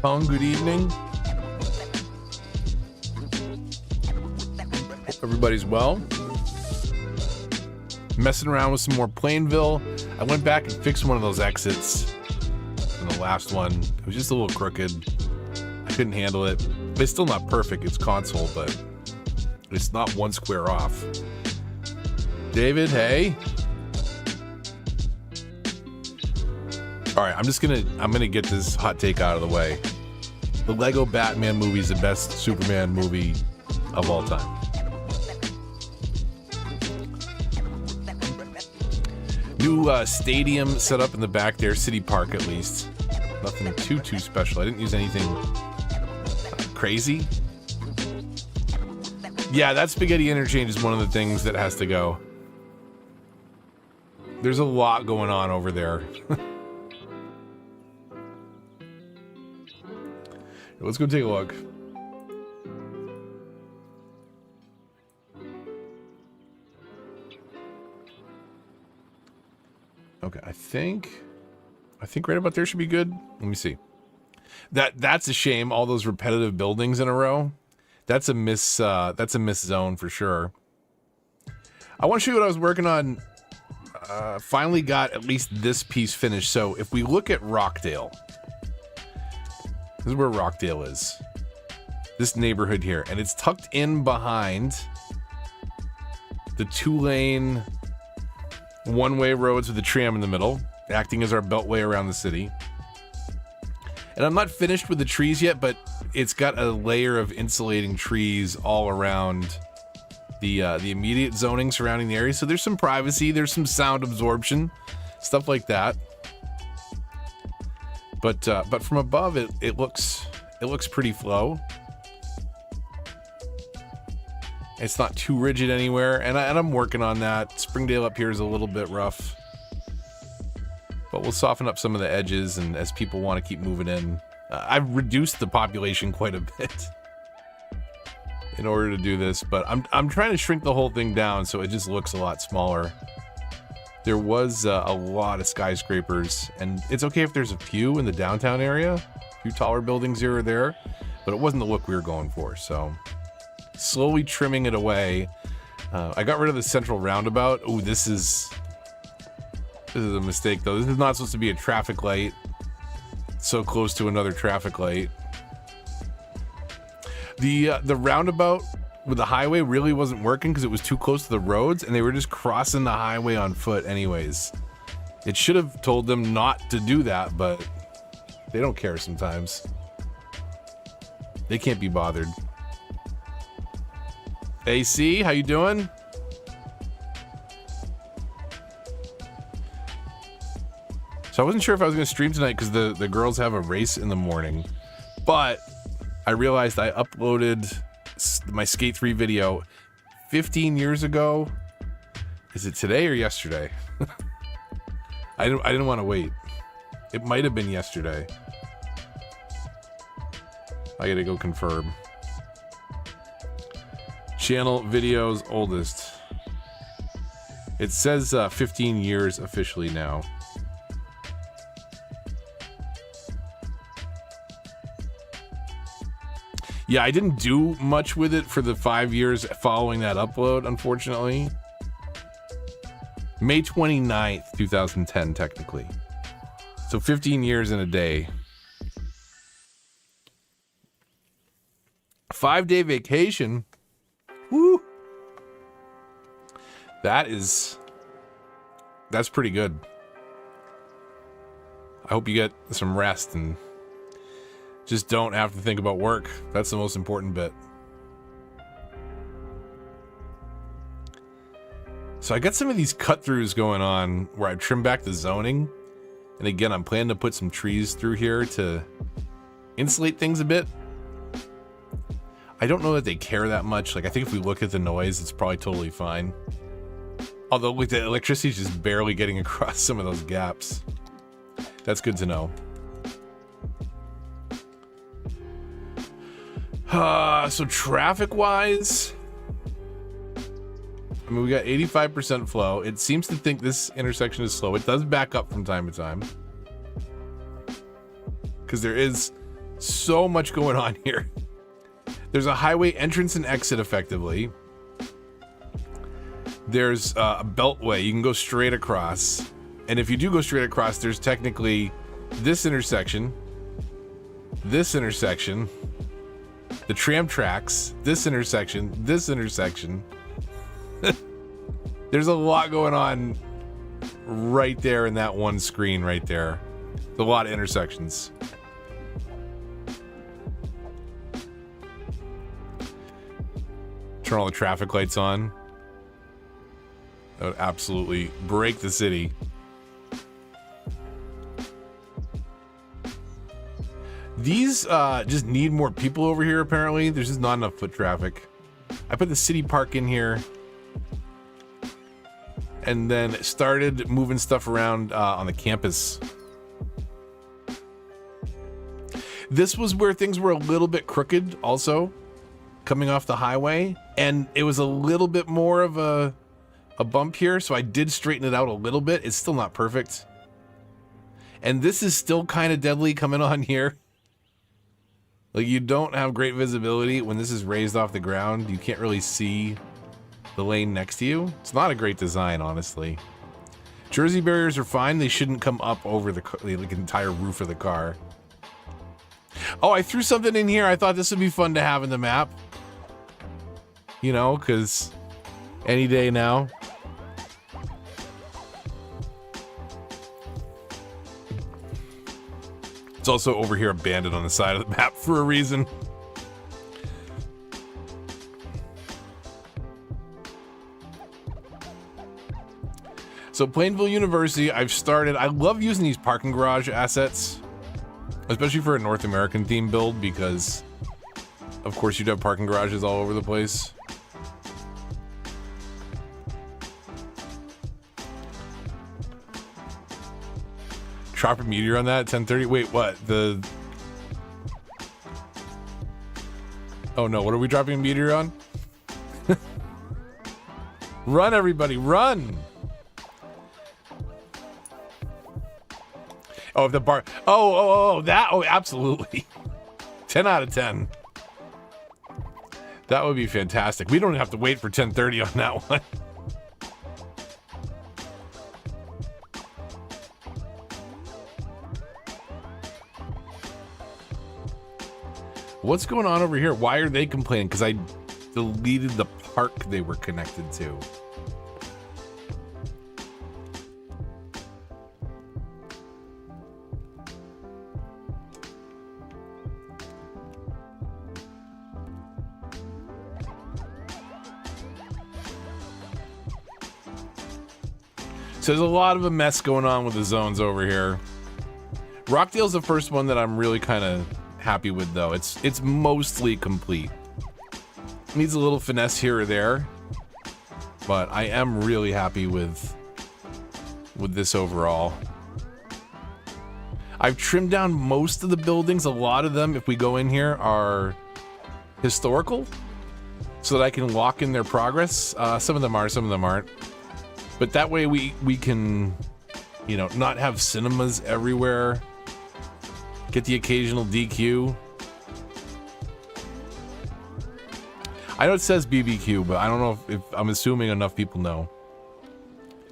Good evening. Hope everybody's well. Messing around with some more Plainville. I went back and fixed one of those exits in the last one. It was just a little crooked. I couldn't handle it. It's still not perfect. It's console, but it's not one square off. David, hey. All right, I'm gonna get this hot take out of the way. The Lego Batman movie is the best Superman movie of all time. New stadium set up in the back there, City Park at least. Nothing too special. I didn't use anything crazy. Yeah, that spaghetti interchange is one of the things that has to go. There's a lot going on over there. Let's go take a look. Okay, I think right about there should be good. Let me see. That's a shame. All those repetitive buildings in a row. That's a miss zone for sure. I want to show you what I was working on. Finally got at least this piece finished. So if we look at Rockdale. This is where Rockdale is. This neighborhood here. And it's tucked in behind the 2-lane one-way roads with the tram in the middle, acting as our beltway around the city. And I'm not finished with the trees yet, but it's got a layer of insulating trees all around the immediate zoning surrounding the area. So there's some privacy, there's some sound absorption, stuff like that. But from above, it looks pretty flow. It's not too rigid anywhere, and I'm working on that. Springdale up here is a little bit rough, but we'll soften up some of the edges, and as people want to keep moving in, I've reduced the population quite a bit in order to do this. But I'm trying to shrink the whole thing down so it just looks a lot smaller. There was a lot of skyscrapers, and it's okay if there's a few in the downtown area, a few taller buildings here or there, but it wasn't the look we were going for, so slowly trimming it away. I got rid of the central roundabout. Oh, this is a mistake, though. This is not supposed to be a traffic light. It's so close to another traffic light. The roundabout with the highway really wasn't working because it was too close to the roads, and they were just crossing the highway on foot anyways. It should have told them not to do that, but they don't care sometimes. They can't be bothered. AC, how you doing? So I wasn't sure if I was going to stream tonight because the girls have a race in the morning, but I realized I uploaded my Skate 3 video 15 years ago. Is it today or yesterday? I didn't want to wait. It might have been yesterday. I gotta go confirm. Channel videos oldest. It says 15 years officially now. Yeah, I didn't do much with it for the 5 years following that upload, unfortunately. May 29th, 2010, technically. So 15 years in a day. 5-day vacation. Woo! That's pretty good. I hope you get some rest and just don't have to think about work. That's the most important bit. So I got some of these cut-throughs going on where I trim back the zoning. And again, I'm planning to put some trees through here to insulate things a bit. I don't know that they care that much. Like, I think if we look at the noise, it's probably totally fine. Although, like, the electricity is just barely getting across some of those gaps. That's good to know. So traffic-wise, I mean, we got 85% flow. It seems to think this intersection is slow. It does back up from time to time, because there is So much going on here. There's a highway entrance and exit, effectively. There's a beltway. You can go straight across. And if you do go straight across, there's technically this intersection, the tram tracks, this intersection. There's a lot going on right there in that one screen right there. There's a lot of intersections. Turn all the traffic lights on. That would absolutely break the city. These just need more people over here, apparently. There's just not enough foot traffic. I put the city park in here. And then started moving stuff around on the campus. This was where things were a little bit crooked also, coming off the highway. And it was a little bit more of a bump here, so I did straighten it out a little bit. It's still not perfect. And this is still kind of deadly coming on here. Like, you don't have great visibility when this is raised off the ground. You can't really see the lane next to you. It's not a great design, honestly. Jersey barriers are fine. They shouldn't come up over the entire roof of the car. Oh, I threw something in here. I thought this would be fun to have in the map. You know, because any day now. It's also over here abandoned on the side of the map for a reason. So Plainville University, I love using these parking garage assets, especially for a North American theme build, because of course you'd have parking garages all over the place. Drop a meteor on that at 10:30. Wait, what? Oh no, what are we dropping a meteor on? Run, everybody, run! Oh, if the bar. Oh, that. Oh, absolutely. 10 out of 10. That would be fantastic. We don't have to wait for 10:30 on that one. What's going on over here? Why are they complaining? Because I deleted the park they were connected to. So there's a lot of a mess going on with the zones over here. Rockdale's the first one that I'm really kind of happy with, though. It's mostly complete. Needs a little finesse here or there, but I am really happy with this overall. I've trimmed down most of the buildings. A lot of them, if we go in here, are historical, so that I can lock in their progress. Some of them are, some of them aren't. But that way we can, you know, not have cinemas everywhere. Get the occasional DQ. I know it says BBQ, but I don't know if I'm assuming enough people know.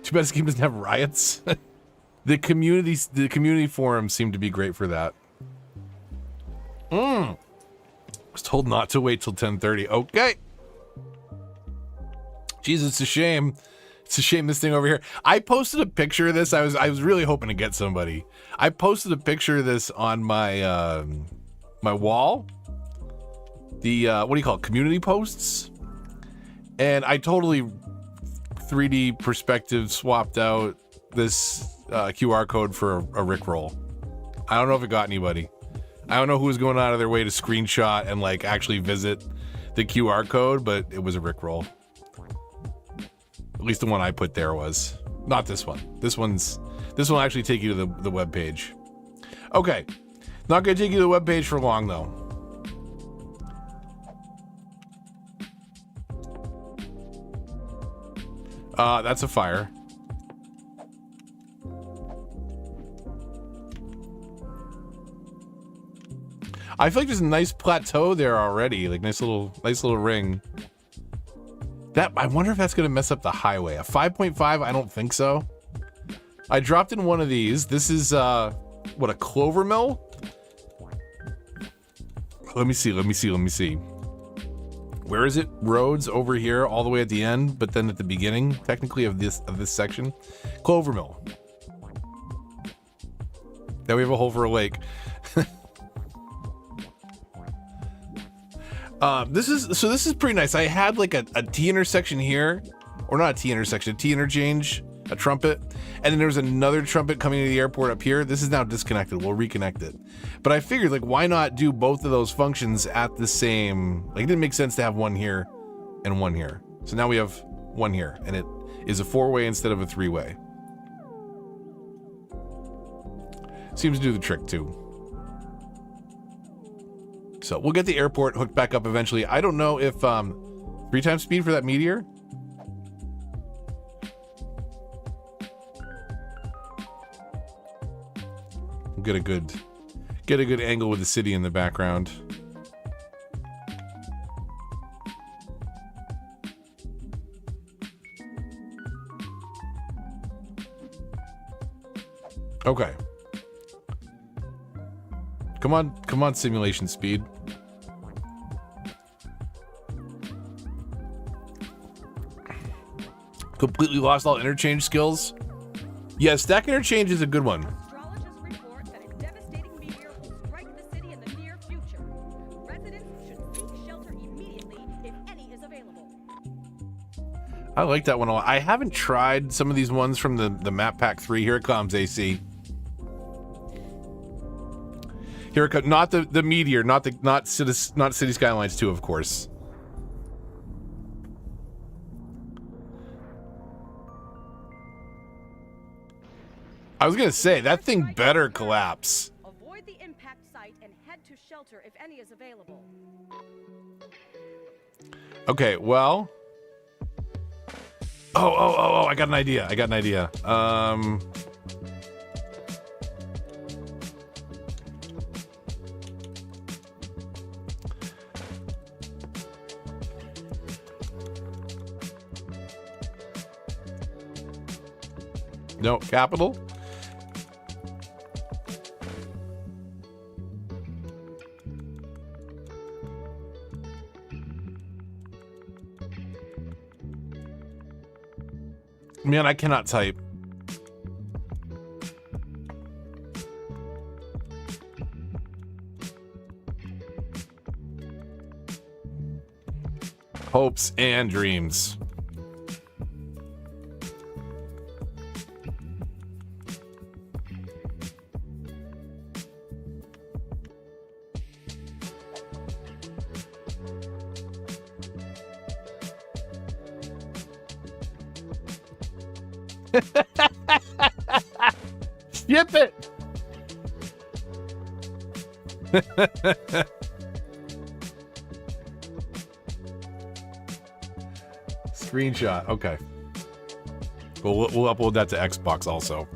Too bad this game doesn't have riots. The community forums seem to be great for that. I was told not to wait till 10:30. Okay. Jesus, it's a shame. It's a shame this thing over here. I posted a picture of this. I was really hoping to get somebody. I posted a picture of this on my my wall. The what do you call it? Community posts. And I totally 3D perspective swapped out this QR code for a Rickroll. I don't know if it got anybody. I don't know who was going out of their way to screenshot and like actually visit the QR code, but it was a Rickroll. At least the one I put there was. Not this one. This one will actually take you to the web page. Okay. Not going to take you to the web page for long, though. That's a fire. I feel like there's a nice plateau there already, like nice little ring. That I wonder if that's gonna mess up the highway. A 5.5? I don't think so. I dropped in one of these. This is what, a clover mill? Let me see. Where is it? Roads over here, all the way at the end, but then at the beginning, technically, of this section. Clover mill. Now we have a hole for a lake. This is pretty nice. I had like a T intersection here, or not a T intersection, a T interchange, a trumpet, and then there was another trumpet coming to the airport up here. This is now disconnected. We'll reconnect it. But I figured, like, why not do both of those functions at the same, like, it didn't make sense to have one here and one here. So now we have one here, and it is a 4-way instead of a 3-way. Seems to do the trick too. So we'll get the airport hooked back up eventually. I don't know if 3 times speed for that Meteor. We'll get a good angle with the city in the background. Okay. Come on, simulation speed. Completely lost all interchange skills. Yeah, stack interchange is a good one. Astrologers report that a devastating meteor will strike the city in the near future. Residents should seek shelter immediately if any is available. I like that one a lot. I haven't tried some of these ones from the map pack 3. Here it comes, AC. Here it comes. Not the Meteor, not City Skylines 2, of course. I was gonna say that thing better collapse. Avoid the impact site and head to shelter if any is available. Okay, well. Oh, I got an idea. No, capital. Man, I cannot type. Hopes and dreams. Skip it. Screenshot. Okay. We'll upload that to Xbox also.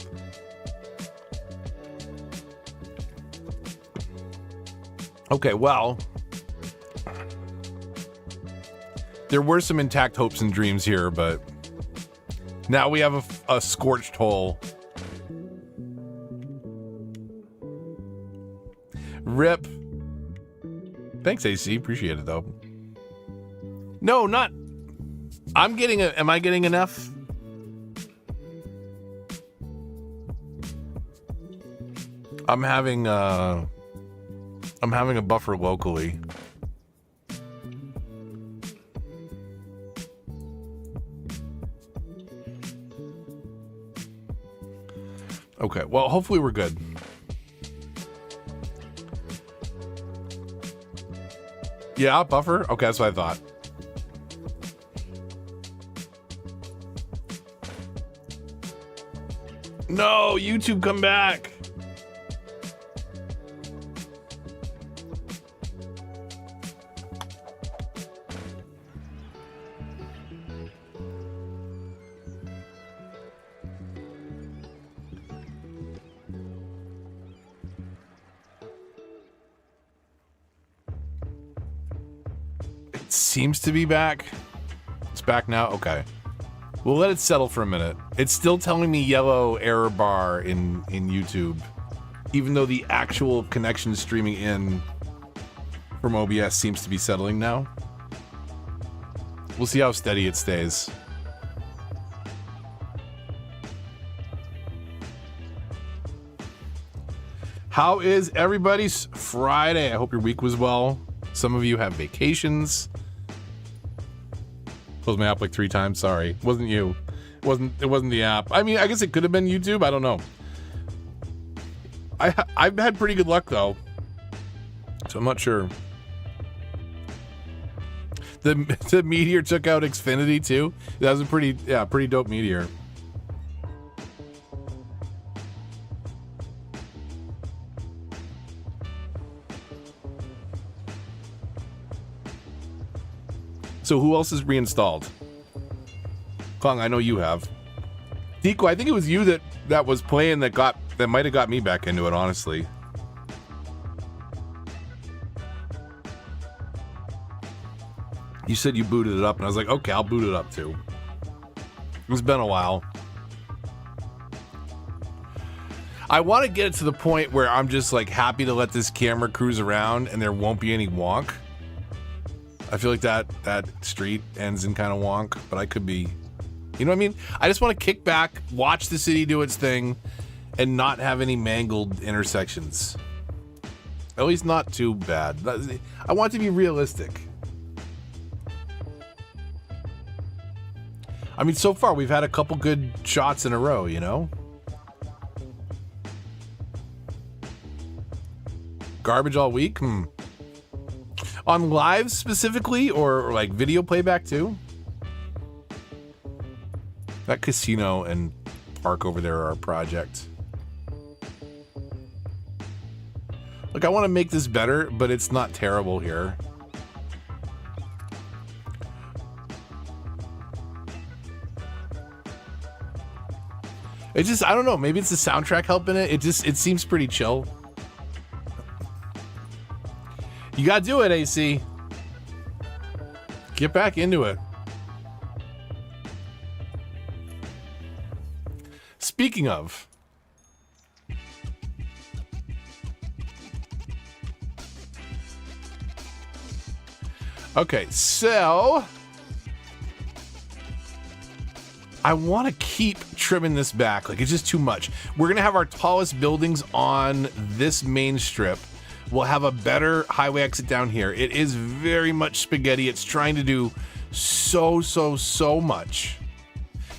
Okay, well, there were some intact hopes and dreams here, but now we have a scorched hole. Rip. Thanks, AC. Appreciate it, though. No, not. I'm getting a. Am I getting enough? I'm having a buffer locally. Okay, well, hopefully we're good. Yeah, buffer? Okay, that's what I thought. No, YouTube, come back. seems to be back. It's back now. Okay. We'll let it settle for a minute. It's still telling me yellow error bar in YouTube, even though the actual connection streaming in from OBS seems to be settling now. We'll see how steady it stays. How is everybody's Friday? I hope your week was well. Some of you have vacations. Closed my app like 3 times. Sorry, wasn't you. It wasn't the app. I mean, I guess it could have been YouTube. I don't know. I've had pretty good luck though, so I'm not sure. The Meteor took out Xfinity too. That was a pretty dope Meteor. So who else is reinstalled? Kong, I know you have. Deco, I think it was you that was playing that might have got me back into it, honestly. You said you booted it up, and I was like, okay, I'll boot it up too. It's been a while. I want to get it to the point where I'm just like happy to let this camera cruise around and there won't be any wonk. I feel like that street ends in kind of wonk, but I could be, you know what I mean? I just want to kick back, watch the city do its thing, and not have any mangled intersections. At least not too bad. I want it to be realistic. I mean, so far we've had a couple good shots in a row, you know? Garbage all week? On live specifically, or like video playback too? That casino and park over there are a project. Look, I want to make this better, but it's not terrible here. It just, I don't know, maybe it's the soundtrack helping it. It seems pretty chill. You gotta do it, AC. Get back into it. Speaking of, okay, so I want to keep trimming this back. Like, it's just too much. We're gonna have our tallest buildings on this main strip. We'll have a better highway exit down here. It is very much spaghetti. It's trying to do so much.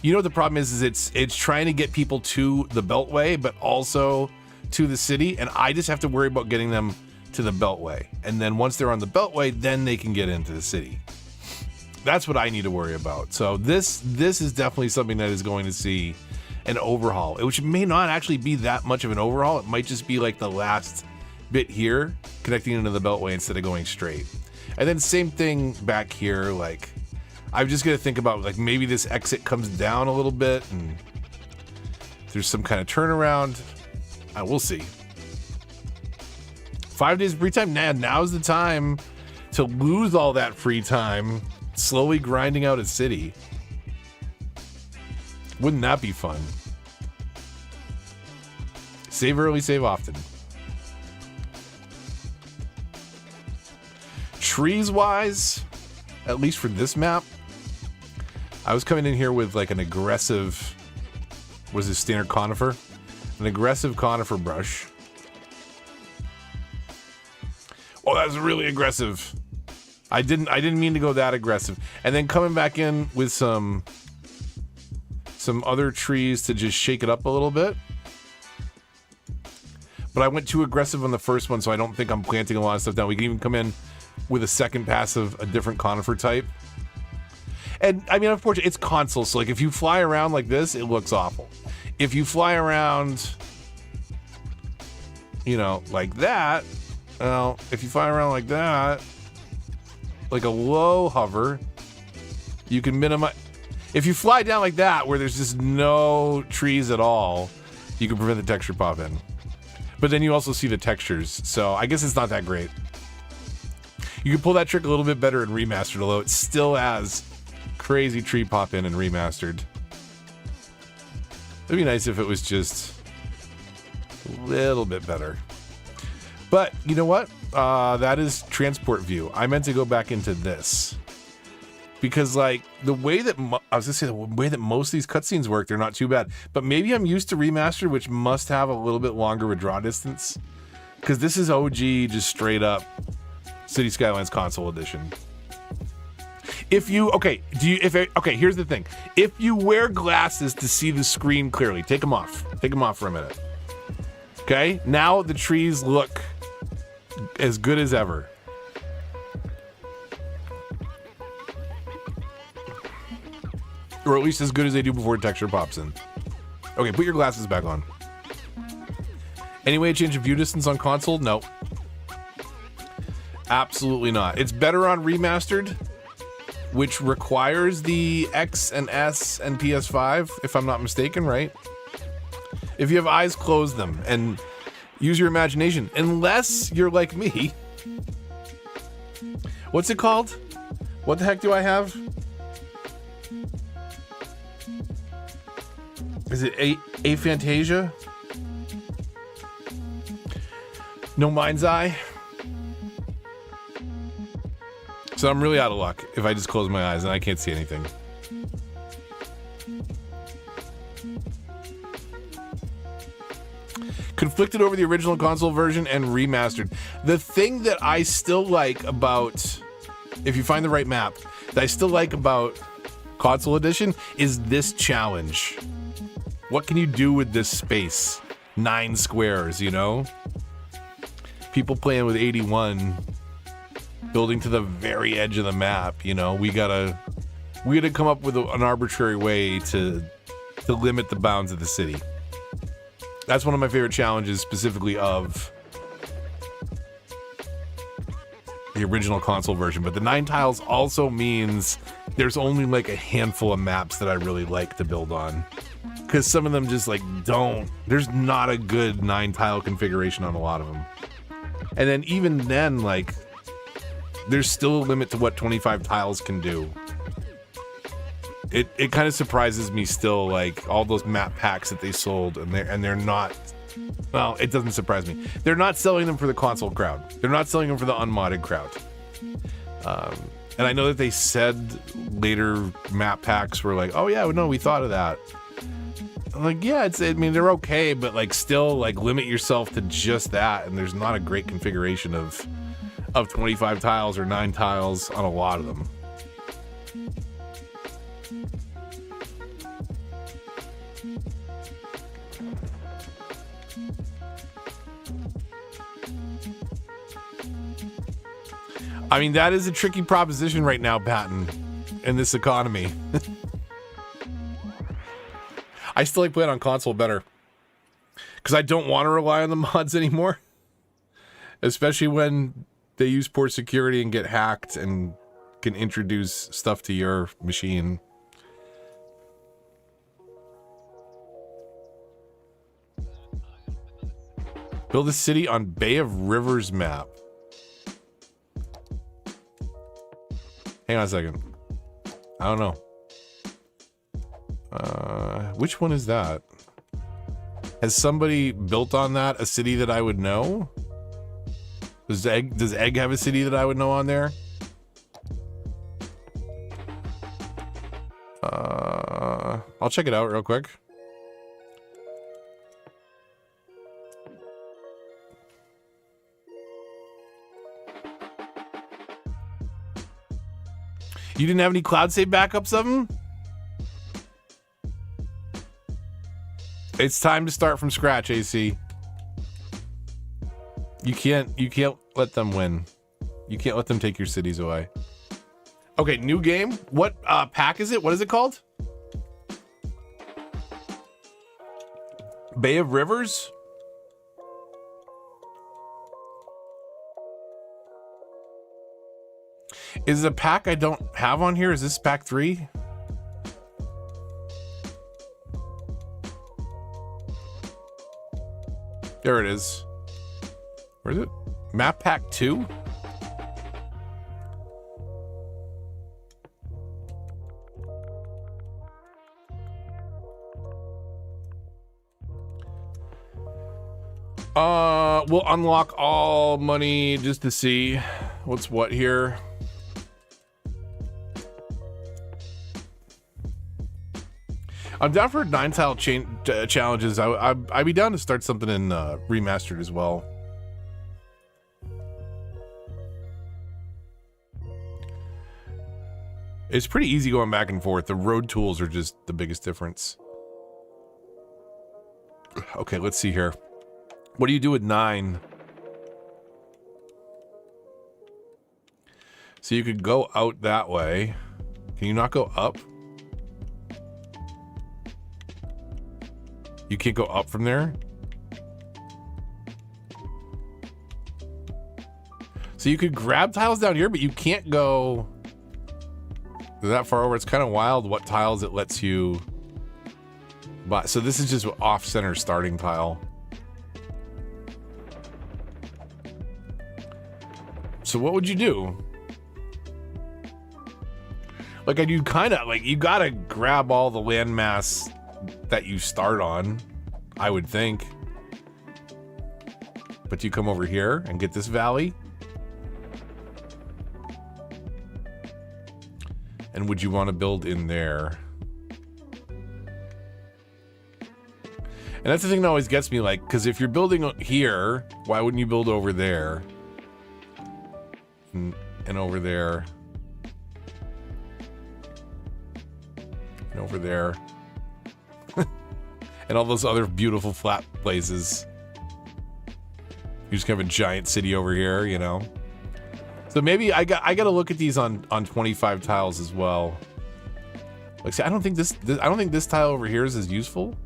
You know what the problem is it's trying to get people to the Beltway, but also to the city. And I just have to worry about getting them to the Beltway. And then once they're on the Beltway, then they can get into the city. That's what I need to worry about. So this is definitely something that is going to see an overhaul, which may not actually be that much of an overhaul. It might just be like the last bit here connecting into the Beltway instead of going straight. And then same thing back here. Like, I'm just gonna think about like maybe this exit comes down a little bit and there's some kind of turnaround. We'll see. 5 days of free time. Now's the time to lose all that free time slowly grinding out a city. Wouldn't that be fun? Save early, save often. Trees wise, at least for this map, I was coming in here with like an aggressive, was it standard conifer? An aggressive conifer brush. Oh, that was really aggressive. I didn't mean to go that aggressive. And then coming back in with some other trees to just shake it up a little bit. But I went too aggressive on the first one, so I don't think I'm planting a lot of stuff down. We can even come in with a second pass of a different conifer type. And I mean, unfortunately, it's console, so like if you fly around like this, it looks awful. If you fly around, you know, like that, well, if you fly around like that, like a low hover, you can minimize. If you fly down like that, where there's just no trees at all, you can prevent the texture pop in. But then you also see the textures, so I guess it's not that great. You can pull that trick a little bit better in remastered, although it still has crazy tree pop in and remastered. It'd be nice if it was just a little bit better. But you know what? That is transport view. I meant to go back into this. Because like the way that the way that most of these cutscenes work, they're not too bad. But maybe I'm used to remastered, which must have a little bit longer withdraw distance. Because this is OG, just straight up City Skylines console edition. If you okay, here's the thing. If you wear glasses to see the screen clearly, take them off. Take them off for a minute. Okay, now the trees look as good as ever. Or at least as good as they do before texture pops in. Okay, put your glasses back on. Any way to change the view distance on console? No. Absolutely not. It's better on remastered, which requires the X and S and PS5, if I'm not mistaken, right? If you have eyes, close them and use your imagination. Unless you're like me. What's it called? What the heck do I have? Is it aphantasia? No mind's eye? So I'm really out of luck if I just close my eyes and I can't see anything. Conflicted over the original console version and remastered. The thing that I still like about, if you find the right map, that I still like about console edition is this challenge. What can you do with this space? 9 squares, you know? People playing with 81, building to the very edge of the map, you know? We gotta come up with an arbitrary way to limit the bounds of the city. That's one of my favorite challenges, specifically of the original console version. But the 9 tiles also means there's only like a handful of maps that I really like to build on. Because some of them just like there's not a good 9 tile configuration on a lot of them. And then even then, like, there's still a limit to what 25 tiles can do. It kind of surprises me still, like all those map packs that they sold, and they're not. Well, it doesn't surprise me. They're not selling them for the console crowd. They're not selling them for the unmodded crowd. And I know that they said later map packs were like, oh yeah, no, we thought of that. I'm like, yeah, I mean, they're okay, but like still like limit yourself to just that. And there's not a great configuration of 25 tiles or 9 tiles on a lot of them. I mean, that is a tricky proposition right now, Patton, in this economy. I still like playing on console better because I don't want to rely on the mods anymore, especially when they use poor security and get hacked and can introduce stuff to your machine. Build a city on Bay of Rivers map. Hang on a second. I don't know. Which one is that? Has somebody built on that a city that I would know? Does Egg have a city that I would know on there? I'll check it out real quick. You didn't have any cloud save backups of them? It's time to start from scratch, AC. You can't let them win. You can't let them take your cities away. Okay, new game. What pack is it? What is it called? Bay of Rivers? Is it a pack I don't have on here? Is this pack 3? There it is. Where is it? Map pack 2? We'll unlock all money just to see what's what here. I'm down for 9-tile challenges. I'd be down to start something in remastered as well. It's pretty easy going back and forth. The road tools are just the biggest difference. Okay, let's see here. What do you do with 9? So you could go out that way. Can you not go up? You can't go up from there? So you could grab tiles down here, but you can't go that far over. It's kind of wild what tiles it lets you buy. So this is just off-center starting tile. So what would you do? Like, you kind of, like, you gotta grab all the landmass that you start on, I would think. But you come over here and get this valley. And would you want to build in there? And that's the thing that always gets me, like, because if you're building here, why wouldn't you build over there? And over there. And over there. And all those other beautiful flat places. You just have a giant city over here, you know? So maybe I got to look at these on 25 tiles as well. Like, see, I don't think this tile over here is as useful.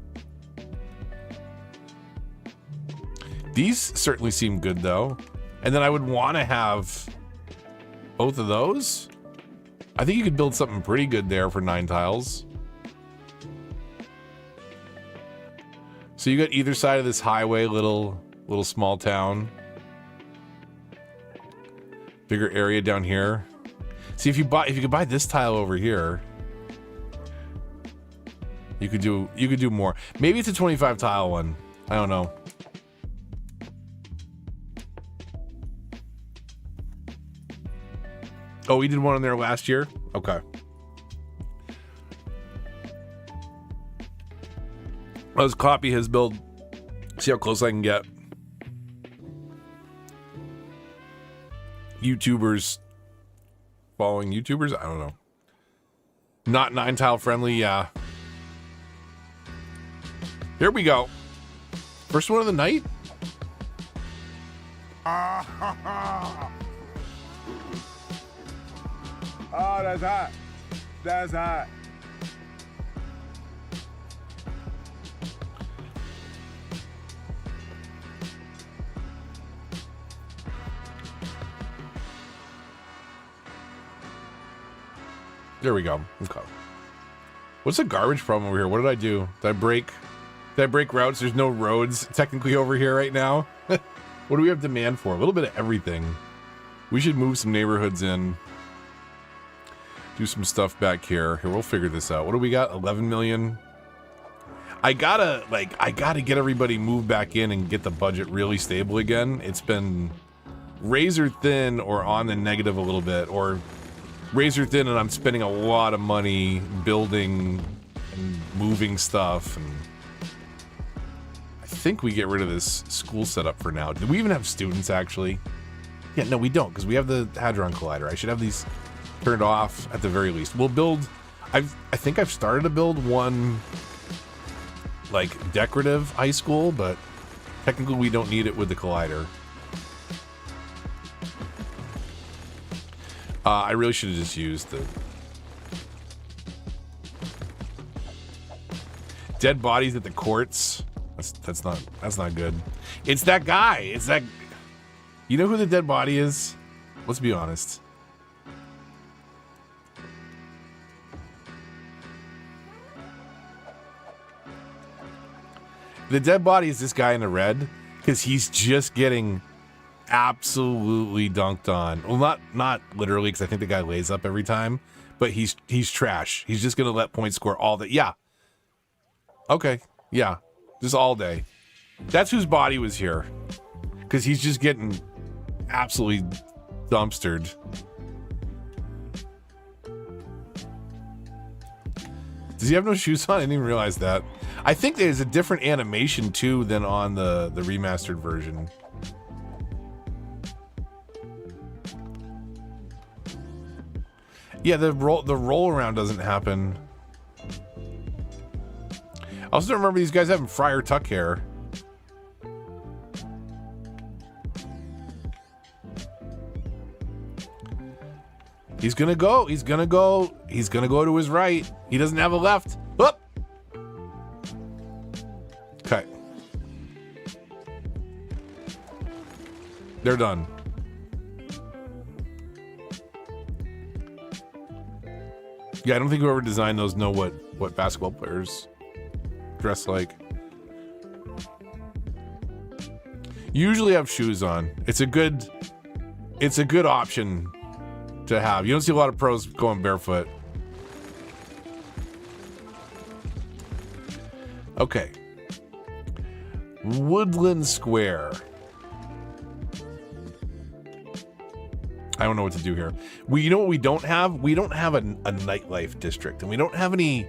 These certainly seem good though. And then I would want to have both of those. I think you could build something pretty good there for 9 tiles. So you got either side of this highway, little small town. Bigger area down here. See, if you could buy this tile over here, you could do more. Maybe it's a 25 tile one. I don't know. Oh, we did one on there last year? Okay. Let's copy his build. See how close I can get. YouTubers following YouTubers? I don't know. Not 9-tile friendly, yeah. Here we go. First one of the night? Oh, that's hot. That's hot. There we go. Okay. What's the garbage problem over here? What did I do? Did I break routes? There's no roads technically over here right now. What do we have demand for? A little bit of everything. We should move some neighborhoods in. Do some stuff back here. Here, we'll figure this out. What do we got? 11 million. I gotta get everybody moved back in and get the budget really stable again. It's been razor thin or on the negative a little bit, or razor thin and I'm spending a lot of money building and moving stuff. And I think we get rid of this school setup for now. Do we even have students actually? Yeah, no, we don't, because we have the Hadron Collider. I should have these turned off at the very least. We'll build, I think I've started to build one like decorative high school, but technically we don't need it with the collider. I really should have just used the dead bodies at the courts. That's not good. It's that guy. It's that. You know who the dead body is? Let's be honest. The dead body is this guy in the red, because he's just getting absolutely dunked on. Well, not literally, because I think the guy lays up every time, but he's trash. He's just gonna let point score all day. Yeah. Okay. Yeah. Just all day. That's whose body was here. Because he's just getting absolutely dumpstered. Does he have no shoes on? I didn't even realize that. I think there's a different animation too than on the remastered version. Yeah, the roll around doesn't happen. I also don't remember these guys having Friar Tuck hair. He's gonna go. He's gonna go. He's gonna go to his right. He doesn't have a left. Up. Okay. They're done. Yeah, I don't think whoever designed those know what basketball players dress like. Usually have shoes on. It's a good option to have. You don't see a lot of pros going barefoot. Okay. Woodland Square. I don't know what to do here. You know what we don't have? We don't have a nightlife district, and we don't have any.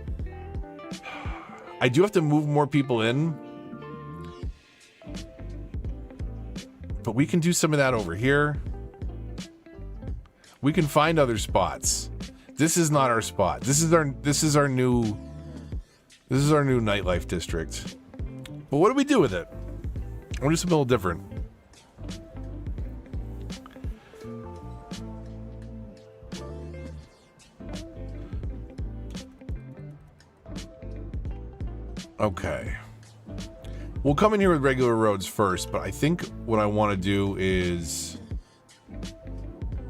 I do have to move more people in, but we can do some of that over here. We can find other spots. This is not our spot. This is our new nightlife district. But what do we do with it? We'll do something a little different. Okay. We'll come in here with regular roads first, but I think what I want to do is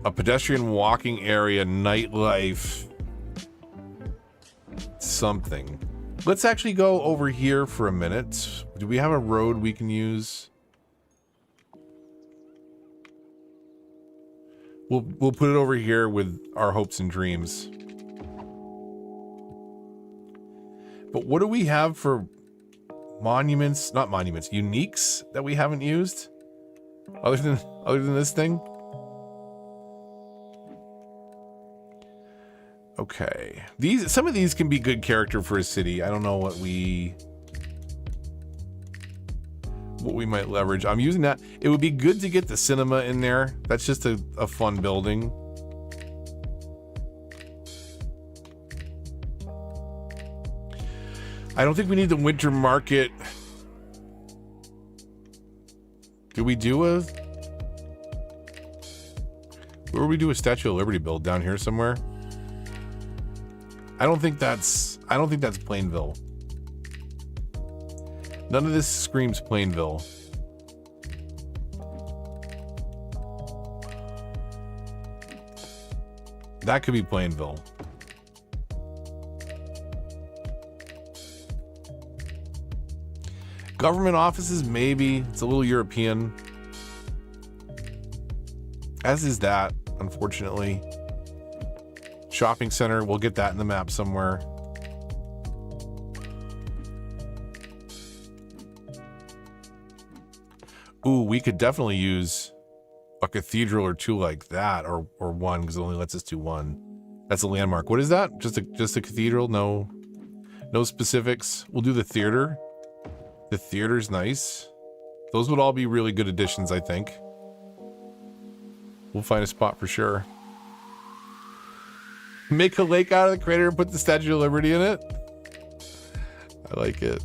a pedestrian walking area, nightlife, something. Let's actually go over here for a minute. Do we have a road we can use? We'll put it over here with our hopes and dreams. But what do we have for monuments? Not monuments, uniques that we haven't used? Other than this thing? Okay. Some of these can be good character for a city. I don't know what we might leverage. I'm using that. It would be good to get the cinema in there. That's just a fun building. I don't think we need the winter market. Do we do where would we do a Statue of Liberty build? Down here somewhere? I don't think that's Plainville. None of this screams Plainville. That could be Plainville. Government offices, maybe. It's a little European. As is that, unfortunately. Shopping center, we'll get that in the map somewhere. Ooh, we could definitely use a cathedral or two like that, or one, because it only lets us do one. That's a landmark. What is that? Just a cathedral? No specifics. We'll do the theater. The theater's nice. Those would all be really good additions, I think. We'll find a spot for sure. Make a lake out of the crater and put the Statue of Liberty in it. I like it.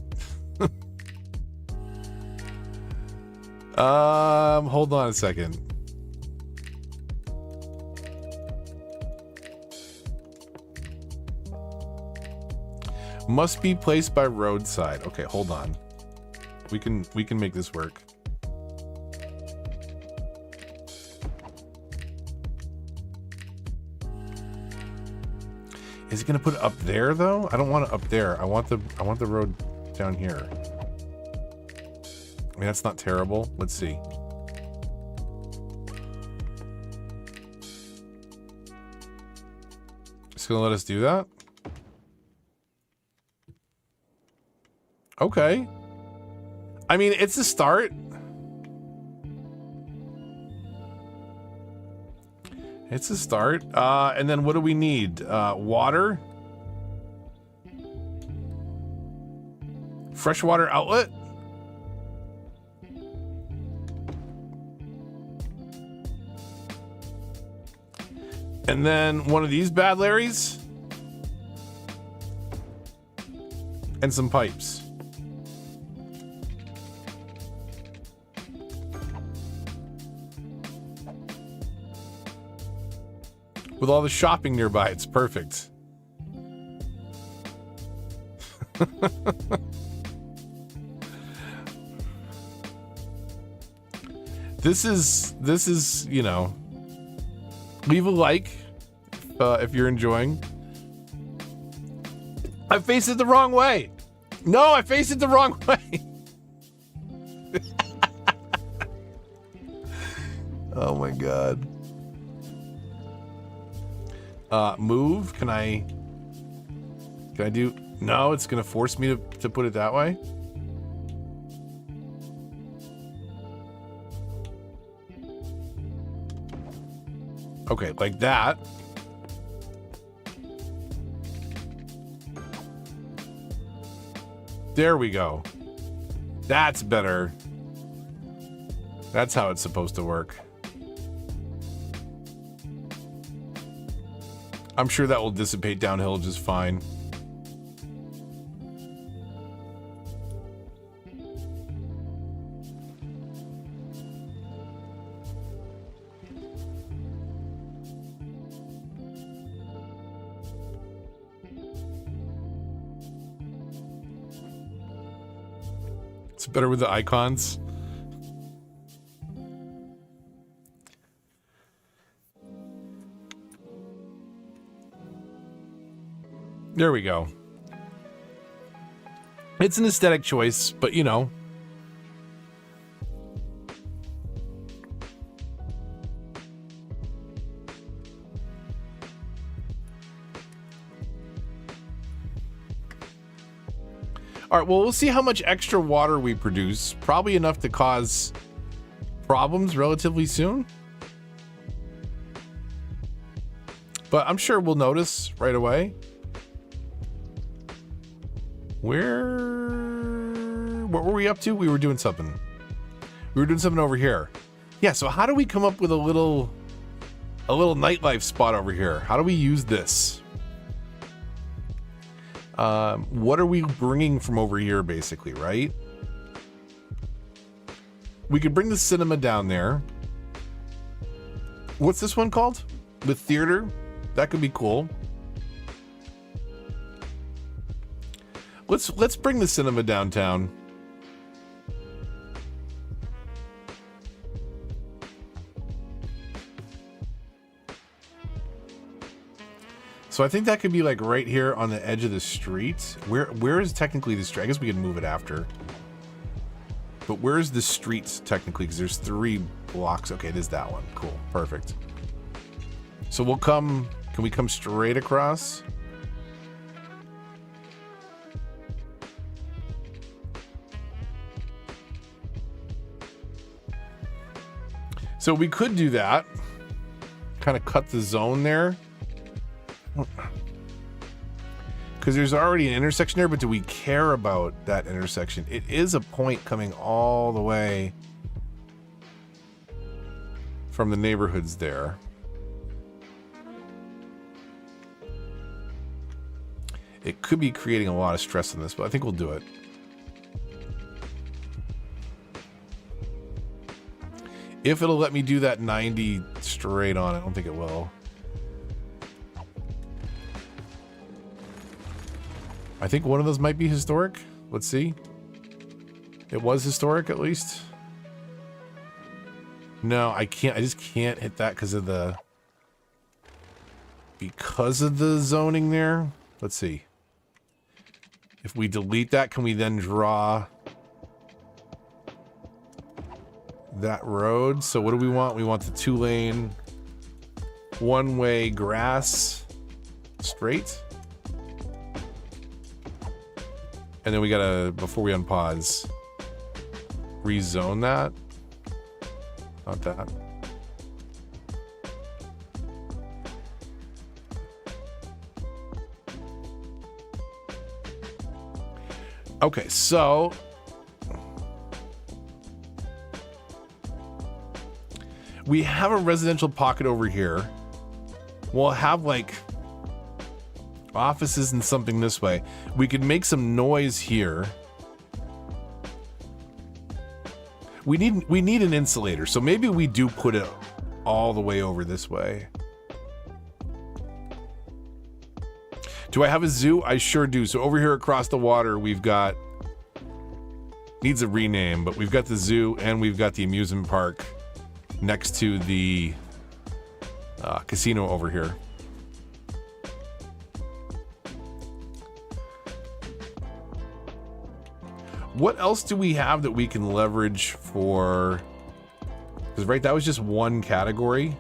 Hold on a second. Must be placed by roadside. Okay, hold on. We can make this work. Is it gonna put it up there though? I don't want it up there. I want the road down here. I mean, that's not terrible. Let's see. It's gonna let us do that? Okay. I mean, it's a start. It's a start. And then what do we need? Water. Freshwater outlet. And then one of these bad Larrys. And some pipes. With all the shopping nearby, it's perfect. This is, you know, leave a like if you're enjoying. I faced it the wrong way. No, I faced it the wrong way. Oh my God. Move. Can I do? No, it's gonna force me to put it that way. Okay, like that. There we go. That's better. That's how it's supposed to work. I'm sure that will dissipate downhill just fine. It's better with the icons. There we go. It's an aesthetic choice, but you know. All right, well, we'll see how much extra water we produce. Probably enough to cause problems relatively soon. But I'm sure we'll notice right away. What were we up to? We were doing something. We were doing something over here. Yeah, so how do we come up with a little nightlife spot over here? How do we use this? What are we bringing from over here, basically, right? We could bring the cinema down there. What's this one called? The theater? That could be cool. Let's bring the cinema downtown. So I think that could be like right here on the edge of the street. Where is technically the street? I guess we can move it after. But where is the street technically? Because there's 3 blocks. Okay, it is that one. Cool. Perfect. So we'll come. Can we come straight across? So we could do that. Kind of cut the zone there. Because there's already an intersection there, but do we care about that intersection? It is a point coming all the way from the neighborhoods there. It could be creating a lot of stress on this, but I think we'll do it. If it'll let me do that 90 straight on, I don't think it will. I think one of those might be historic. Let's see. It was historic at least. No, I can't. I just can't hit that because of the zoning there. Let's see. If we delete that, can we then draw that road? So what do we want? We want the 2-lane, one-way grass straight. And then we gotta, before we unpause, rezone that. Not that. Okay, so we have a residential pocket over here. We'll have like offices and something this way. We could make some noise here. We need an insulator, so maybe we do put it all the way over this way. Do I have a zoo? I sure do. So over here across the water, we've got, needs a rename, but we've got the zoo and we've got the amusement park next to the casino over here. What else do we have that we can leverage for? Because right, that was just one category.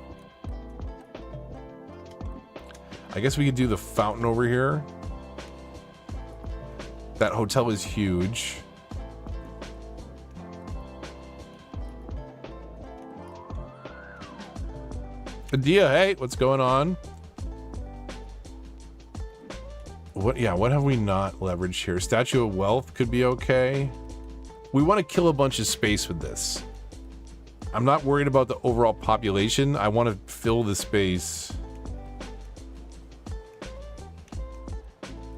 I guess we could do the fountain over here. That hotel is huge. Adia, hey, what's going on? What have we not leveraged here? Statue of Wealth could be okay. We want to kill a bunch of space with this. I'm not worried about the overall population. I want to fill the space.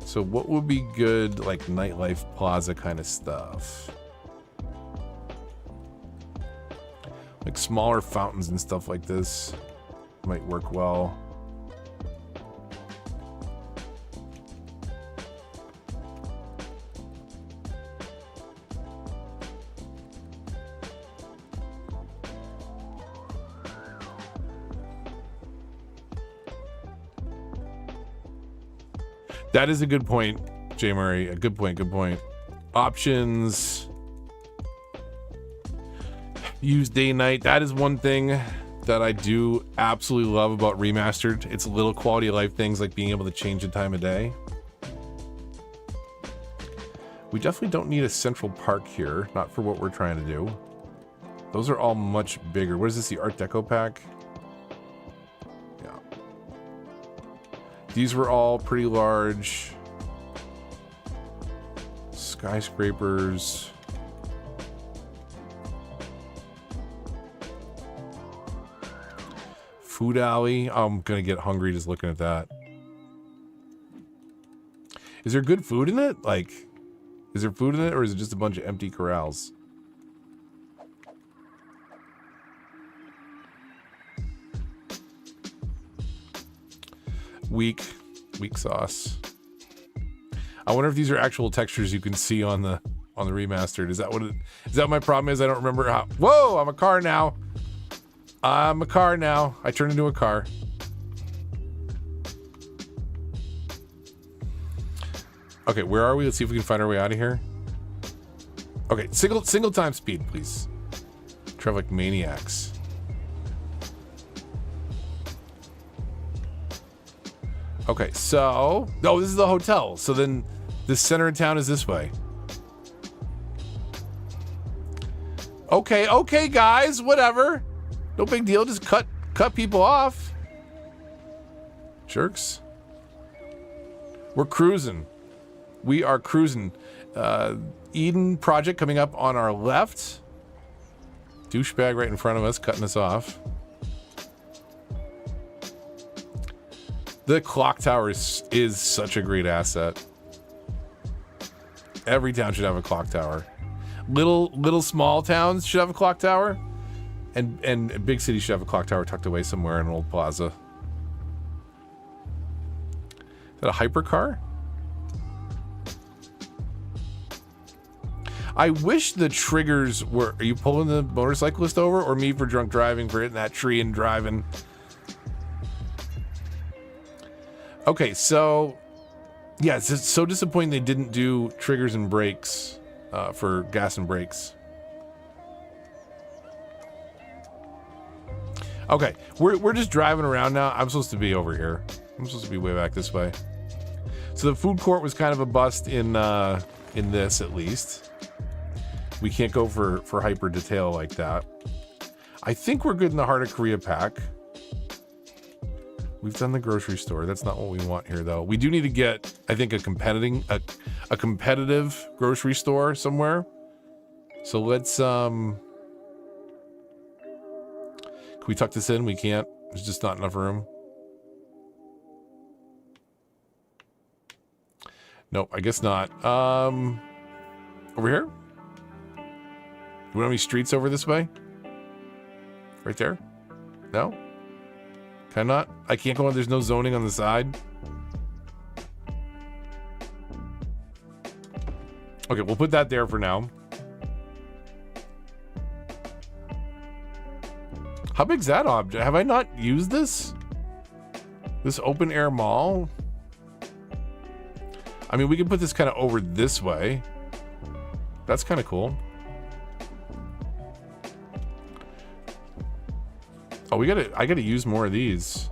So what would be good, like Nightlife Plaza kind of stuff? Like smaller fountains and stuff like this might work well. That is a good point, Jay Murray. A good point, good point. Options. Use day night. That is one thing that I do absolutely love about Remastered. It's little quality of life things like being able to change the time of day. We definitely don't need a central park here. Not for what we're trying to do. Those are all much bigger. What is this, the Art Deco pack? These were all pretty large. Skyscrapers. Food alley. I'm gonna get hungry just looking at that. Is there good food in it? Like, is there food in it, or is it just a bunch of empty corrals? Weak sauce. I wonder if these are actual textures you can see on the remastered. Is that what it is? That my problem is? I don't remember how. Whoa! I'm a car now. I'm a car now. I turned into a car. Okay, where are we? Let's see if we can find our way out of here. Okay, single time speed, please. Travel like maniacs. Okay, so... Oh, this is the hotel. So then the center of town is this way. Okay, guys, whatever. No big deal. Just cut people off. Jerks. We're cruising. We are cruising. Eden project coming up on our left. Douchebag right in front of us, cutting us off. The clock tower is such a great asset. Every town should have a clock tower. Little small towns should have a clock tower, and big cities should have a clock tower tucked away somewhere in an old plaza. Is that a hypercar? I wish the triggers were... Are you pulling the motorcyclist over, or me for drunk driving for hitting that tree and driving? Okay, so yeah, it's so disappointing they didn't do triggers and brakes for gas and brakes. Okay, we're just driving around now. I'm supposed to be over here. I'm supposed to be way back this way. So the food court was kind of a bust in this, at least. We can't go for hyper detail like that. I think we're good in the Heart of Korea pack. We've done the grocery store. That's not what we want here, though. We do need to get, I think, a competitive grocery store somewhere. So let's can we tuck this in? We can't. There's just not enough room. Nope, I guess not. Over here? Do we have any streets over this way? Right there? No? Can I not? I can't go on. There's no zoning on the side. Okay, we'll put that there for now. How big's that object? Have I not used this? This open air mall? I mean, we can put this kind of over this way. That's kind of cool. Oh, I gotta use more of these.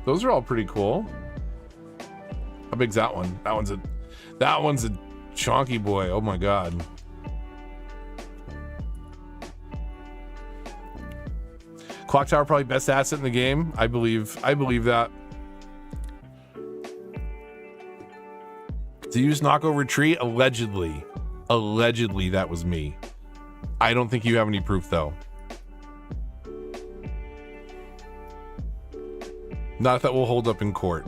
Those are all pretty cool. How big's that one? That one's a chonky boy. Oh my god. Clock tower probably best asset in the game. I believe that. To use knockover tree, allegedly that was me. I don't think you have any proof though. Not if that will hold up in court.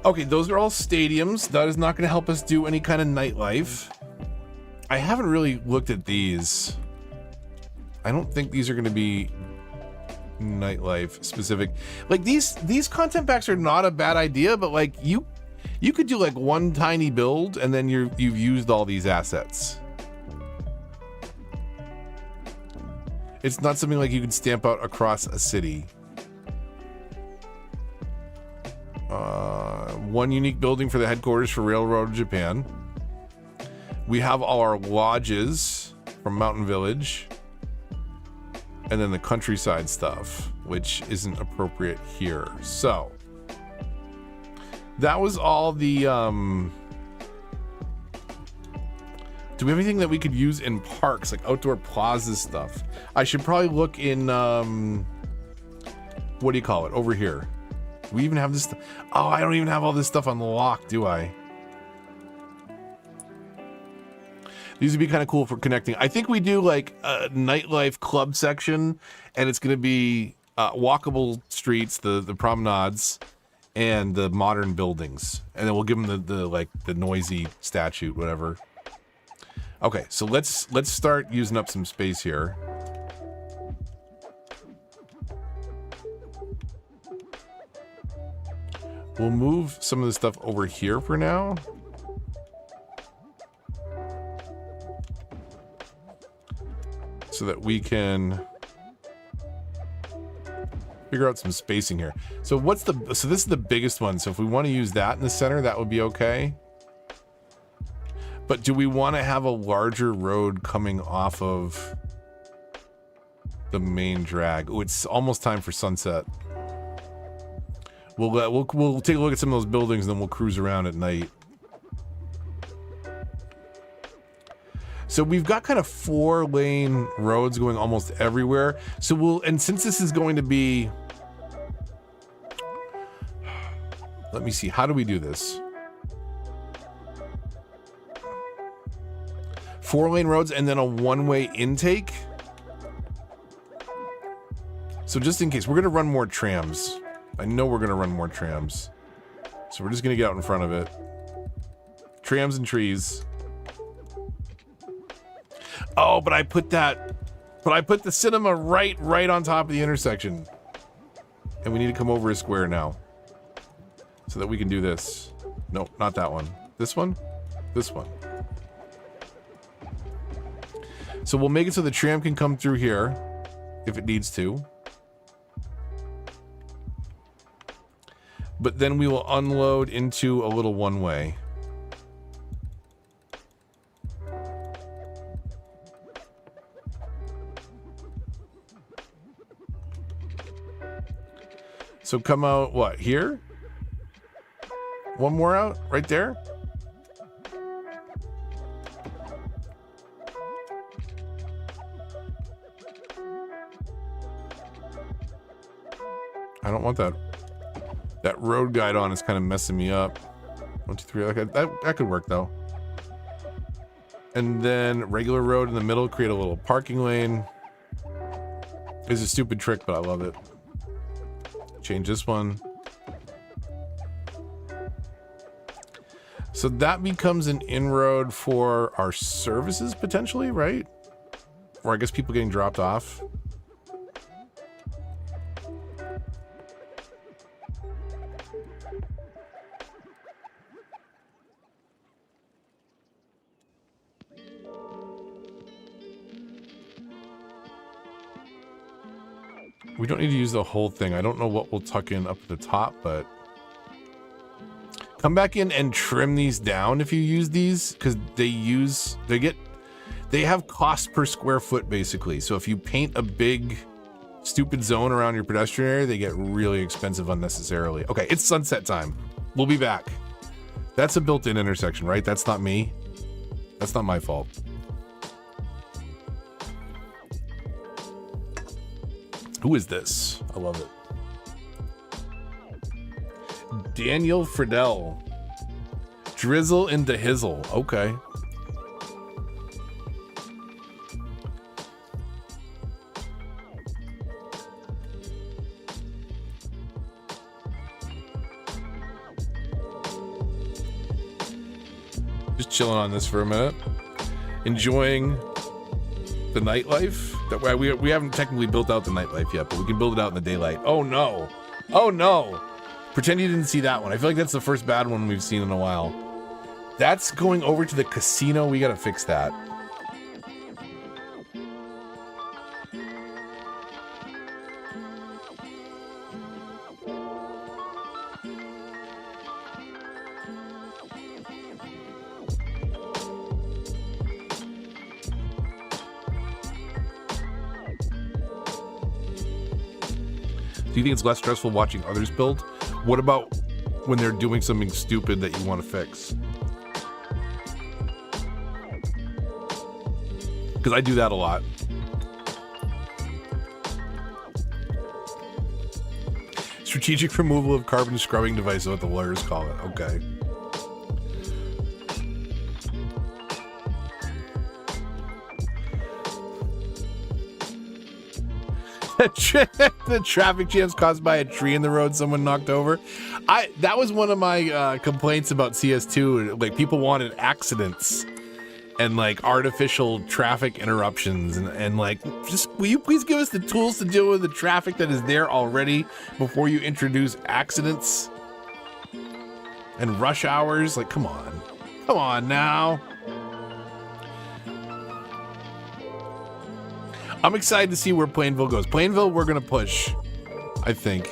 Okay, those are all stadiums. That is not going to help us do any kind of nightlife. I haven't really looked at these. I don't think these are going to be nightlife specific. Like these content packs are not a bad idea, but like you could do like one tiny build and then you've used all these assets. It's not something like you can stamp out across a city. One unique building for the headquarters for Railroad of Japan. We have all our lodges from Mountain Village. And then the countryside stuff, which isn't appropriate here. So that was all the do we have anything that we could use in parks, like outdoor plaza stuff? I should probably look in what do you call it over here? Do we even have this oh, I don't even have all this stuff unlocked, do I? These would be kind of cool for connecting. I think we do like a nightlife club section, and it's going to be walkable streets, the promenades, and the modern buildings. And then we'll give them the noisy statue, whatever. Okay, so let's start using up some space here. We'll move some of the stuff over here for now. So that we can figure out some spacing here. So so this is the biggest one. So if we want to use that in the center, that would be okay. But do we want to have a larger road coming off of the main drag? Oh, it's almost time for sunset. We'll take a look at some of those buildings and then we'll cruise around at night. So we've got kind of 4-lane roads going almost everywhere. So and since this is going to be, let me see, how do we do this? 4-lane roads and then a 1-way intake. So just in case, we're gonna run more trams. I know we're gonna run more trams. So we're just gonna get out in front of it. Trams and trees. Oh, but I put the cinema right on top of the intersection. And we need to come over a square now. So that we can do this. No, not that one. This one? This one. So we'll make it so the tram can come through here if it needs to. But then we will unload into a little 1-way. So come out, what, here? One more out, right there? I don't want that. That road guide on is kind of messing me up. 1, 2, 3, okay, that could work though. And then regular road in the middle, create a little parking lane. It's a stupid trick, but I love it. Change this one. So that becomes an inroad for our services potentially, right? Or I guess people getting dropped off. We don't need to use the whole thing. I don't know what we'll tuck in up at the top, but come back in and trim these down if you use these, because they have cost per square foot basically. So if you paint a big stupid zone around your pedestrian area, they get really expensive unnecessarily. Okay, it's sunset time. We'll be back. That's a built-in intersection, right? That's not me. That's not my fault. Who is this? I love it. Daniel Friedel. Drizzle into Hizzle. Okay. Just chilling on this for a minute. Enjoying the nightlife. That way we haven't technically built out the nightlife yet, but we can build it out in the daylight. Oh no. Oh no. Pretend you didn't see that one. I feel like that's the first bad one we've seen in a while. That's going over to the casino. We gotta fix that. Do you think it's less stressful watching others build? What about when they're doing something stupid that you want to fix? Because I do that a lot. Strategic removal of carbon scrubbing device is what the lawyers call it. Okay. The traffic jams caused by a tree in the road someone knocked over. That was one of my complaints about CS2. Like, people wanted accidents and like artificial traffic interruptions and like, just will you please give us the tools to deal with the traffic that is there already before you introduce accidents and rush hours? Like, come on now. I'm excited to see where Plainville goes. Plainville, we're gonna push, I think.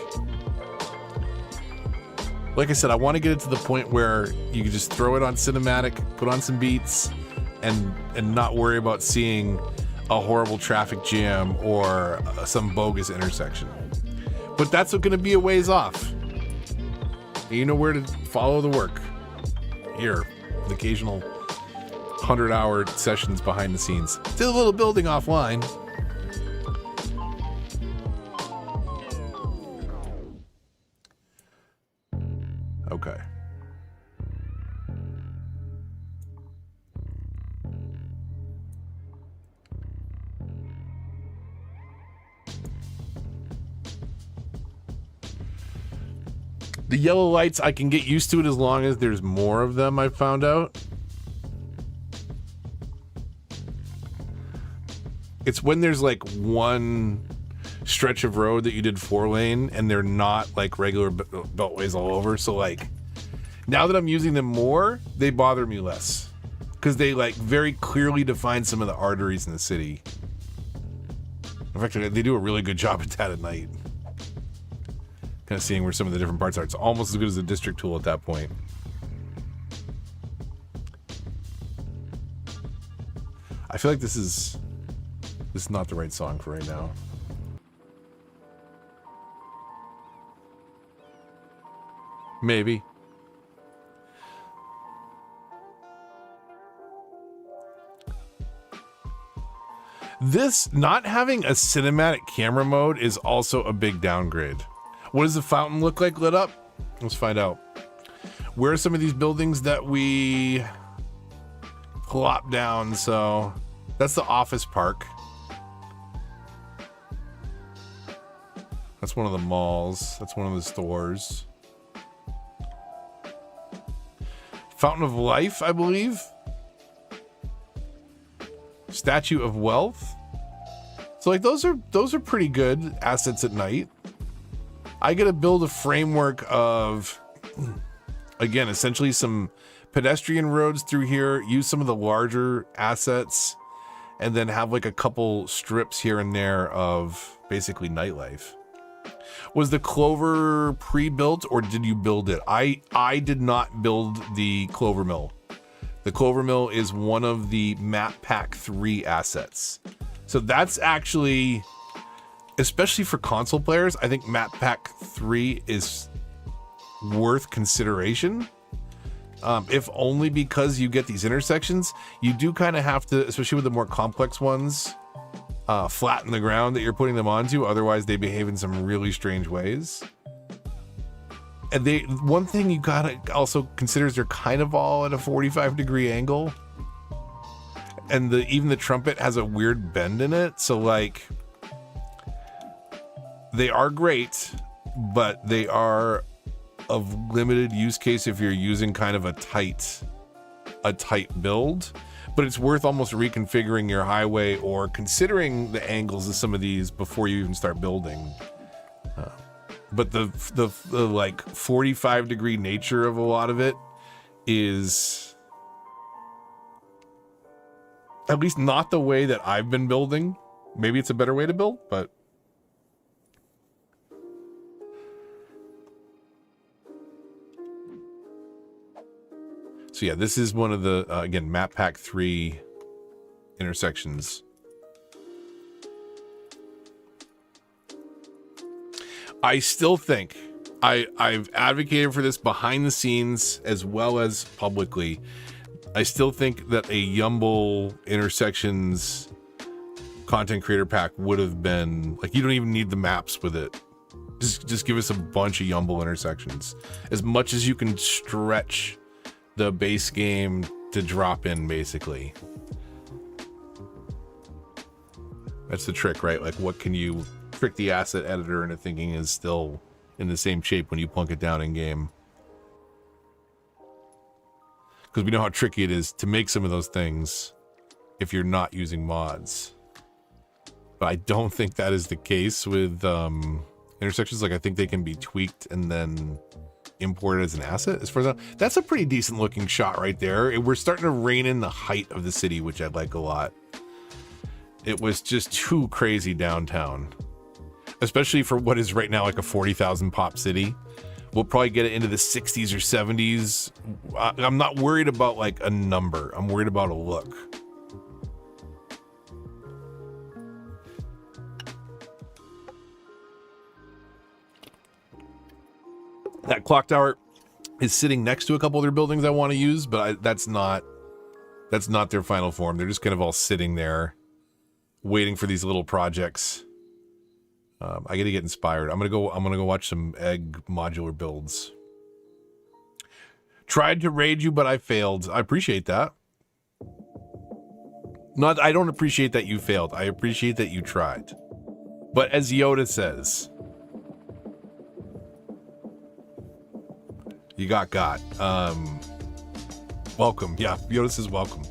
Like I said, I want to get it to the point where you can just throw it on cinematic, put on some beats, and not worry about seeing a horrible traffic jam or some bogus intersection. But that's going to be a ways off. You know where to follow the work. Here, the occasional 100-hour sessions behind the scenes. Still a little building offline. Okay. The yellow lights, I can get used to it as long as there's more of them, I've found out. It's when there's like one stretch of road that you did 4-lane and they're not like regular beltways all over. So like now that I'm using them more, they bother me less because they like very clearly define some of the arteries in the city. In fact, they do a really good job at that at night. Kind of seeing where some of the different parts are. It's almost as good as the district tool at that point. I feel like this is not the right song for right now. Maybe. This not having a cinematic camera mode is also a big downgrade. What does the fountain look like lit up? Let's find out. Where are some of these buildings that we plop down? So that's the office park. That's one of the malls. That's one of the stores. Fountain of Life, I believe. Statue of Wealth. So like those are pretty good assets at night. I gotta build a framework of, again, essentially some pedestrian roads through here, use some of the larger assets, and then have like a couple strips here and there of basically nightlife. Was the Clover pre-built or did you build it? I did not build the Clover Mill. The Clover Mill is one of the Map Pack 3 assets. So that's actually, especially for console players, I think Map Pack 3 is worth consideration. If only because you get these intersections. You do kind of have to, especially with the more complex ones, flatten the ground that you're putting them onto. Otherwise, they behave in some really strange ways. And one thing you gotta also consider is they're kind of all at a 45-degree angle. And even the trumpet has a weird bend in it. So like, they are great, but they are of limited use case if you're using kind of a tight build. But it's worth almost reconfiguring your highway or considering the angles of some of these before you even start building. But the like 45-degree nature of a lot of it is at least not the way that I've been building. Maybe it's a better way to build, but so yeah, this is one of the again Map Pack 3 intersections. I still think I've advocated for this behind the scenes as well as publicly. I still think that a Yumble intersections content creator pack would have been like, you don't even need the maps with it. Just give us a bunch of Yumble intersections. As much as you can stretch the base game to drop in, basically. That's the trick, right? Like, what can you trick the asset editor into thinking is still in the same shape when you plunk it down in game? Because we know how tricky it is to make some of those things if you're not using mods. But I don't think that is the case with intersections. Like, I think they can be tweaked and then imported as an asset. As far as that's a pretty decent looking shot right there. We're starting to rein in the height of the city, which I like a lot. It was just too crazy downtown, especially for what is right now like a 40,000 pop city. We'll probably get it into the 60s or 70s. I'm not worried about like a number. I'm worried about a look. That clock tower is sitting next to a couple other buildings I want to use, but that's not their final form. They're just kind of all sitting there waiting for these little projects. I gotta get inspired. I'm gonna go watch some egg modular builds. Tried to raid you, but I failed. I appreciate that. I don't appreciate that you failed. I appreciate that you tried. But as Yoda says, you got. Welcome. Yeah, Yoda says welcome.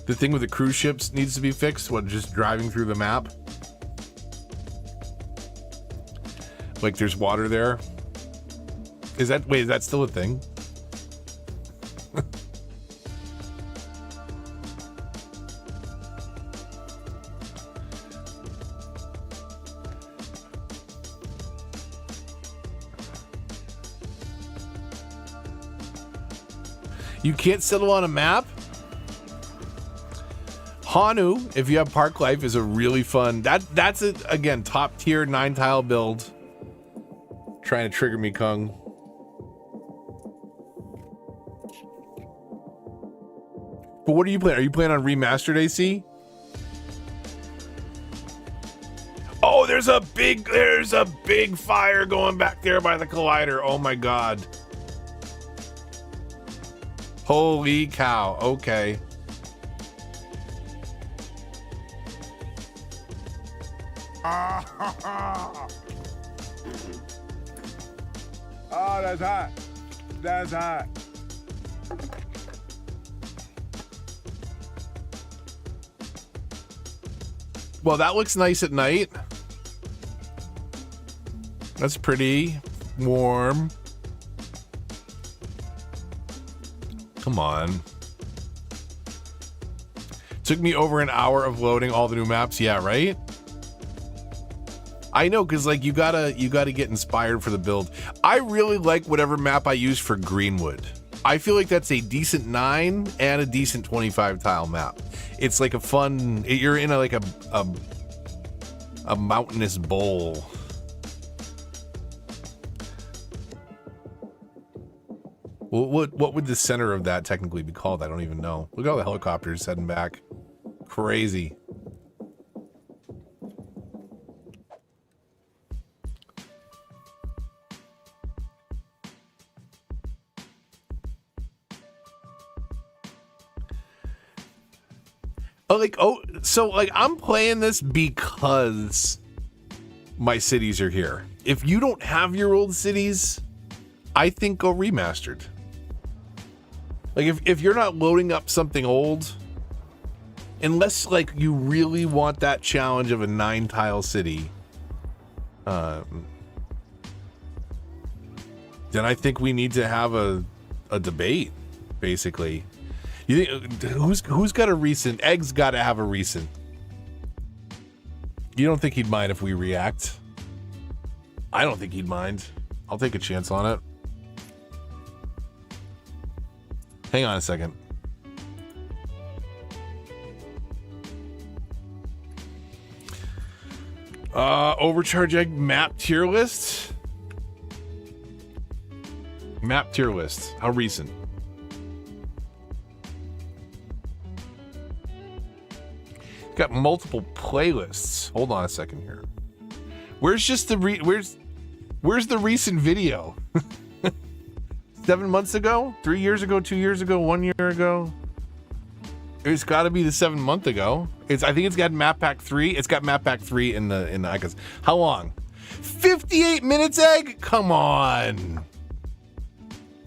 The thing with the cruise ships needs to be fixed. What, just driving through the map? Like there's water there? Is that still a thing? You can't settle on a map? Hanu, if you have Park Life, is a really fun. That's a, again, top tier 9 tile build. Trying to trigger me, Kung. But what are you playing? Are you playing on remastered AC? Oh, there's a big fire going back there by the collider. Oh my god. Holy cow. Okay. Oh, that's hot. That's hot. Well, that looks nice at night. That's pretty warm. Come on. Took me over an hour of loading all the new maps. Yeah, right? I know, because like you gotta get inspired for the build. I really like whatever map I use for Greenwood. I feel like that's a decent 9 and a decent 25 tile map. It's like a fun, you're in like a mountainous bowl. Well, what would the center of that technically be called? I don't even know. Look at all the helicopters heading back. Crazy. So I'm playing this because my cities are here. If you don't have your old cities, I think go remastered. Like if you're not loading up something old, unless like you really want that challenge of a 9 tile city, then I think we need to have a debate, basically. You think who's got a recent? Egg's got to have a recent. You don't think he'd mind if we react? I don't think he'd mind. I'll take a chance on it. Hang on a second. Overcharge Egg map tier list. Map tier list. How recent? Got multiple playlists. Hold on a second here. Where's just the where's the recent video? 7 months ago? 3 years ago? 2 years ago? 1 year ago? It's got to be the 7 month ago. I think it's got map pack 3. It's got map pack 3 in the icons. How long? 58 minutes, Egg? Come on.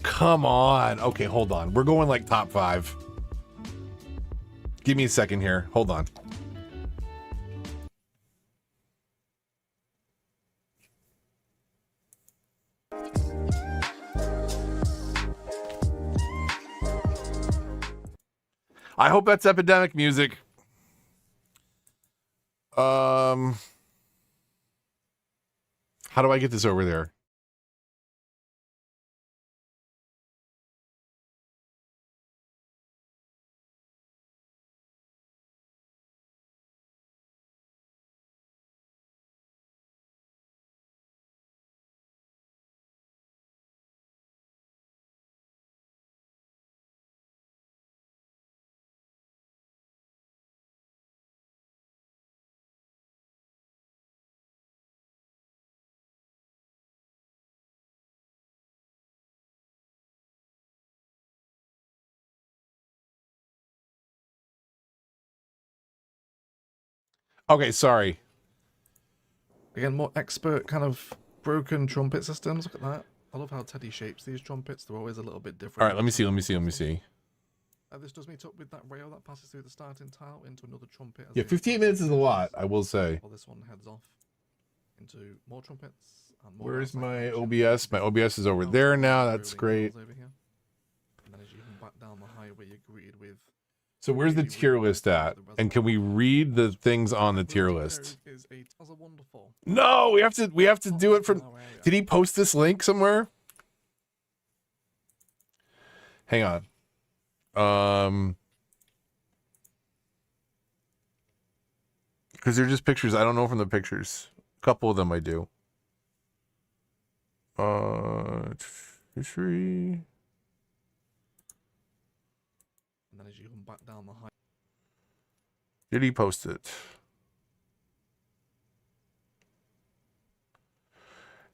Come on. Okay, hold on. We're going like top 5. Give me a second here. Hold on. I hope that's epidemic music. How do I get this over there? Okay, sorry. Again, more expert kind of broken trumpet systems. Look at that. I love how Teddy shapes these trumpets. They're always a little bit different. All right, let me see. This does meet up with that rail that passes through the starting tile into another trumpet. Yeah, 58 minutes is a lot, I will say. Well, this one heads off into more trumpets. And more Where's my OBS? My OBS is over there now. That's great. Over here. And then as you come back down the highway, you're greeted with... So where's the tier list at? And can we read the things on the tier list? No, we have to do it from... Did he post this link somewhere? Hang on. Because they're just pictures. I don't know from the pictures. A couple of them I do. Fishery. And then as you come back down the high. Did he post it?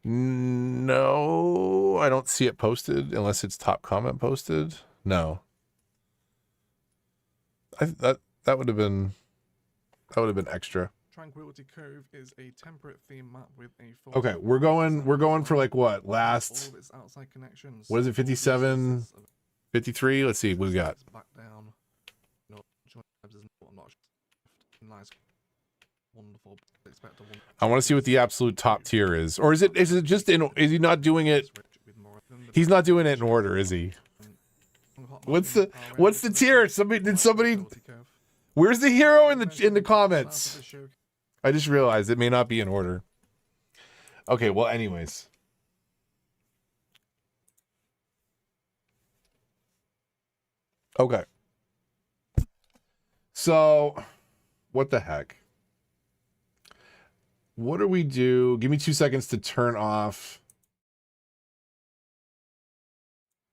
No, I don't see it posted unless it's top comment posted. No. That would have been extra. Tranquility Cove is a temperate theme map with a full. Okay, we're going for like what? Last All of its outside connections. what is it, 57, 53? Let's see what we got. Back down. No, I'm not sure. Nice. Wonderful. Expect a wonderful. I want to see what the absolute top tier is. Or is it just in, is he not doing it? He's not doing it in order, is he? What's the tier? Somebody where's the hero in the comments? I just realized it may not be in order. Okay, well anyways. Okay. So, what the heck? What do we do? Give me 2 seconds to turn off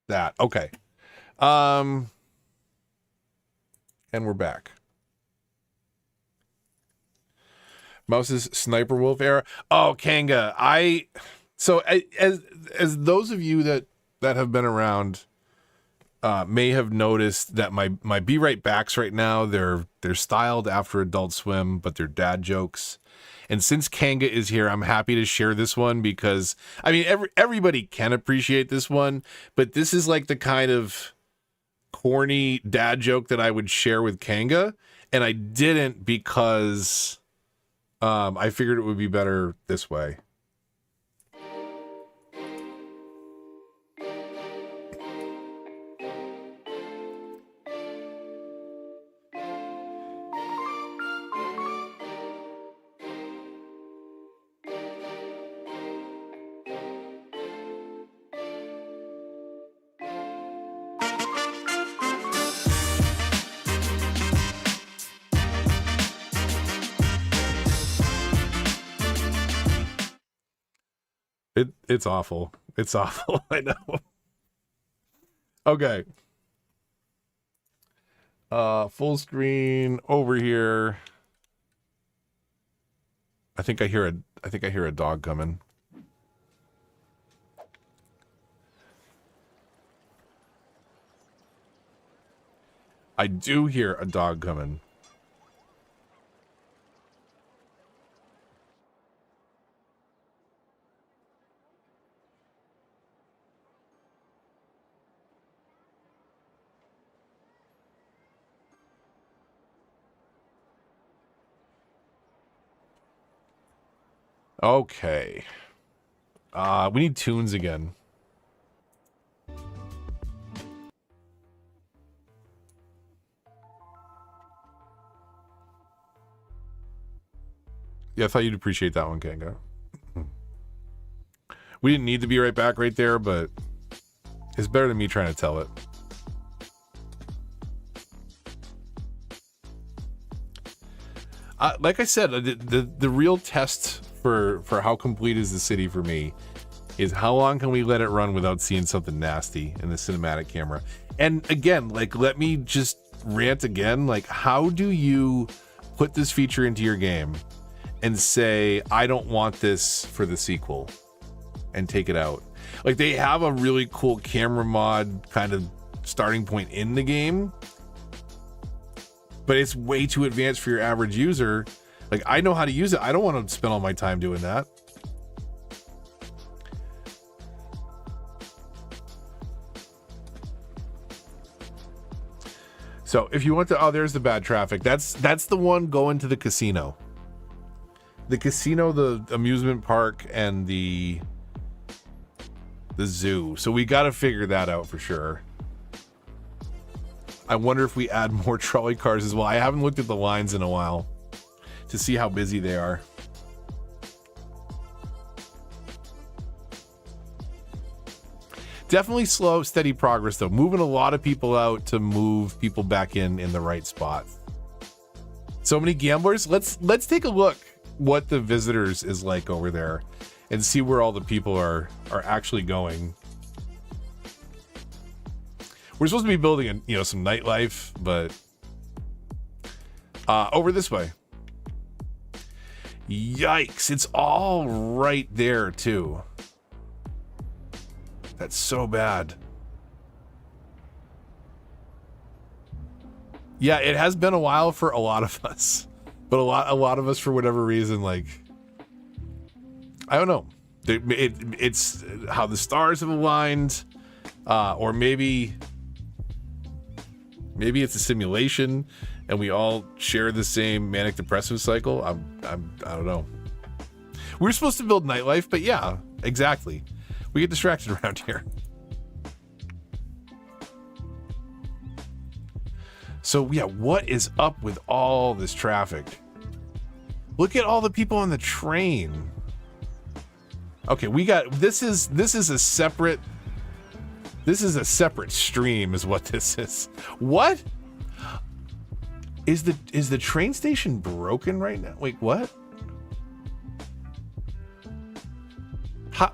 that. Okay. And we're back. Mouse's Sniper Wolf era. Oh, Kanga. As those of you that have been around may have noticed that my Be Right Backs right now, they're styled after Adult Swim, but they're dad jokes. And since Kanga is here, I'm happy to share this one because I mean everybody can appreciate this one, but this is like the kind of corny dad joke that I would share with Kanga, and I didn't because I figured it would be better this way. It's awful. It's awful. I know. Okay. Full screen over here. I think I hear a dog coming. I do hear a dog coming. Okay. We need tunes again. Yeah, I thought you'd appreciate that one, Kanga. We didn't need to be right back right there, but it's better than me trying to tell it. Like I said, the real test for how complete is the city for me is how long can we let it run without seeing something nasty in the cinematic camera. And again, like, let me just rant again. Like, how do you put this feature into your game and say, I don't want this for the sequel, and take it out? Like, they have a really cool camera mod kind of starting point in the game, but it's way too advanced for your average user. Like, I know how to use it. I don't want to spend all my time doing that. So if you want to, oh, there's the bad traffic. That's the one going to the casino. The casino, the amusement park, and the zoo. So we got to figure that out for sure. I wonder if we add more trolley cars as well. I haven't looked at the lines in a while to see how busy they are. Definitely slow, steady progress though. Moving a lot of people out to move people back in the right spot. So many gamblers. Let's take a look what the visitors is like over there and see where all the people are actually going. We're supposed to be building some nightlife, but over this way. Yikes, it's all right there too. That's so bad. Yeah, it has been a while for a lot of us, but a lot of us, for whatever reason, like, I don't know. It's how the stars have aligned, or maybe it's a simulation, and we all share the same manic depressive cycle. I don't know. We were supposed to build nightlife, but yeah, exactly. We get distracted around here. So yeah, what is up with all this traffic? Look at all the people on the train. Okay, we got this is a separate stream is what this is. What? Is the train station broken right now? Wait, what? Ha.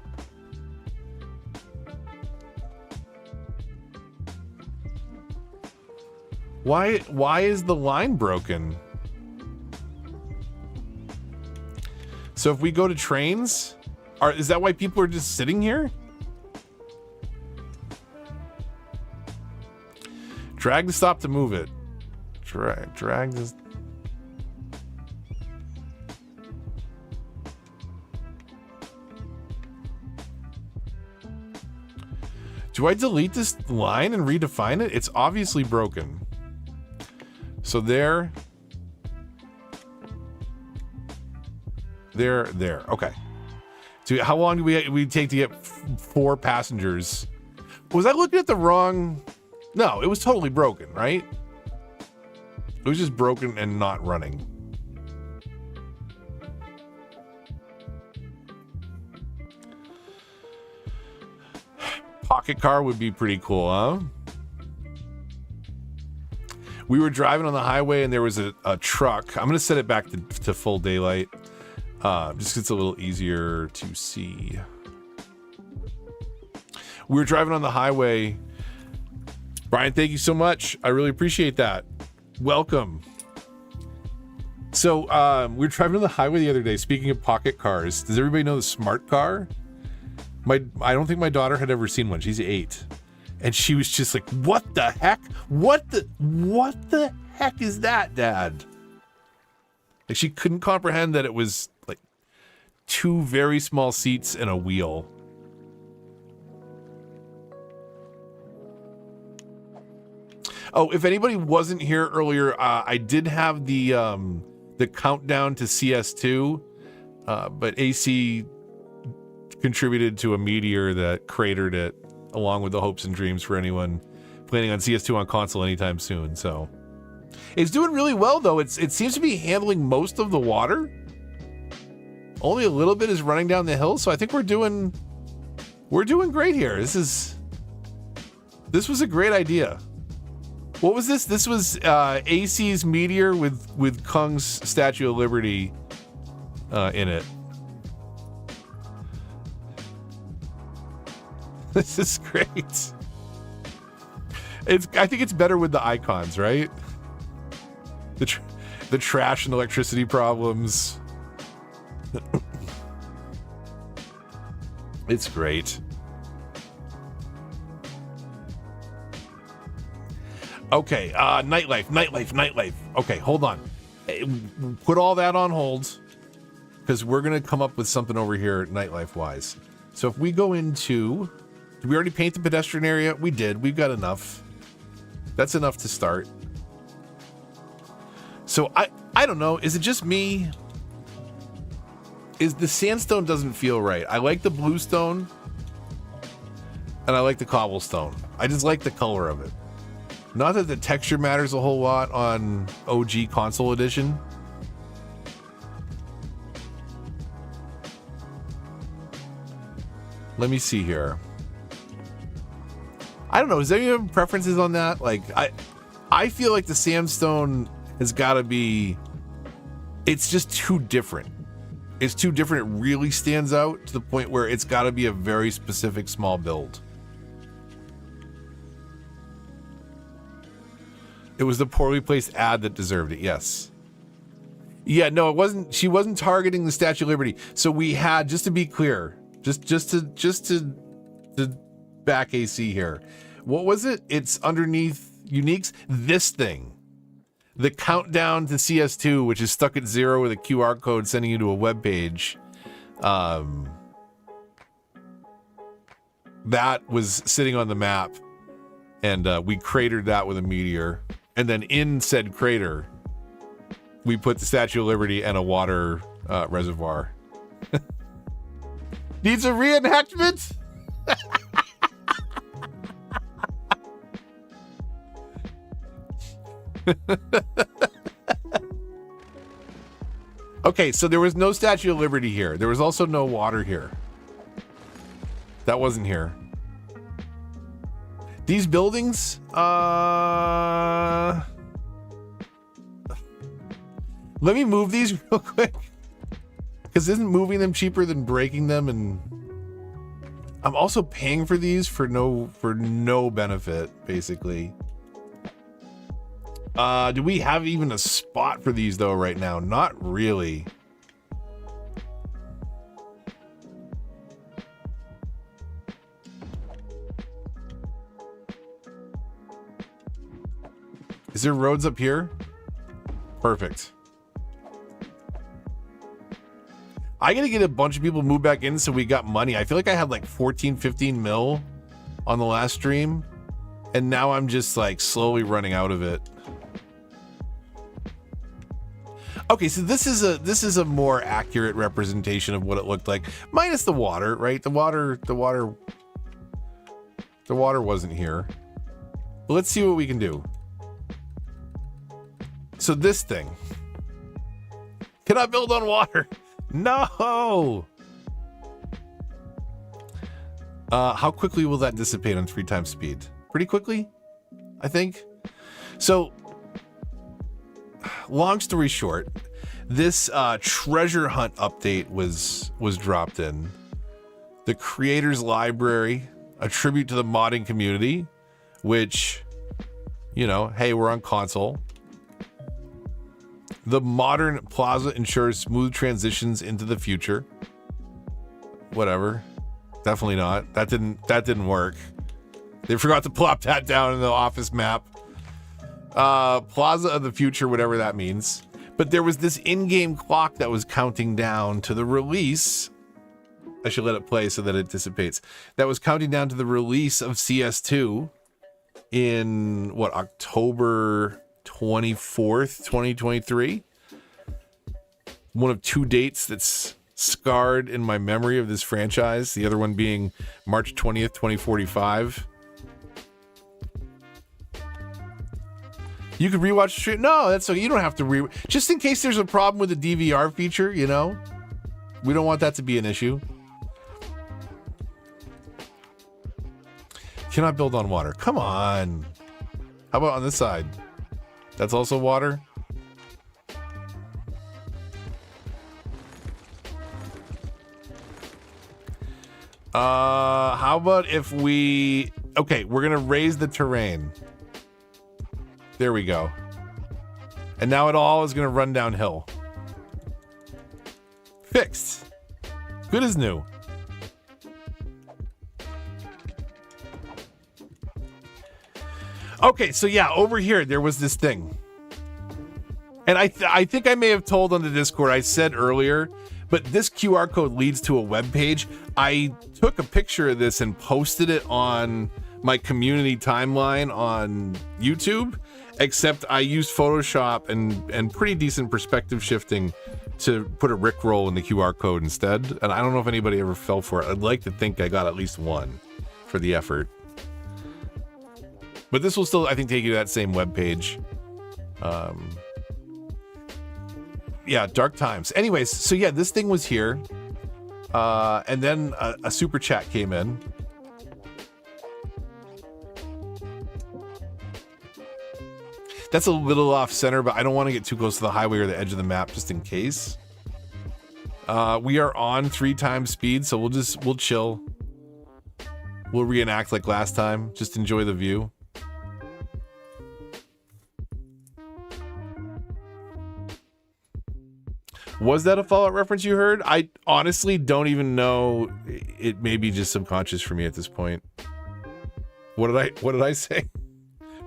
Why is the line broken? So if we go to trains, is that why people are just sitting here? Drag to stop to move it. Drag this. Do I delete this line and redefine it? It's obviously broken. So there. Okay. So how long do we take to get 4 passengers? Was I looking at the wrong? No, it was totally broken, right? It was just broken and not running. Pocket car would be pretty cool, huh? We were driving on the highway and there was a truck. I'm going to set it back to full daylight. Just 'cause it's a little easier to see. We were driving on the highway. Brian, thank you so much. I really appreciate that. Welcome. So we were driving on the highway the other day. Speaking of pocket cars, does everybody know the smart car? I don't think my daughter had ever seen one. She's 8. And she was just like, what the heck? What the heck is that, Dad? Like, she couldn't comprehend that it was like 2 very small seats and a wheel. Oh, if anybody wasn't here earlier, I did have the countdown to CS2, but AC contributed to a meteor that cratered it, along with the hopes and dreams for anyone planning on CS2 on console anytime soon. So it's doing really well, though. It seems to be handling most of the water. Only a little bit is running down the hill, so I think we're doing great here. This was a great idea. What was this? This was AC's Meteor with Kung's Statue of Liberty in it. This is great. I think it's better with the icons, right? The trash and electricity problems. It's great. Okay, nightlife. Okay, hold on. Put all that on hold, because we're going to come up with something over here nightlife-wise. So if we go into... Did we already paint the pedestrian area? We did. We've got enough. That's enough to start. So I don't know. Is it just me? Is the sandstone doesn't feel right. I like the bluestone, and I like the cobblestone. I just like the color of it. Not that the texture matters a whole lot on OG console edition. Let me see here. I don't know. Is there any preferences on that? Like, I feel like the sandstone has got to be It's just too different. It's too different. It really stands out to the point where it's got to be a very specific small build. It was the poorly placed ad that deserved it. Yes. Yeah, no, it wasn't. She wasn't targeting the Statue of Liberty. So we had, just to be clear, just to back AC here. What was it? It's underneath uniques. This thing, the countdown to CS2, which is stuck at 0 with a QR code sending you to a web page. That was sitting on the map, and we cratered that with a meteor. And then in said crater, we put the Statue of Liberty and a water reservoir. Needs a reenactment? Okay, so there was no Statue of Liberty here. There was also no water here. That wasn't here. These buildings, let me move these real quick. Because isn't moving them cheaper than breaking them? And I'm also paying for these for no benefit, basically. Do we have even a spot for these though right now? Not really. Is there roads up here? Perfect. I gotta get a bunch of people moved back in so we got money. I feel like I had like 14, 15 mil on the last stream, and now I'm just like slowly running out of it. Okay, so this is a more accurate representation of what it looked like, minus the water, right? The water wasn't here. But let's see what we can do. So this thing cannot build on water. No. How quickly will that dissipate on 3 times speed? Pretty quickly, I think. So, long story short, this treasure hunt update was dropped in. The Creators Library, a tribute to the modding community, which, you know, hey, we're on console. The modern plaza ensures smooth transitions into the future. Whatever. Definitely not. That didn't work. They forgot to plop that down in the office map. Plaza of the future, whatever that means. But there was this in-game clock that was counting down to the release. I should let it play so that it dissipates. That was counting down to the release of CS2 in what, October 24th, 2023. One of 2 dates that's scarred in my memory of this franchise. The other one being March 20th, 2045. You could rewatch the stream. No, that's okay. You don't have to just in case there's a problem with the DVR feature, you know. We don't want that to be an issue. Cannot build on water. Come on. How about on this side? That's also water. How about if we... Okay, we're going to raise the terrain. There we go. And now it all is going to run downhill. Fixed. Good as new. Okay, so yeah, over here, there was this thing. And I think I may have told on the Discord, I said earlier, but this QR code leads to a web page. I took a picture of this and posted it on my community timeline on YouTube, except I used Photoshop and pretty decent perspective shifting to put a Rickroll in the QR code instead. And I don't know if anybody ever fell for it. I'd like to think I got at least one for the effort. But this will still, I think, take you to that same web page. Yeah, dark times. Anyways, so yeah, this thing was here. And then a super chat came in. That's a little off center, but I don't want to get too close to the highway or the edge of the map just in case. We are on 3 times speed, so we'll chill. We'll reenact like last time. Just enjoy the view. Was that a Fallout reference you heard? I honestly don't even know. It may be just subconscious for me at this point. What did I say?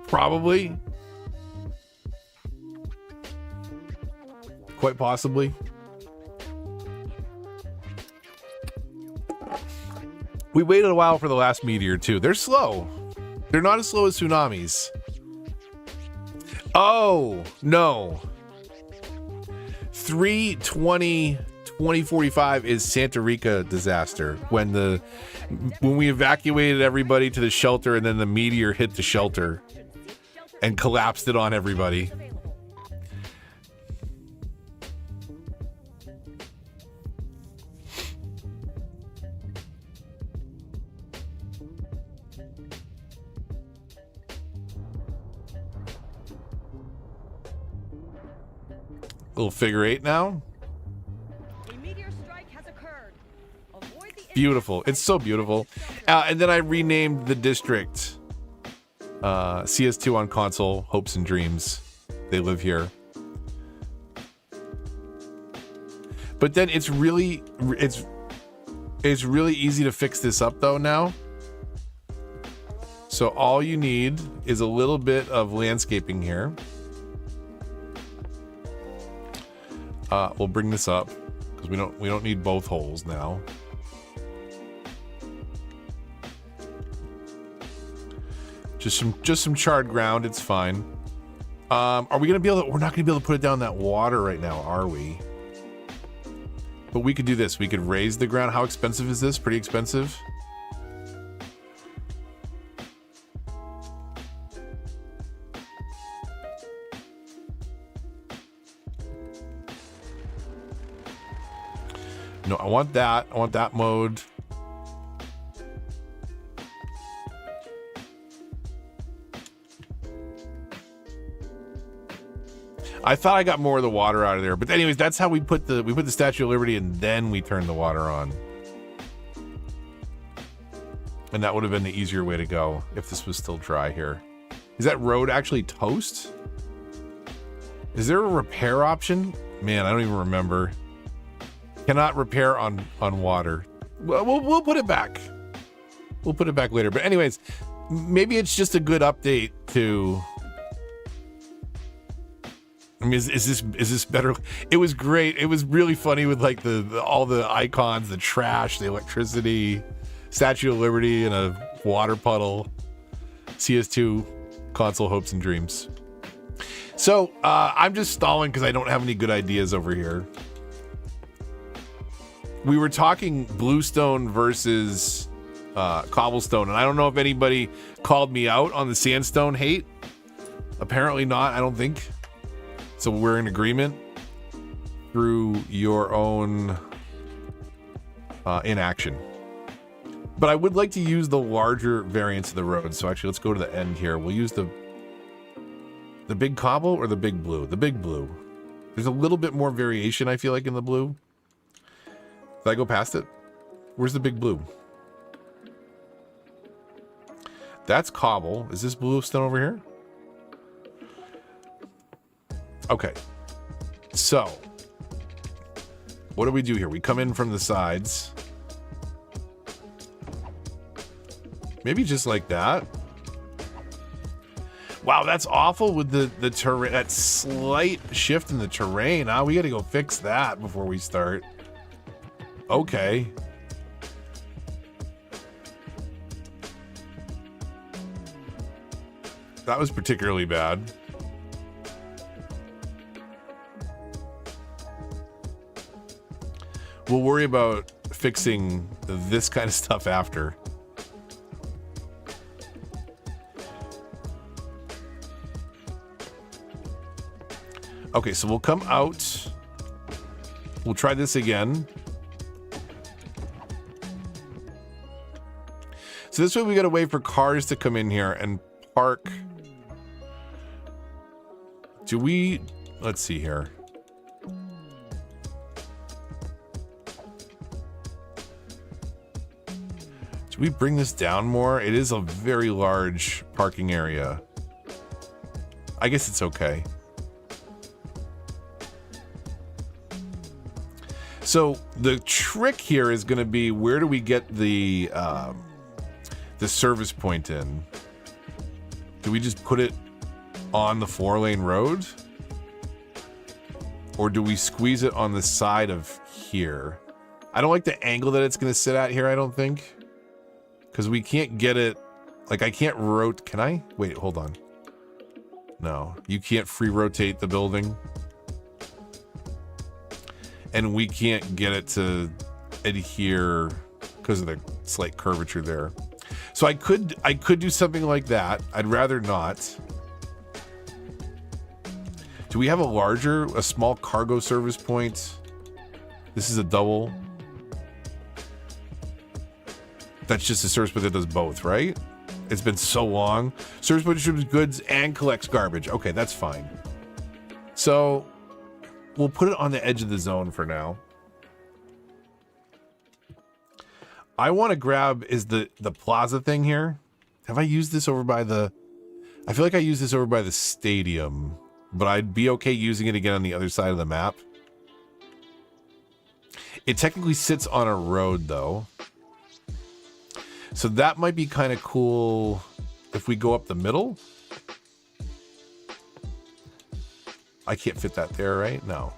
Probably. Quite possibly. We waited a while for the last Meteor too. They're slow. They're not as slow as tsunamis. Oh, no. 3/20/2045 is Santa Rica disaster when we evacuated everybody to the shelter and then the meteor hit the shelter and collapsed it on everybody. Little figure 8 now. A meteor strike has occurred. Avoid the Beautiful. It's so beautiful. And then I renamed the district CS2 on console, Hopes and Dreams. They live here. But then it's really easy to fix this up though now. So all you need is a little bit of landscaping here. We'll bring this up because we don't need both holes now. Just some charred ground. It's fine. Are we gonna be able to? We're not gonna be able to put it down in that water right now, are we? But we could do this. We could raise the ground. How expensive is this? Pretty expensive. No, I want that. I want that mode. I thought I got more of the water out of there, but anyways, that's how we put the Statue of Liberty and then we turned the water on. And that would have been the easier way to go if this was still dry here. Is that road actually toast? Is there a repair option? Man, I don't even remember. Cannot repair on water. Well, we'll put it back. We'll put it back later. But anyways, maybe it's just a good update to. I mean, is this better? It was great. It was really funny with like the all the icons, the trash, the electricity, Statue of Liberty, and a water puddle. CS2 console hopes and dreams. So I'm just stalling because I don't have any good ideas over here. We were talking bluestone versus cobblestone, and I don't know if anybody called me out on the sandstone hate. Apparently not, I don't think. So we're in agreement through your own inaction. But I would like to use the larger variants of the road. So actually, let's go to the end here. We'll use the big cobble or the big blue? The big blue. There's a little bit more variation, I feel like, in the blue. Did I go past it? Where's the big blue? That's cobble. Is this bluestone over here? Okay. So, what do we do here? We come in from the sides. Maybe just like that. Wow, that's awful with the terrain. That slight shift in the terrain. Huh? We got to go fix that before we start. Okay. That was particularly bad. We'll worry about fixing this kind of stuff after. Okay, so we'll come out. We'll try this again. So this way we gotta wait for cars to come in here and park Do we... Let's see here. Do we bring this down more? It is a very large parking area. I guess it's okay. So the trick here is going to be, where do we get the service point in? Do we just put it on the 4-lane road? Or do we squeeze it on the side of here? I don't like the angle that it's going to sit at here, I don't think. Because we can't get it... Like, I can't Can I? Wait, hold on. No, you can't free rotate the building. And we can't get it to adhere because of the slight curvature there. So I could do something like that. I'd rather not. Do we have a small cargo service point? This is a double. That's just a service point that does both, right? It's been so long. Service point distributes goods and collects garbage. Okay, that's fine. So we'll put it on the edge of the zone for now. I want to grab the plaza thing here. Have I used this over by the... I feel like I used this over by the stadium, but I'd be okay using it again on the other side of the map. It technically sits on a road, though. So that might be kind of cool if we go up the middle. I can't fit that there, right? No.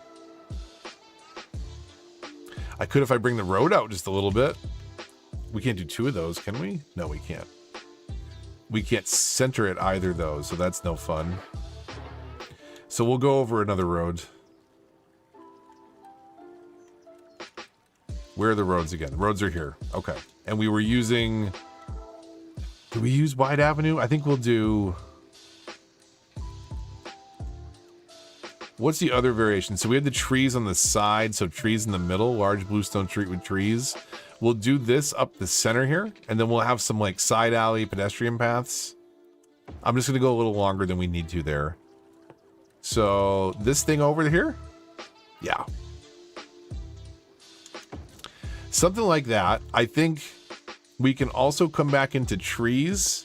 I could if I bring the road out just a little bit. We can't do two of those, can we? No, we can't. We can't center it either, though, so that's no fun. So we'll go over another road. Where are the roads again? The roads are here. Okay. And we were using... Did we use Wide Avenue? I think we'll do... What's the other variation? So we have the trees on the side, so trees in the middle, large bluestone street with trees. We'll do this up the center here, and then we'll have some like side alley pedestrian paths. I'm just going to go a little longer than we need to there. So this thing over here? Yeah. Something like that. I think we can also come back into trees.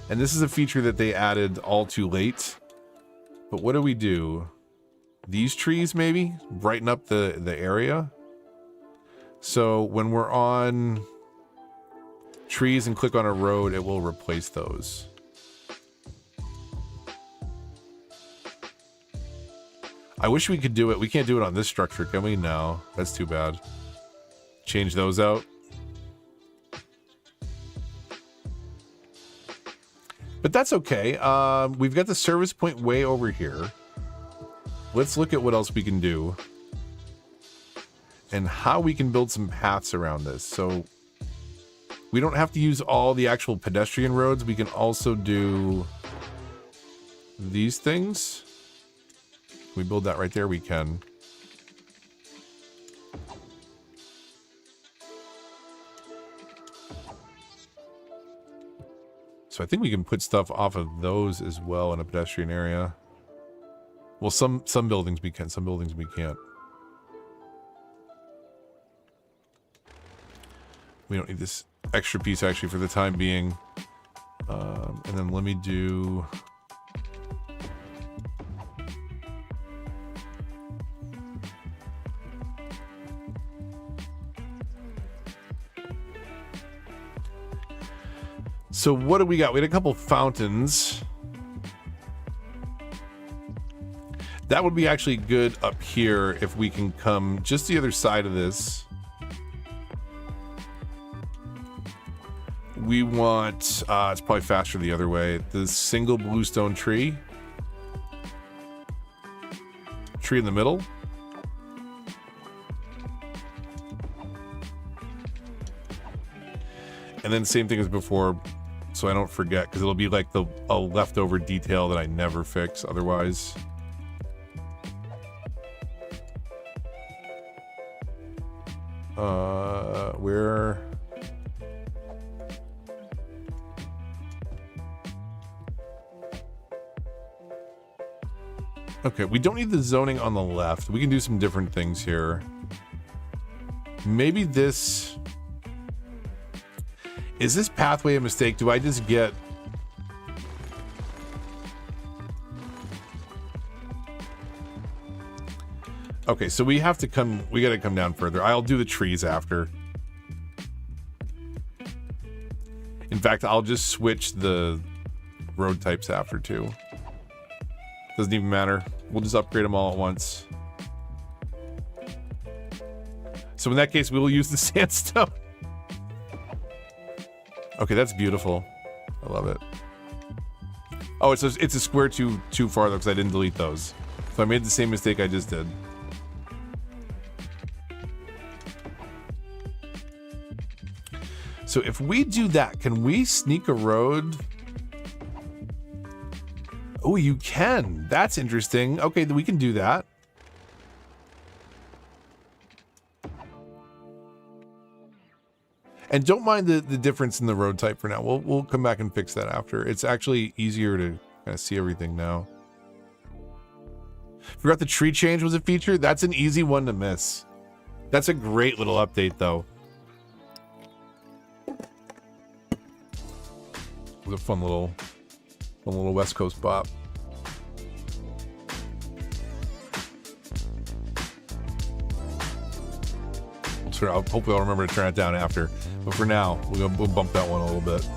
And this is a feature that they added all too late. But what do we do? These trees maybe brighten up the area. So when we're on trees and click on a road, it will replace those. I wish we could do it. We can't do it on this structure, can we? No, that's too bad. Change those out. But that's okay. We've got the service point way over here. Let's look at what else we can do. And how we can build some paths around this. So we don't have to use all the actual pedestrian roads. We can also do these things. Can we build that right there? We can. So I think we can put stuff off of those as well in a pedestrian area. Well, some buildings we can, some buildings we can't. We don't need this extra piece actually for the time being. And then let me do... So what do we got? We had a couple fountains. That would be actually good up here if we can come just the other side of this. We want, it's probably faster the other way, the single bluestone tree. Tree in the middle. And then same thing as before, so I don't forget, because it'll be like a leftover detail that I never fix otherwise. Where... Okay, we don't need the zoning on the left. We can do some different things here. Maybe this... Is this pathway a mistake? Do I just get... Okay, so we have to come... We gotta come down further. I'll do the trees after. In fact, I'll just switch the road types after too. Doesn't even matter. We'll just upgrade them all at once. So in that case, we will use the sandstone. Okay, that's beautiful. I love it. Oh, it's a square too far though, because I didn't delete those. So I made the same mistake I just did. So if we do that, can we sneak a road? Oh, you can. That's interesting. Okay, then we can do that. And don't mind the difference in the road type for now. We'll come back and fix that after. It's actually easier to kind of see everything now. Forgot the tree change was a feature. That's an easy one to miss. That's a great little update though. It was a fun little West Coast bop. Hopefully I'll remember to turn it down after. But for now, we'll bump that one a little bit.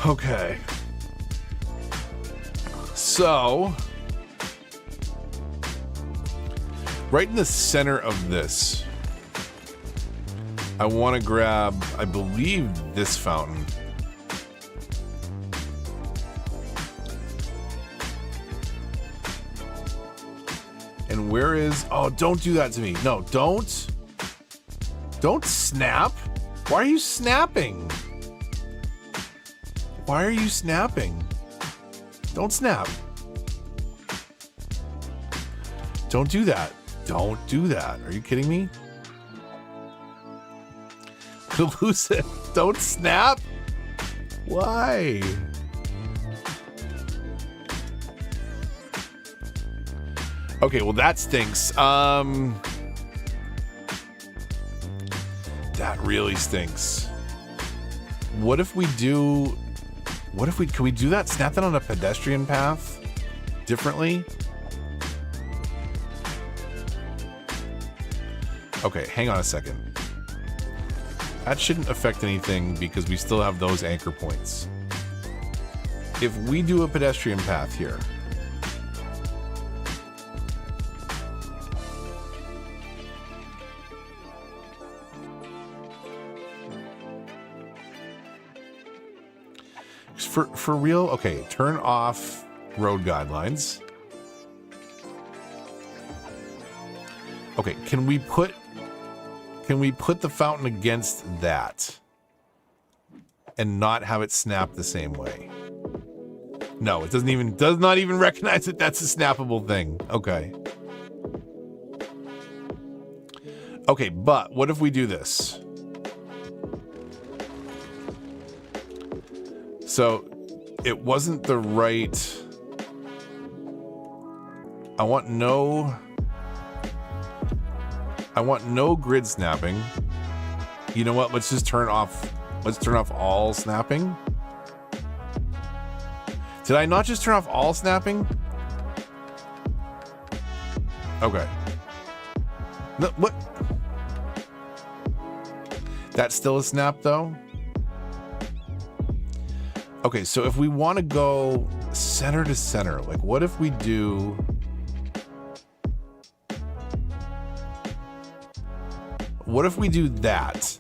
Okay. So, right in the center of this, I want to grab, I believe, this fountain. And where is... Oh, don't do that to me. No, don't. Don't snap. Why are you snapping? Why are you snapping? Don't snap. Don't do that. Don't do that. Are you kidding me? To lose it. Don't snap. Why? Okay, well that stinks. That really stinks. What if we do... Can we do that? Snap that on a pedestrian path differently? Okay, hang on a second. That shouldn't affect anything because we still have those anchor points. If we do a pedestrian path here... For real? Okay, turn off road guidelines. Okay, can we put the fountain against that and not have it snap the same way? No, it does not even recognize that that's a snappable thing. Okay. Okay, but what if we do this? So it wasn't the right... I want no grid snapping. You know what? Let's turn off all snapping. Did I not just turn off all snapping? Okay. No, what? That's still a snap though? Okay, so if we want to go center to center, like what if we do... What if we do that?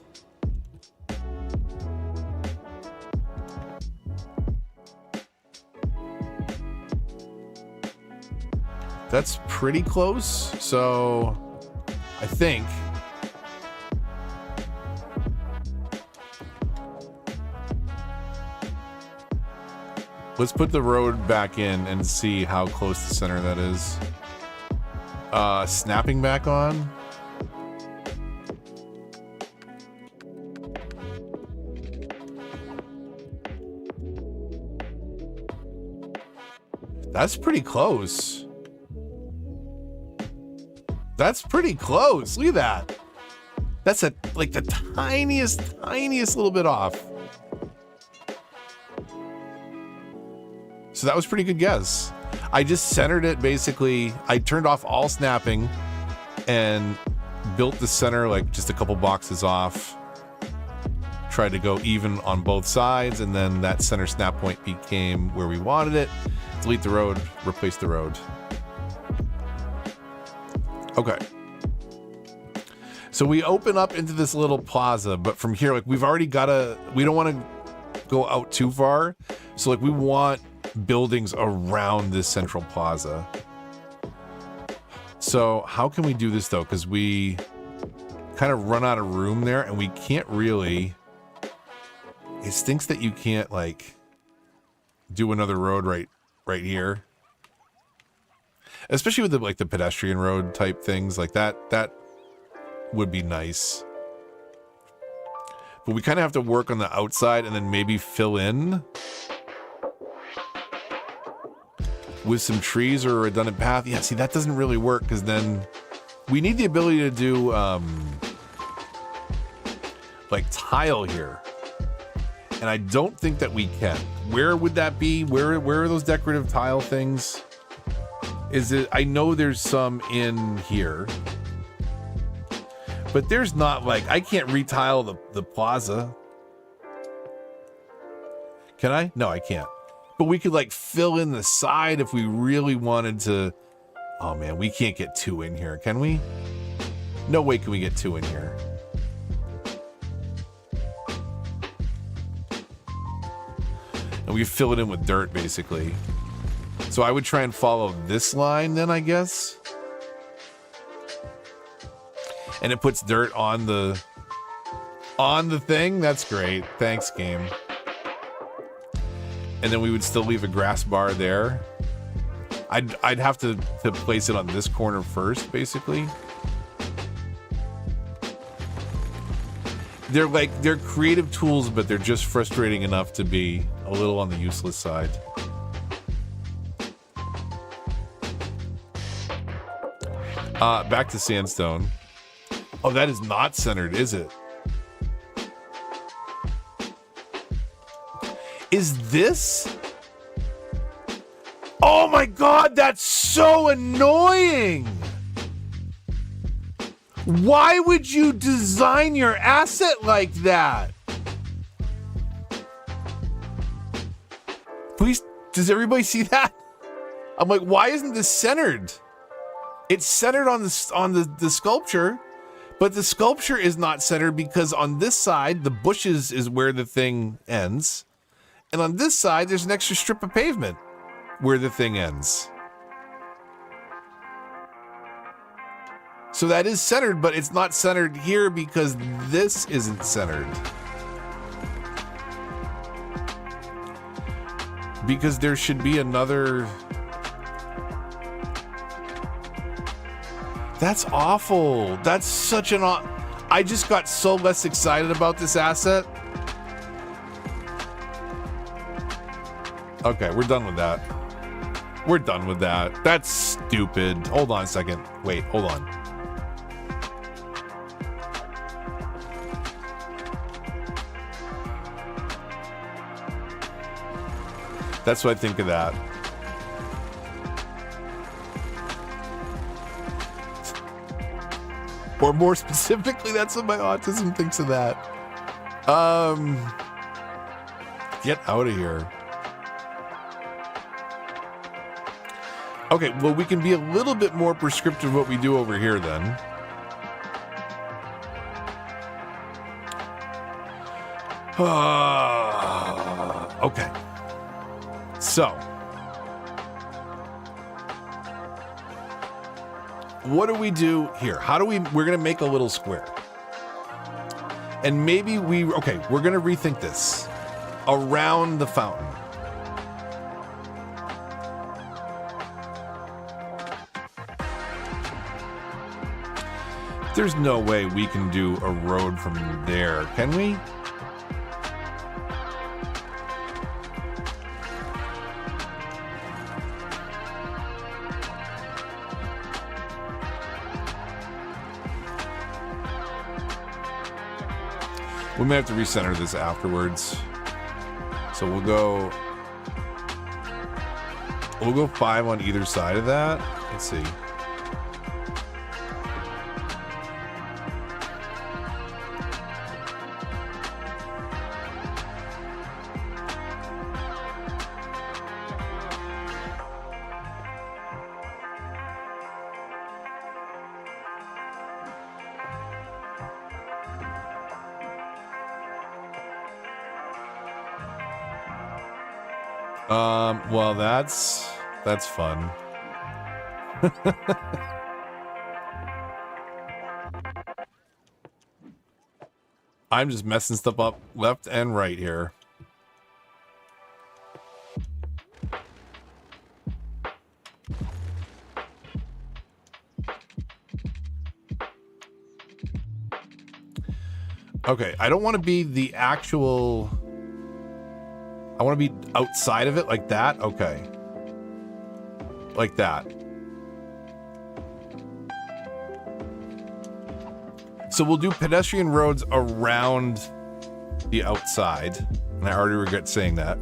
That's pretty close, so I think... Let's put the road back in and see how close to center that is. Snapping back on. That's pretty close. That's pretty close. Look at that. That's like the tiniest little bit off. So that was a pretty good guess. I just centered it basically. I turned off all snapping and built the center like just a couple boxes off. Tried to go even on both sides, and then that center snap point became where we wanted it. Delete the road, replace the road. Okay. So we open up into this little plaza, but from here, like we've already got we don't want to go out too far. So like we want buildings around this central plaza. So how can we do this though? Because we kind of run out of room there, and we can't really. It stinks that you can't like do another road right here, especially with the pedestrian road type things like that. That would be nice, but we kind of have to work on the outside and then maybe fill in with some trees or a redundant path. Yeah, see, that doesn't really work because then we need the ability to do like tile here. And I don't think that we can. Where would that be? Where are those decorative tile things? Is it? I know there's some in here, but there's not like I can't retile the plaza. Can I? No, I can't. But we could like fill in the side if we really wanted to. Oh man, we can't get 2 in here, can we? No way can we get 2 in here. And we fill it in with dirt, basically. So I would try and follow this line then, I guess. And it puts dirt on the thing. That's great. Thanks, game. And then we would still leave a grass bar there. I'd have to place it on this corner first, basically. They're creative tools, but they're just frustrating enough to be a little on the useless side. Back to sandstone. Oh, that is not centered, is it? Is this? Oh my God, that's so annoying. Why would you design your asset like that? Please, does everybody see that? I'm like, why isn't this centered? It's centered on the sculpture, but the sculpture is not centered because on this side, the bushes is where the thing ends. And on this side, there's an extra strip of pavement where the thing ends. So that is centered, but it's not centered here because this isn't centered. Because there should be another... That's awful. That's such an... I just got so less excited about this asset. Okay, we're done with that. We're done with that. That's stupid. Hold on a second. Wait, hold on. That's what I think of that. Or more specifically, that's what my autism thinks of that. Get out of here. Okay, well, we can be a little bit more prescriptive what we do over here then. Okay. So, what do we do here? We're going to make a little square. And maybe we're going to rethink this around the fountain. There's no way we can do a road from there, can we? We may have to recenter this afterwards. So we'll go 5 on either side of that. Let's see. Well, that's fun. I'm just messing stuff up left and right here. Okay, I don't want to be the actual... I want to be outside of it like that. Okay. Like that. So we'll do pedestrian roads around the outside. And I already regret saying that,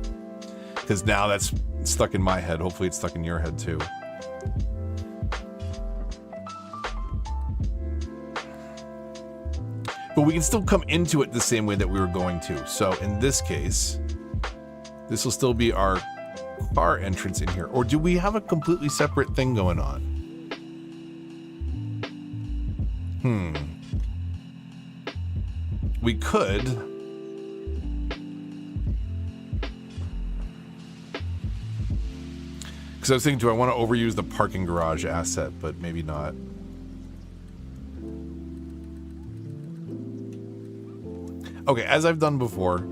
because now that's stuck in my head. Hopefully it's stuck in your head too. But we can still come into it the same way that we were going to. So in this case, this will still be our car entrance in here. Or do we have a completely separate thing going on? We could. Because I was thinking, do I want to overuse the parking garage asset? But maybe not. Okay, as I've done before.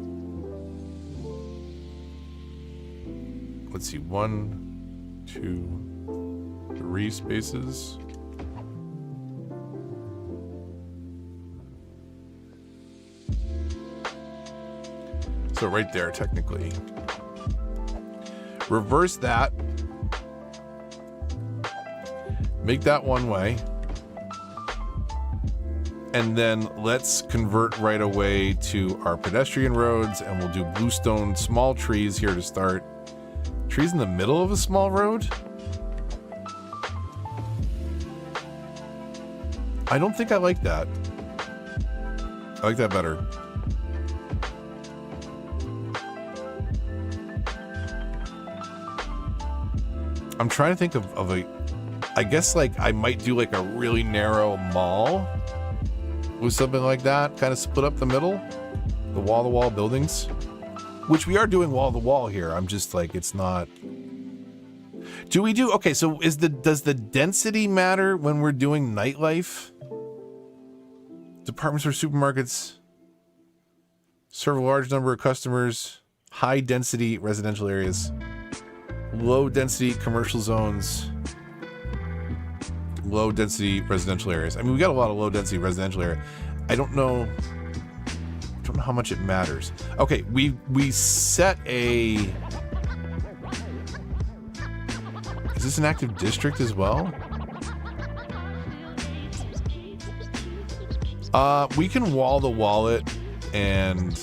Let's see, 1, 2, 3 spaces. So right there, technically. Reverse that. Make that one way. And then let's convert right away to our pedestrian roads, and we'll do bluestone small trees here to start. Trees in the middle of a small road? I don't think I like that. I like that better. I'm trying to think of a... I guess like I might do like a really narrow mall with something like that, kind of split up the middle, the wall-to-wall buildings, which we are doing wall-to-wall here. I'm just like, it's not... Do we do... Okay, so does the density matter when we're doing nightlife? Department store, supermarkets serve a large number of customers, high density residential areas, low density commercial zones, low density residential areas. I mean, we got a lot of low density residential area. I don't know how much it matters. Okay, we set a... Is this an active district as well? We can wall it and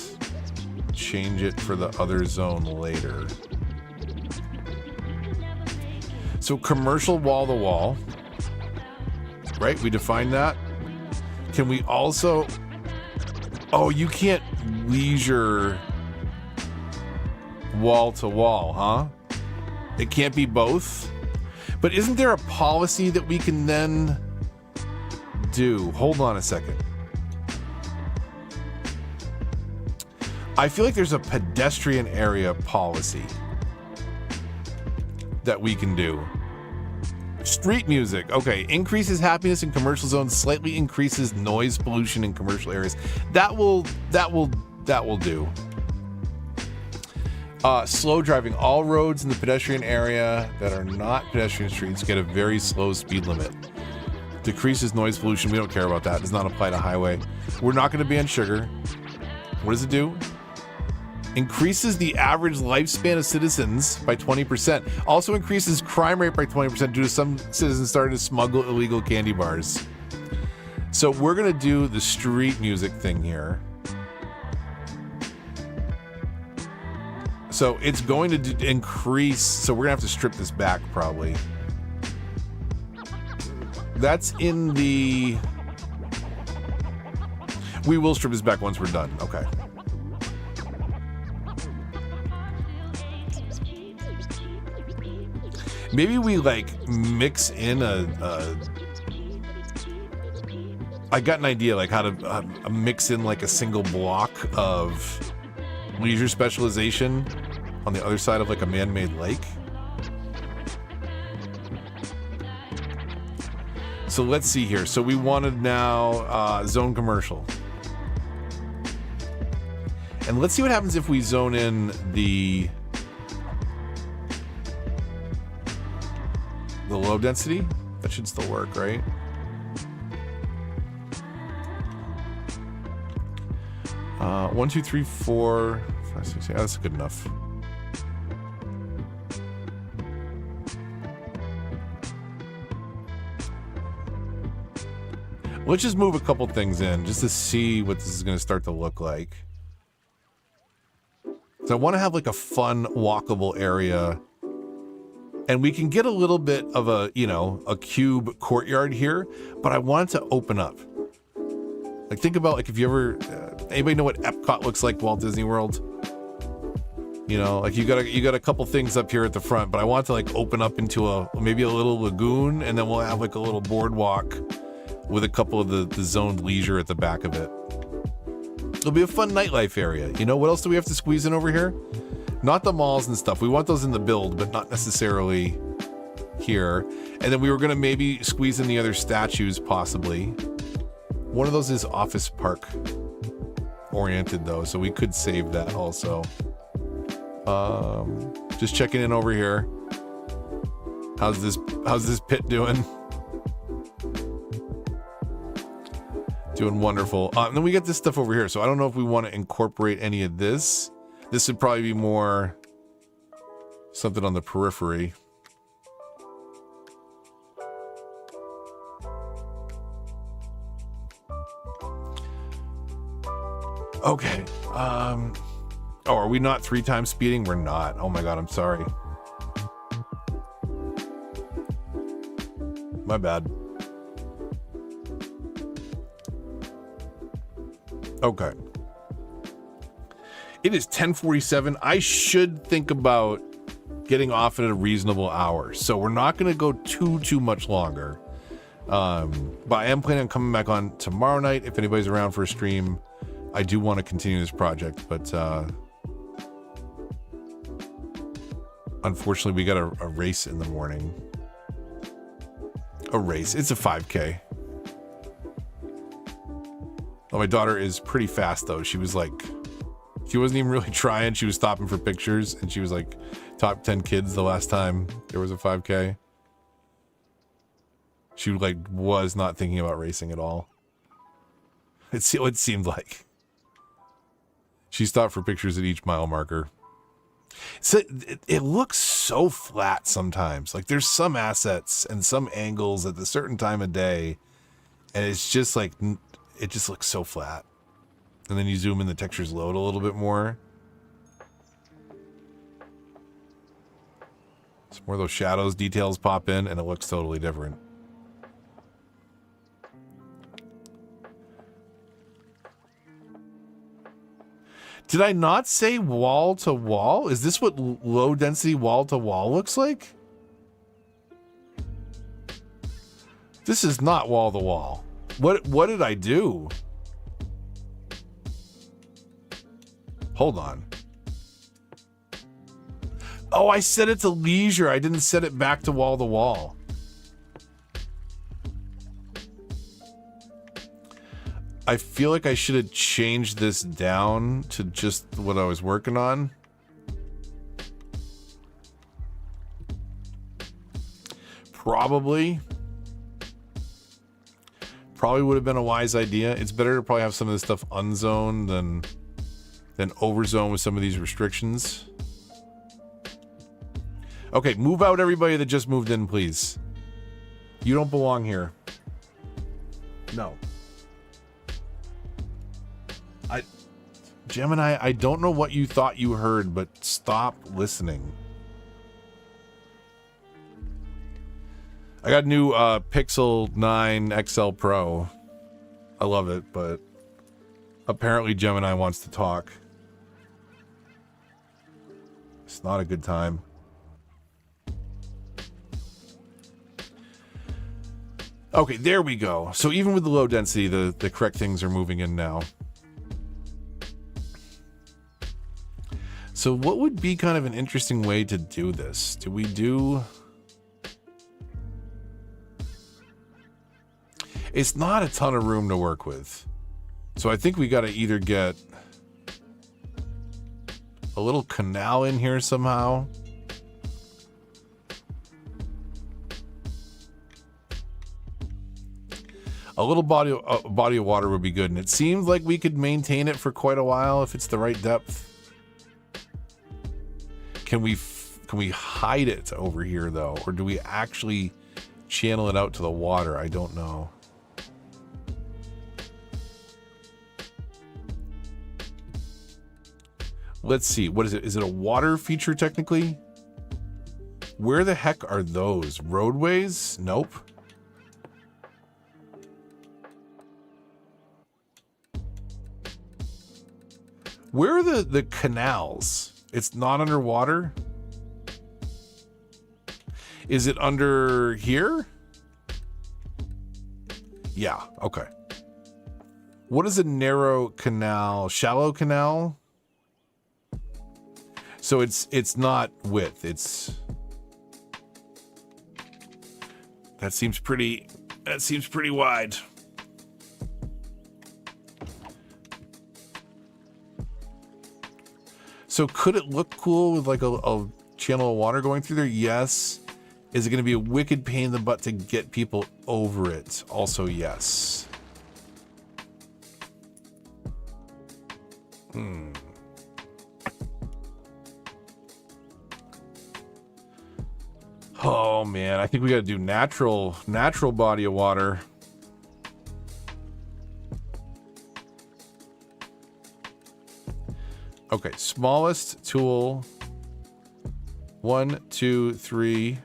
change it for the other zone later. So commercial wall-to-wall, right? We defined that. Can we also... Oh, you can't leisure wall-to-wall, huh? It can't be both? But isn't there a policy that we can then do? Hold on a second. I feel like there's a pedestrian area policy that we can do. Street music. Okay, increases happiness in commercial zones, slightly increases noise pollution in commercial areas. That will do. Slow driving. All roads in the pedestrian area that are not pedestrian streets get a very slow speed limit. Decreases noise pollution. We don't care about that. Does not apply to highway. We're not going to ban sugar. What does it do? Increases the average lifespan of citizens by 20%. Also increases crime rate by 20% due to some citizens starting to smuggle illegal candy bars. So we're going to do the street music thing here. So it's going to increase. So we're gonna have to strip this back probably. That's in the... We will strip this back once we're done. Okay. Maybe we like mix in I got an idea like how to mix in like a single block of leisure specialization on the other side of like a man-made lake. So let's see here. So we wanted now zone commercial. And let's see what happens if we zone in the low density. That should still work, right? One, two, three, four, five, six, yeah, that's good enough. Let's just move a couple things in just to see what this is going to start to look like. So I want to have like a fun walkable area, and we can get a little bit of a, you know, a cube courtyard here, but I want it to open up. Like think about like if you ever, anybody know what Epcot looks like, Walt Disney World? You know, like you got a couple things up here at the front, but I want it to like open up into maybe a little lagoon, and then we'll have like a little boardwalk with a couple of the zoned leisure at the back of it. It'll be a fun nightlife area. You know, what else do we have to squeeze in over here? Not the malls and stuff. We want those in the build, but not necessarily here. And then we were going to maybe squeeze in the other statues, possibly. One of those is office park oriented, though, so we could save that also. Just checking in over here. How's this pit doing? Doing wonderful. And then we get this stuff over here. So I don't know if we want to incorporate any of this. This would probably be more something on the periphery. Okay. Oh, are we not 3 times speeding? We're not. Oh my God, I'm sorry. My bad. Okay. It is 10:47. I should think about getting off at a reasonable hour. So we're not going to go too much longer. But I am planning on coming back on tomorrow night. If anybody's around for a stream, I do want to continue this project, but unfortunately we got a race in the morning. A race. It's a 5K. Oh, my daughter is pretty fast though. She was like, she wasn't even really trying. She was stopping for pictures, and she was like top 10 kids the last time there was a 5K. She like was not thinking about racing at all. It seemed like. She stopped for pictures at each mile marker. So it looks so flat sometimes. Like there's some assets and some angles at a certain time of day, and it's just like, it just looks so flat. And then you zoom in, the textures load a little bit more. Some more of those shadows details pop in, and it looks totally different. Did I not say wall to wall? Is this what low density wall to wall looks like? This is not wall to wall. What did I do? Hold on. Oh, I set it to leisure. I didn't set it back to wall. I feel like I should have changed this down to just what I was working on. Probably would have been a wise idea. It's better to probably have some of this stuff unzoned than overzone with some of these restrictions. Okay, move out everybody that just moved in, please. You don't belong here. No. Gemini, I don't know what you thought you heard, but stop listening. I got a new Pixel 9 XL Pro. I love it, but apparently Gemini wants to talk. It's not a good time. Okay, there we go. So even with the low density, the correct things are moving in now. So what would be kind of an interesting way to do this? Do we do... It's not a ton of room to work with. So I think we got to either get a little canal in here somehow. A little body of water would be good, and it seems like we could maintain it for quite a while if it's the right depth. Can we hide it over here though, or do we actually channel it out to the water? I don't know. Let's see. What is it? Is it a water feature technically? Where the heck are those? Roadways? Nope. Where are the canals? It's not underwater? Is it under here? Yeah, okay. What is a narrow canal? Shallow canal? So it's not width, that seems pretty wide. So could it look cool with like a channel of water going through there? Yes. Is it going to be a wicked pain in the butt to get people over it? Also, yes. Oh man, I think we got to do natural body of water. Okay, smallest tool. 1, 2, 3,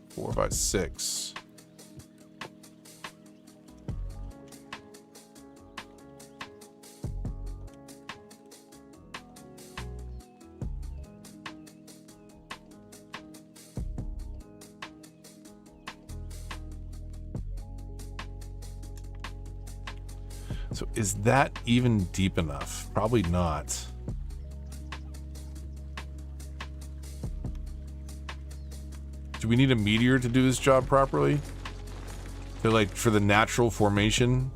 4, 5, 6. So is that even deep enough? Probably not. Do we need a meteor to do this job properly? To like for the natural formation?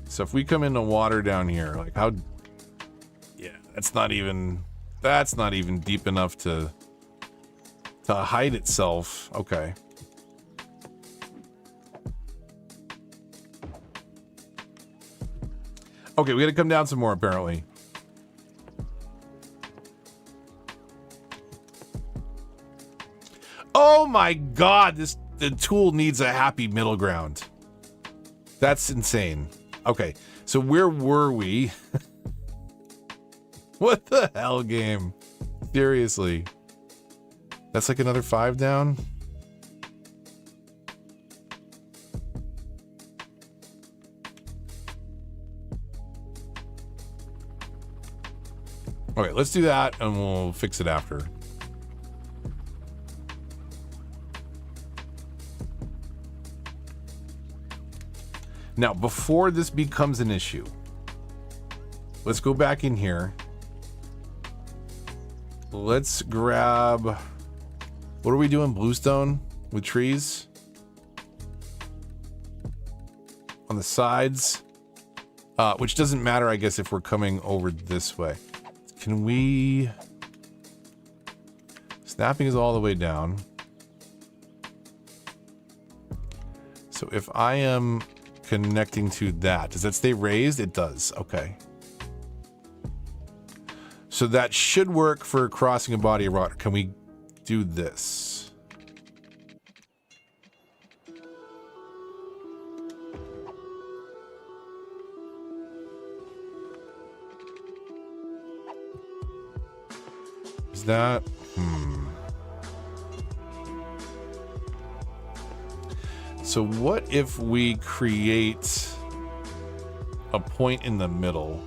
So if we come into water down here, like how... Yeah, that's not even deep enough to hide itself. Okay. Okay, we gotta come down some more apparently. Oh my god, the tool needs a happy middle ground. That's insane. Okay, so where were we? What the hell, game? Seriously. That's like another 5 down? Okay, let's do that and we'll fix it after. Now, before this becomes an issue, let's go back in here. Let's grab... What are we doing? Bluestone with trees? On the sides? Which doesn't matter, I guess, if we're coming over this way. Can we... Snapping is all the way down. So if I am connecting to that, does that stay raised? It does. Okay. So that should work for crossing a body of water. Can we do this? use that? So what if we create a point in the middle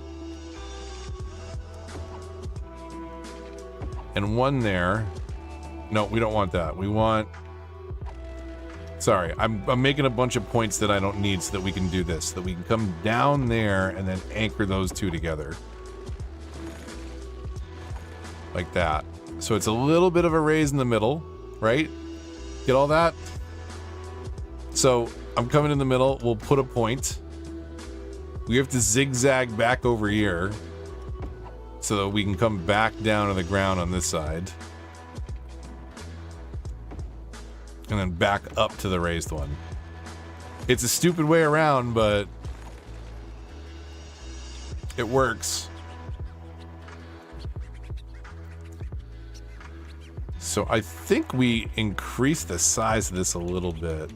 and one there? No, we don't want that. We want... Sorry, I'm making a bunch of points that I don't need so that we can do this. So that we can come down there and then anchor those two together. Like that. So it's a little bit of a raise in the middle, right? Get all that? So I'm coming in the middle. We'll put a point. We have to zigzag back over here so that we can come back down to the ground on this side. And then back up to the raised one. It's a stupid way around, but it works. So I think we increase the size of this a little bit.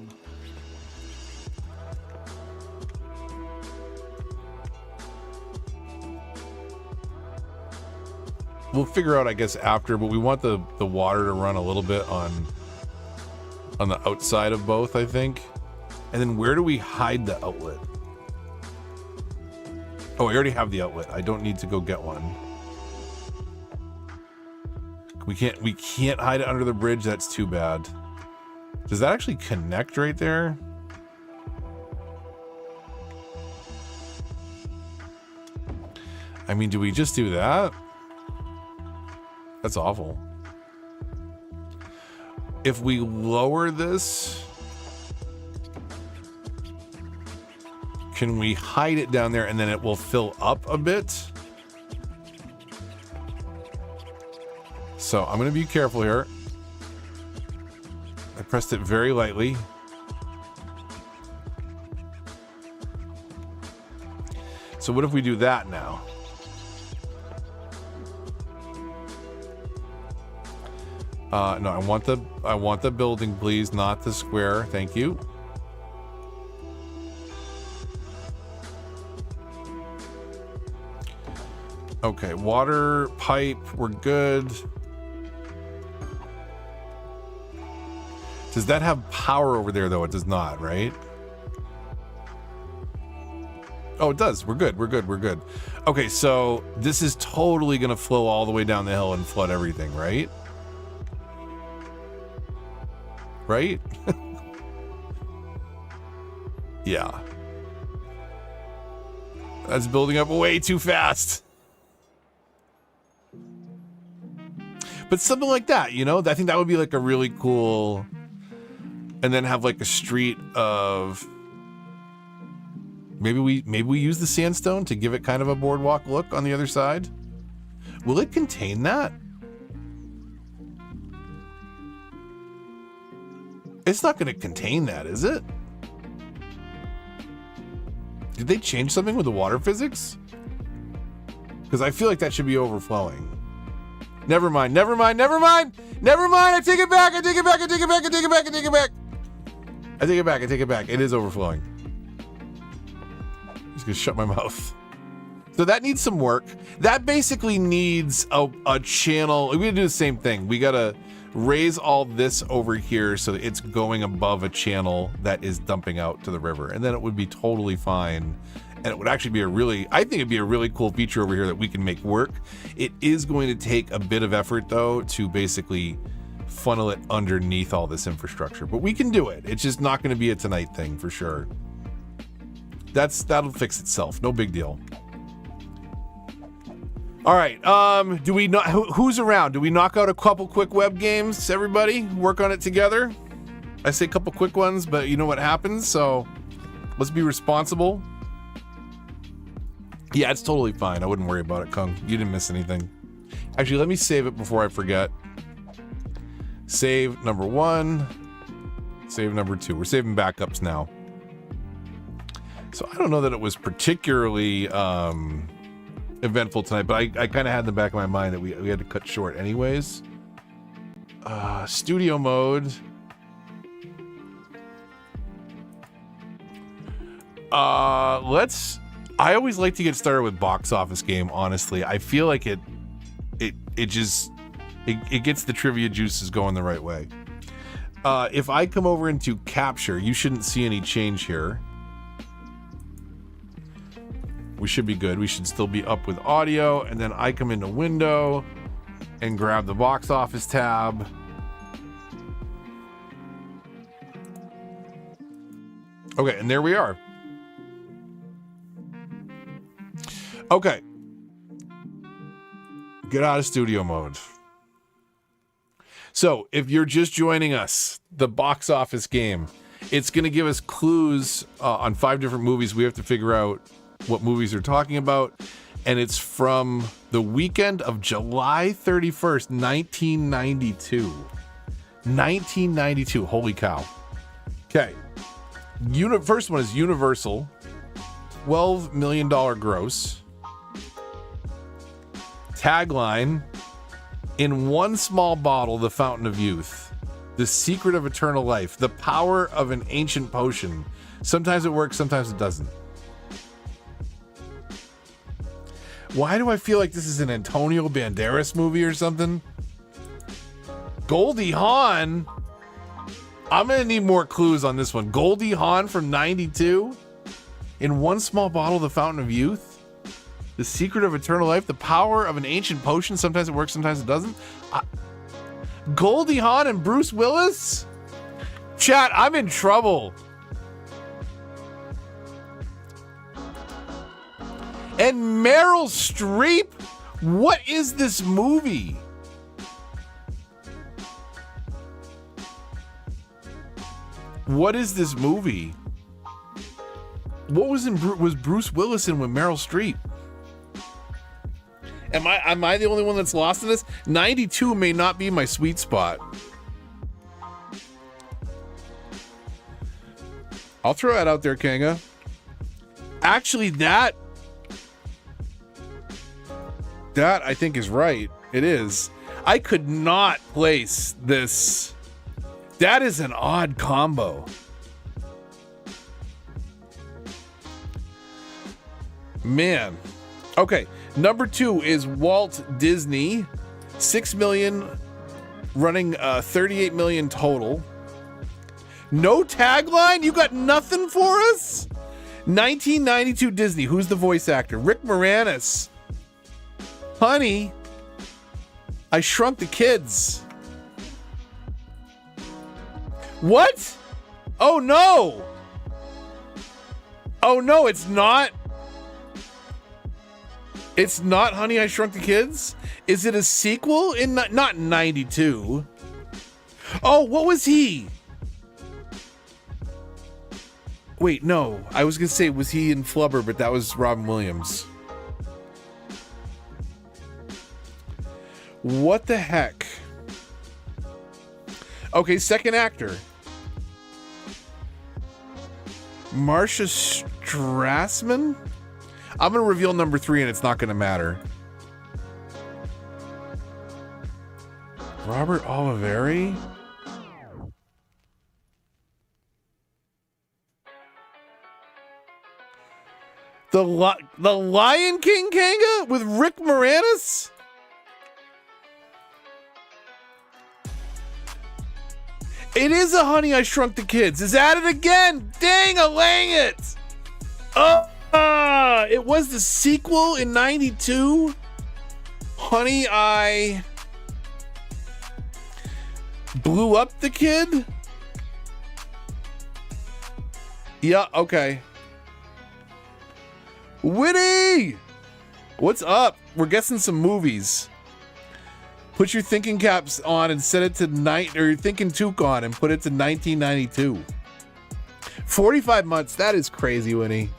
We'll figure out, I guess, after, but we want the water to run a little bit on the outside of both, I think. And then where do we hide the outlet? Oh, I already have the outlet. I don't need to go get one. We can't hide it under the bridge. That's too bad. Does that actually connect right there? I mean, do we just do that? That's awful. If we lower this, can we hide it down there and then it will fill up a bit? So I'm going to be careful here. I pressed it very lightly. So what if we do that now? No, I want the building, please, not the square. Thank you. Okay, water pipe, we're good. Does that have power over there, though? It does not, right? Oh, it does. We're good. We're good. We're good. Okay, so this is totally going to flow all the way down the hill and flood everything, right? Right? Yeah. That's building up way too fast. But something like that, you know? I think that would be like a really cool... And then have like a street of... Maybe we use the sandstone to give it kind of a boardwalk look on the other side. Will it contain that? It's not going to contain that, is it? Did they change something with the water physics? Because I feel like that should be overflowing. Never mind, never mind, never mind! Never mind, I take it back, I take it back, I take it back, I take it back, I take it back! I take it back, I take it back. It is overflowing. I'm just gonna shut my mouth. So that needs some work. That basically needs a channel. We're gonna do the same thing. We gotta raise all this over here so that it's going above a channel that is dumping out to the river. And then it would be totally fine. And it would actually be I think it'd be a really cool feature over here that we can make work. It is going to take a bit of effort, though, to basically funnel it underneath all this infrastructure. But we can do it. It's just not going to be a tonight thing for sure. That'll fix itself. No big deal. All right. Do we not? Who's around? Do we knock out a couple quick web games? Everybody work on it together. I say a couple quick ones, but you know what happens. So let's be responsible. Yeah, it's totally fine. I wouldn't worry about it, Kung. You didn't miss anything. Actually, let me save it before I forget. Save number 1. Save number 2. We're saving backups now. So I don't know that it was particularly eventful tonight, but I kind of had in the back of my mind that we had to cut short anyways. Studio mode. I always like to get started with box office game, honestly. I feel like it just It gets the trivia juices going the right way. If I come over into capture, you shouldn't see any change here. We should be good. We should still be up with audio. And then I come into window and grab the box office tab. Okay, and there we are. Okay. Get out of studio mode. So, if you're just joining us, the box office game, it's going to give us clues on 5 different movies. We have to figure out what movies they're talking about. And it's from the weekend of July 31st, 1992. 1992. Holy cow. Okay. First one is Universal. $12 million gross. Tagline: in one small bottle, the fountain of youth, the secret of eternal life, the power of an ancient potion. Sometimes it works, sometimes it doesn't. Why do I feel like this is an Antonio Banderas movie or something? Goldie Hawn? I'm gonna need more clues on this one. Goldie Hawn from 92? In one small bottle, the fountain of youth? The secret of eternal life, the power of an ancient potion. Sometimes it works, sometimes it doesn't. Goldie Hawn and Bruce Willis? Chat, I'm in trouble. And Meryl Streep? What is this movie? What is this movie? What was Bruce Willis in with Meryl Streep? Am I the only one that's lost in this? 92 may not be my sweet spot. I'll throw that out there, Kanga. Actually, that I think is right. It is. I could not place this. That is an odd combo. Man. Okay. Number 2 is Walt Disney. 6 million, running 38 million total. No tagline? You got nothing for us? 1992 Disney. Who's the voice actor? Rick Moranis. Honey, I Shrunk the Kids. What? Oh no. Oh no, it's not. It's not Honey, I Shrunk the Kids? Is it a sequel? Not 92. Oh, what was he? Wait, no. I was going to say, was he in Flubber, but that was Robin Williams. What the heck? Okay, second actor. Marcia Strassman? I'm going to reveal number 3 and it's not going to matter. Robert Oliveri? The Lion King, Kanga? With Rick Moranis? It is a Honey, I Shrunk the Kids. Is at it again. Dang-a-lang it. It was the sequel in 92. Honey, I Blew Up the Kid? Yeah, okay. Witty! What's up? We're guessing some movies. Put your thinking caps on and set it to your thinking toque on and put it to 1992. 45 months. That is crazy, Winnie.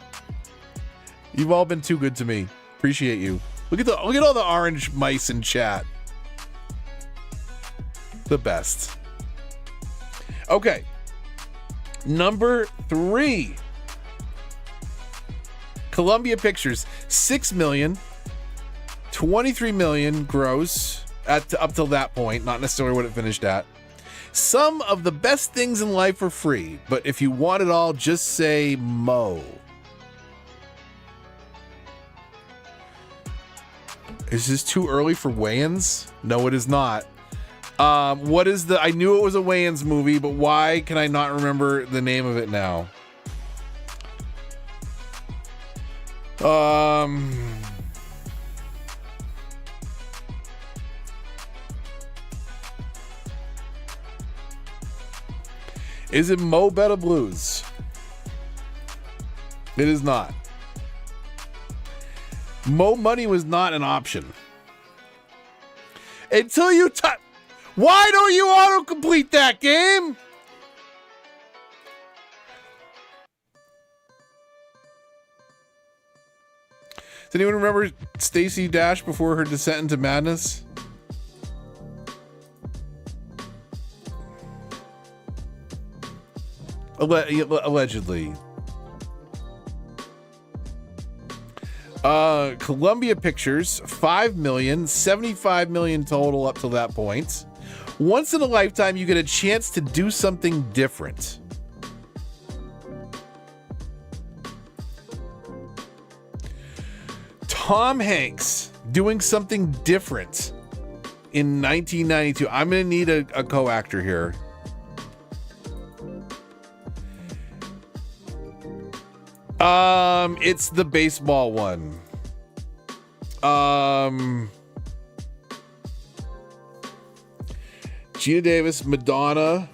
You've all been too good to me. Appreciate you. Look at all the orange mice in chat. The best. Okay. Number 3. Columbia Pictures, 6 million, 23 million gross up till that point, not necessarily what it finished at. Some of the best things in life are free, but if you want it all, just say Mo. Is this too early for Wayans? No, it is not. What is the... I knew it was a Wayans movie, but why can I not remember the name of it now? Is it Mo Better Blues? It is not. Mo Money was not an option. Until you why don't you auto-complete that game? Does anyone remember Stacey Dash before her descent into madness? Allegedly. Columbia Pictures, 5 million, 75 million total up to that point. Once in a lifetime, you get a chance to do something different. Tom Hanks doing something different in 1992. I'm going to need a co-actor here. It's the baseball one. Gina Davis, Madonna,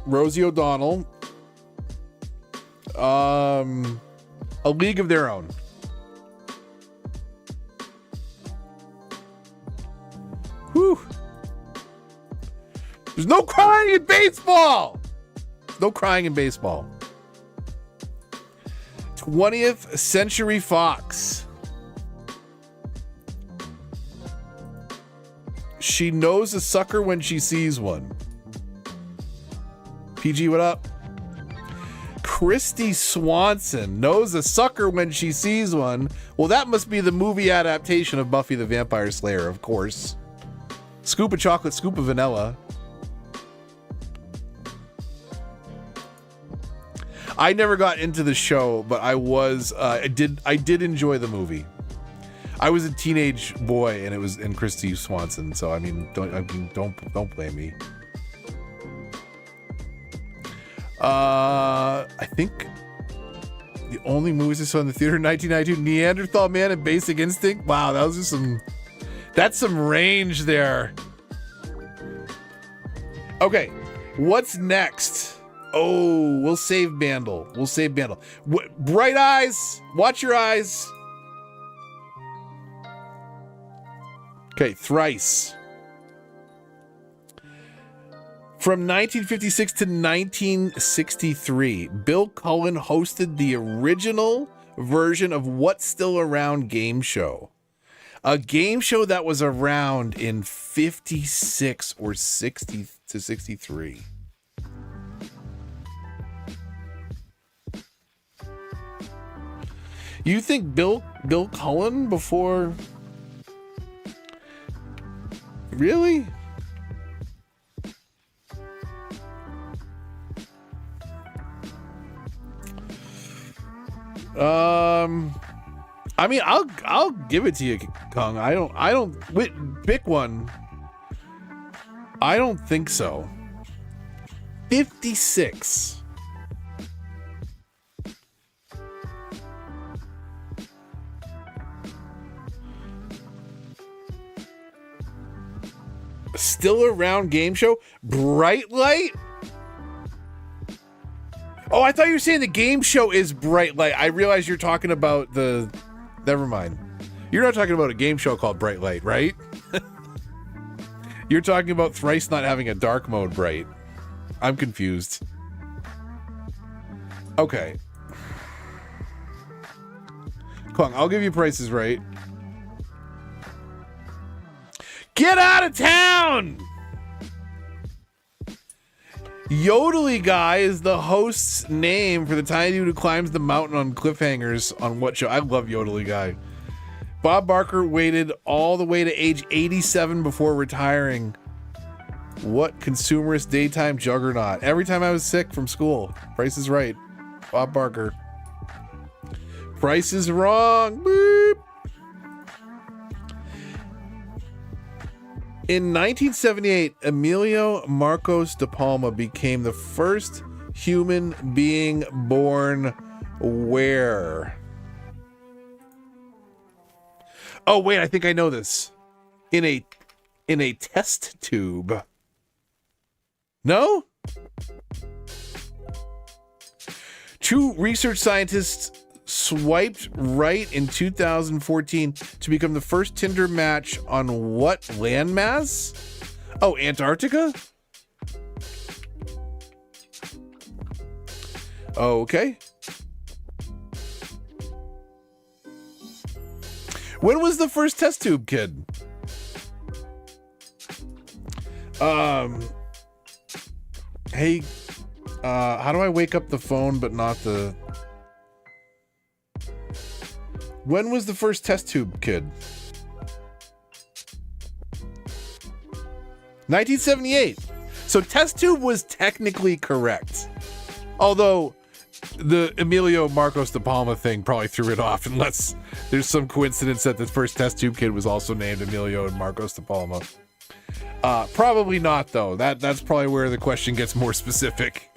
Rosie O'Donnell, A League of Their Own. Whew. There's no crying in baseball. No crying in baseball. 20th Century Fox. She knows a sucker when she sees one. PG, what up? Christy Swanson knows a sucker when she sees one. Well, that must be the movie adaptation of Buffy the Vampire Slayer, of course. Scoop of chocolate, scoop of vanilla. I never got into the show, but I did enjoy the movie. I was a teenage boy, and it was in Christy Swanson. So I mean, don't blame me. I think the only movies I saw in the theater in 1992: Neanderthal Man and Basic Instinct. Wow, that was just that's some range there. Okay, what's next? Oh, we'll save Bandle. Bright Eyes. Watch your eyes. Okay, Thrice. From 1956 to 1963, Bill Cullen hosted the original version of What's Still Around game show. A game show that was around in 56 or 60 to 63. You think Bill Cullen before? Really? I mean, I'll give it to you, Kung. I don't pick one. I don't think so. 56. Still around game show? Bright Light? Oh, I thought you were saying the game show is Bright Light. I realize you're talking about the... Never mind. You're not talking about a game show called Bright Light, right? You're talking about Thrice not having a dark mode, Bright. I'm confused. Okay. Kong, I'll give you Prices Right. Get out of town! Yodely Guy is the host's name for the tiny dude who climbs the mountain on cliffhangers on what show? I love Yodely Guy. Bob Barker waited all the way to age 87 before retiring. What consumerist daytime juggernaut? Every time I was sick from school. Price is Right. Bob Barker. Price is Wrong. Beep. In 1978, Emilio Marcos de Palma became the first human being born where? Oh wait, I think I know this. In a test tube. No? Two research scientists swiped right in 2014 to become the first Tinder match on what landmass? Oh, Antarctica? Okay. When was the first test tube, kid? Hey, how do I wake up the phone but not the... When was the first test tube, kid? 1978. So test tube was technically correct. Although the Emilio Marcos de Palma thing probably threw it off, unless there's some coincidence that the first test tube kid was also named Emilio and Marcos de Palma. Probably not, though. That's probably where the question gets more specific.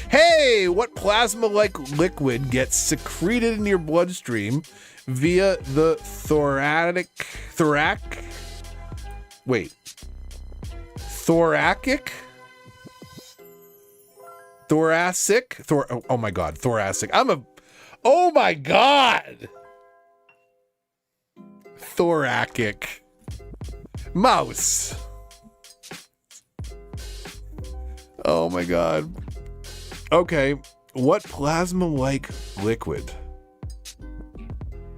Hey, what plasma-like liquid gets secreted in your bloodstream via the thoracic? Oh my god, thoracic. Oh my god! Thoracic. Mouse. Oh my god. Okay, what plasma-like liquid?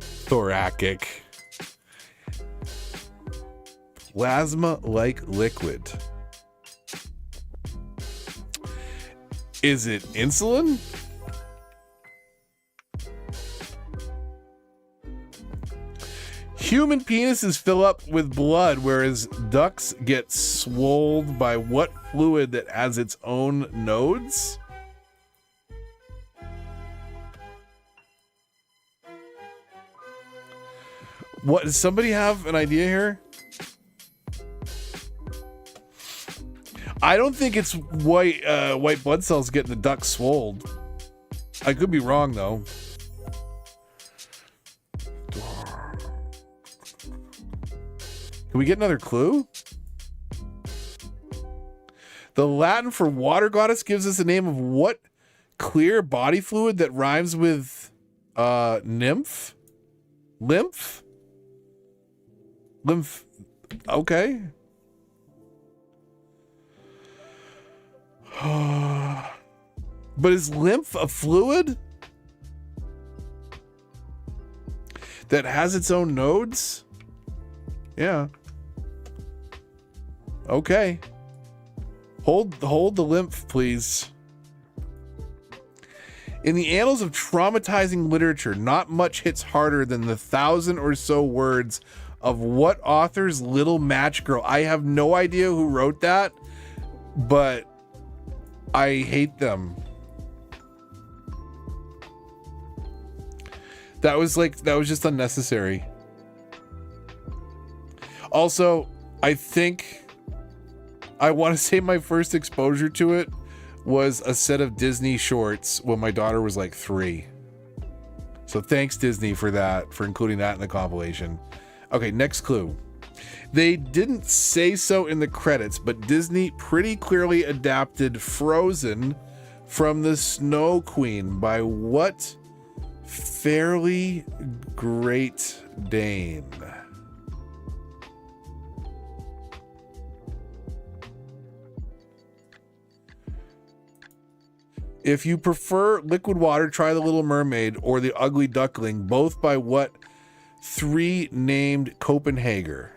Thoracic. Plasma-like liquid. Is it insulin? Human penises fill up with blood, whereas ducks get swollen by what fluid that has its own nodes? What, does somebody have an idea here? I don't think it's white blood cells getting the duck swollen. I could be wrong though. Can we get another clue? The Latin for water goddess gives us the name of what clear body fluid that rhymes with nymph? Lymph? Lymph. Okay. But is lymph a fluid that has its own nodes? Yeah. Okay. Hold the lymph, please. In the annals of traumatizing literature, not much hits harder than the 1,000 or so words of what author's Little Match Girl. I have no idea who wrote that, but I hate them. That was just unnecessary. Also, I want to say my first exposure to it was a set of Disney shorts when my daughter was like 3. So thanks Disney for that, for including that in the compilation. Okay, next clue. They didn't say so in the credits, but Disney pretty clearly adapted Frozen from the Snow Queen by what fairly Great Dane? If you prefer liquid water, try The Little Mermaid or The Ugly Duckling, both by what 3 named Copenhagen?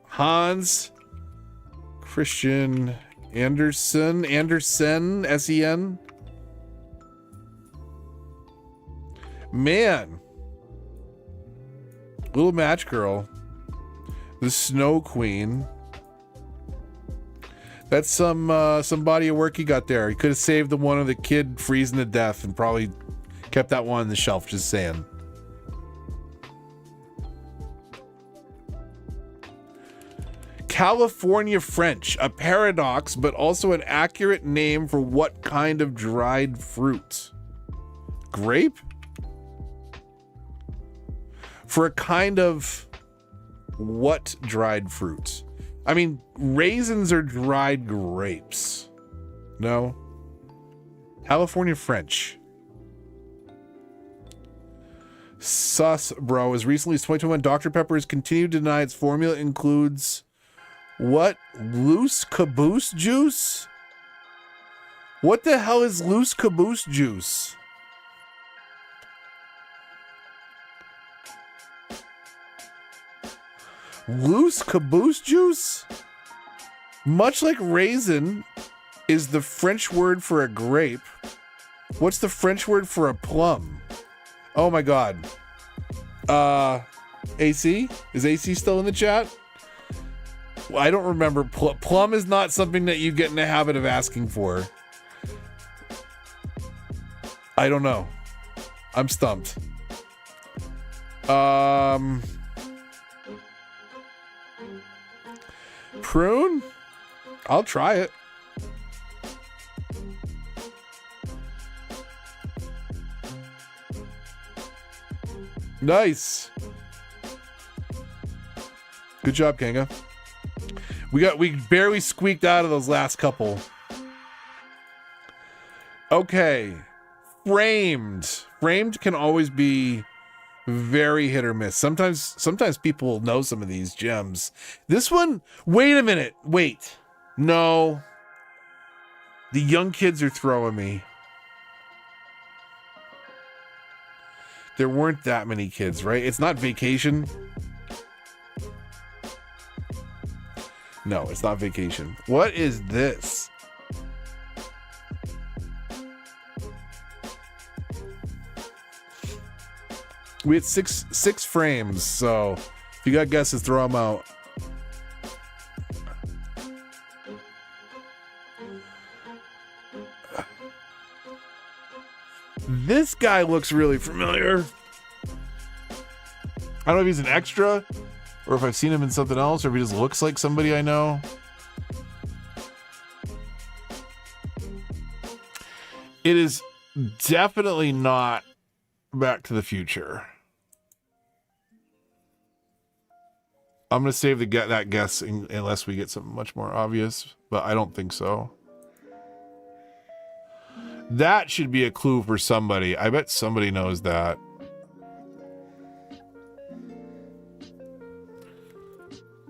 Hans Christian Andersen, S-E-N? Man. Little Match Girl. The Snow Queen. That's some body of work he got there. He could have saved the one of the kid freezing to death and probably kept that one on the shelf, just saying. California French, a paradox, but also an accurate name for what kind of dried fruit? Grape? For a kind of what dried fruit? I mean, raisins are dried grapes. No? California French. Sus, bro. As recently as 2021, Dr. Pepper has continued to deny its formula includes what? Loose caboose juice? What the hell is loose caboose juice? Loose caboose juice? Much like raisin is the French word for a grape. What's the French word for a plum? Oh my god. AC? Is AC still in the chat? Well, I don't remember. Plum is not something that you get in the habit of asking for. I don't know. I'm stumped. Prune? I'll try it. Nice. Good job, Kanga. We barely squeaked out of those last couple. Okay. Framed. Framed can always be very hit or miss. Sometimes people know some of these gems. This one, wait a minute. Wait. No. The young kids are throwing me. There weren't that many kids, right? It's not Vacation. No, it's not Vacation. What is this? We had six frames, so if you got guesses, throw them out. This guy looks really familiar. I don't know if he's an extra or if I've seen him in something else or if he just looks like somebody I know. It is definitely not Back to the Future. I'm going to save that guess unless we get something much more obvious, but I don't think so. That should be a clue for somebody. I bet somebody knows that.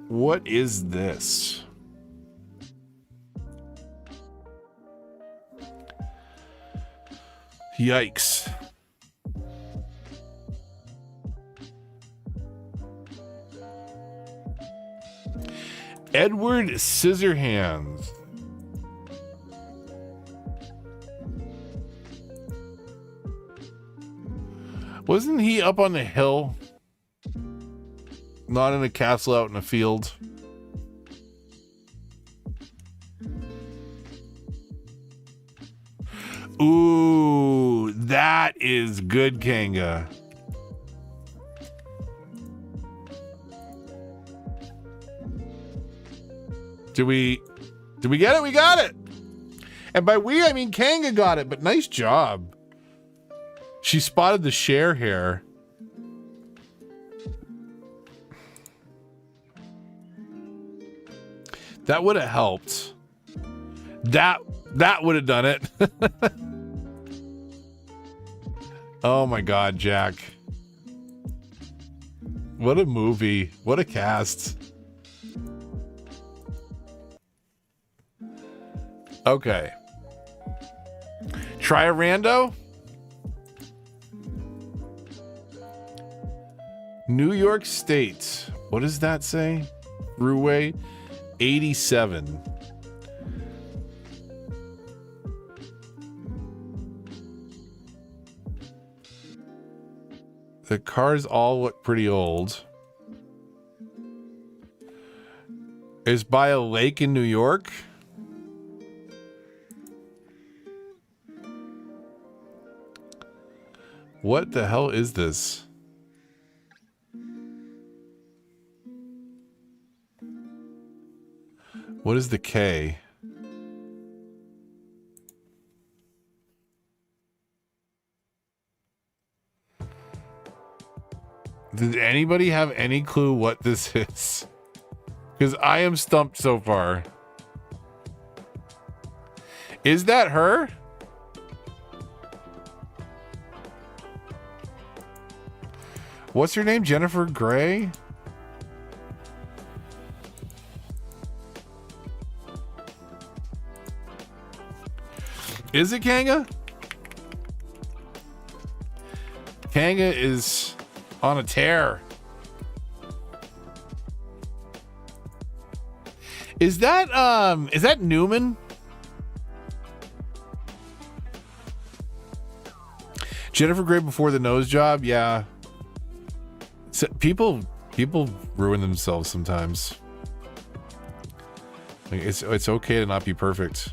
What is this? Yikes. Edward Scissorhands. Wasn't he up on the hill? Not in a castle, out in a field. Ooh, that is good, Kanga. Did we get it? We got it. And by we, I mean Kanga got it, but nice job. She spotted the share hair. That would have helped. That would have done it. Oh my God, Jack. What a movie. What a cast. Okay. Try a rando. New York State. What does that say? Thruway 87. The cars all look pretty old. Is by a lake in New York? What the hell is this? What is the K? Did anybody have any clue what this is? Because I am stumped so far. Is that her? What's her name? Jennifer Grey? Is it Kanga? Kanga is on a tear. Is that Newman? Jennifer Grey before the nose job? Yeah. So people ruin themselves sometimes. Like, it's okay to not be perfect.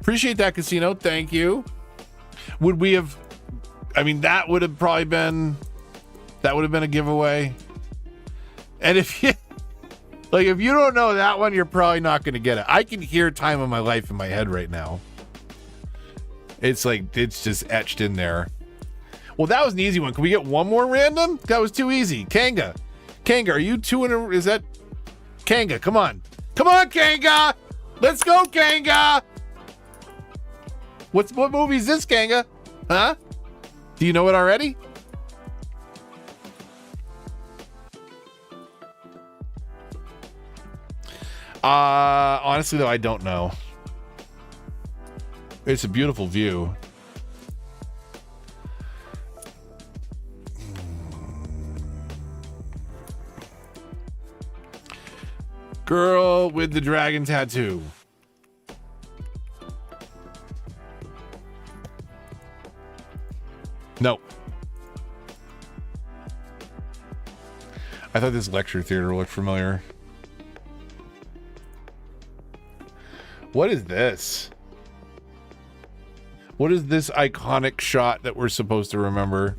Appreciate that, Casino. Thank you. Would we have? I mean, that would have probably been. That would have been a giveaway. And if you don't know that one, you're probably not going to get it. I can hear Time of My Life in my head right now. It's like it's just etched in there. Well, that was an easy one. Can we get one more random? That was too easy. Kanga, are you two in a? Is that Kanga? Come on, Kanga. Let's go, Kanga. What movie is this, Kanga? Huh? Do you know it already? Honestly though, I don't know. It's a beautiful view. Girl with the dragon tattoo. No. I thought this lecture theater looked familiar. What is this? What is this iconic shot that we're supposed to remember?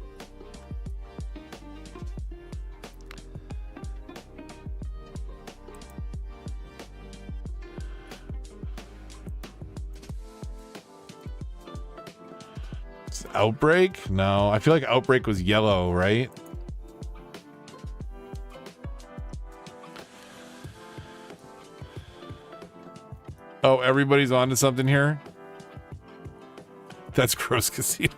Outbreak? No, I feel like Outbreak was yellow, right? Oh, everybody's onto something here? That's gross, Casino.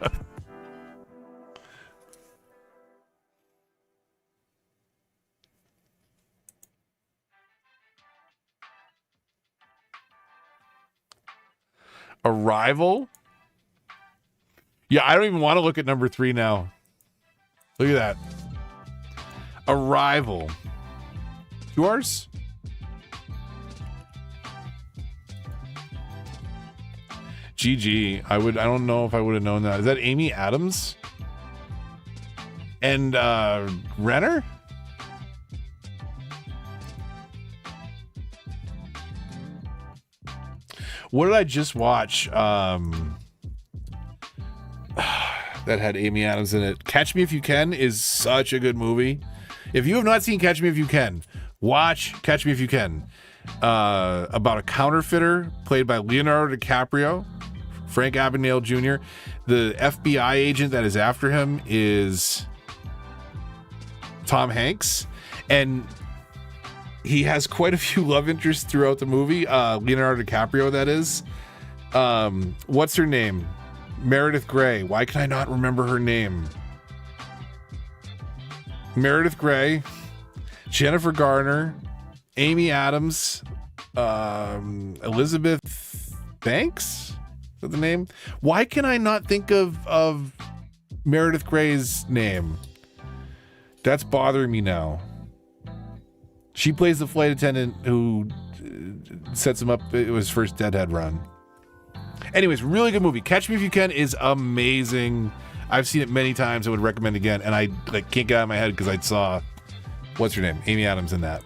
Arrival? Yeah, I don't even want to look at number 3 now. Look at that. Arrival. Yours? GG. I don't know if I would have known that. Is that Amy Adams? And Renner? What did I just watch? That had Amy Adams in it. Catch Me If You Can is such a good movie. If you have not seen Catch Me If You Can, watch Catch Me If You Can. About a counterfeiter played by Leonardo DiCaprio, Frank Abagnale Jr. The FBI agent that is after him is Tom Hanks, and he has quite a few love interests throughout the movie. Leonardo DiCaprio, that is. What's her name? Meredith Grey. Why can I not remember her name? Meredith Grey, Jennifer Garner, Amy Adams, Elizabeth Banks? Is that the name? Why can I not think of Meredith Grey's name? That's bothering me now. She plays the flight attendant who sets him up. It was first Deadhead run. Anyways, really good movie. Catch Me If You Can is amazing. I've seen it many times. I would recommend again, and I can't get out of my head because I saw what's her name, Amy Adams, in that.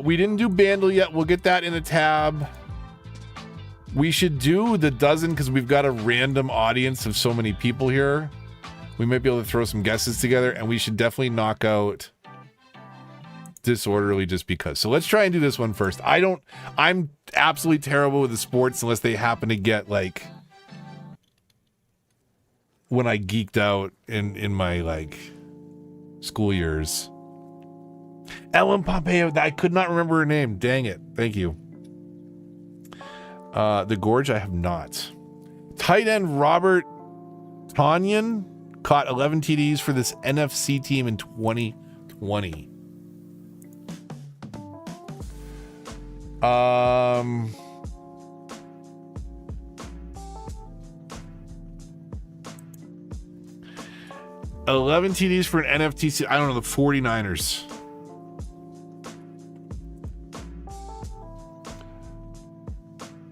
We didn't do Bandle yet. We'll get that in a tab. We should do the dozen because we've got a random audience of so many people here. We might be able to throw some guesses together, and we should definitely knock out disorderly just because. So let's try and do this one first. I'm absolutely terrible with the sports unless they happen to get like when I geeked out in my like school years. Ellen Pompeo, I could not remember her name. Dang it. Thank you. The Gorge, I have not. Tight end Robert Tonyan caught 11 TDs for this NFC team in 2020. 11 TDs for an NFC. I don't know, the 49ers.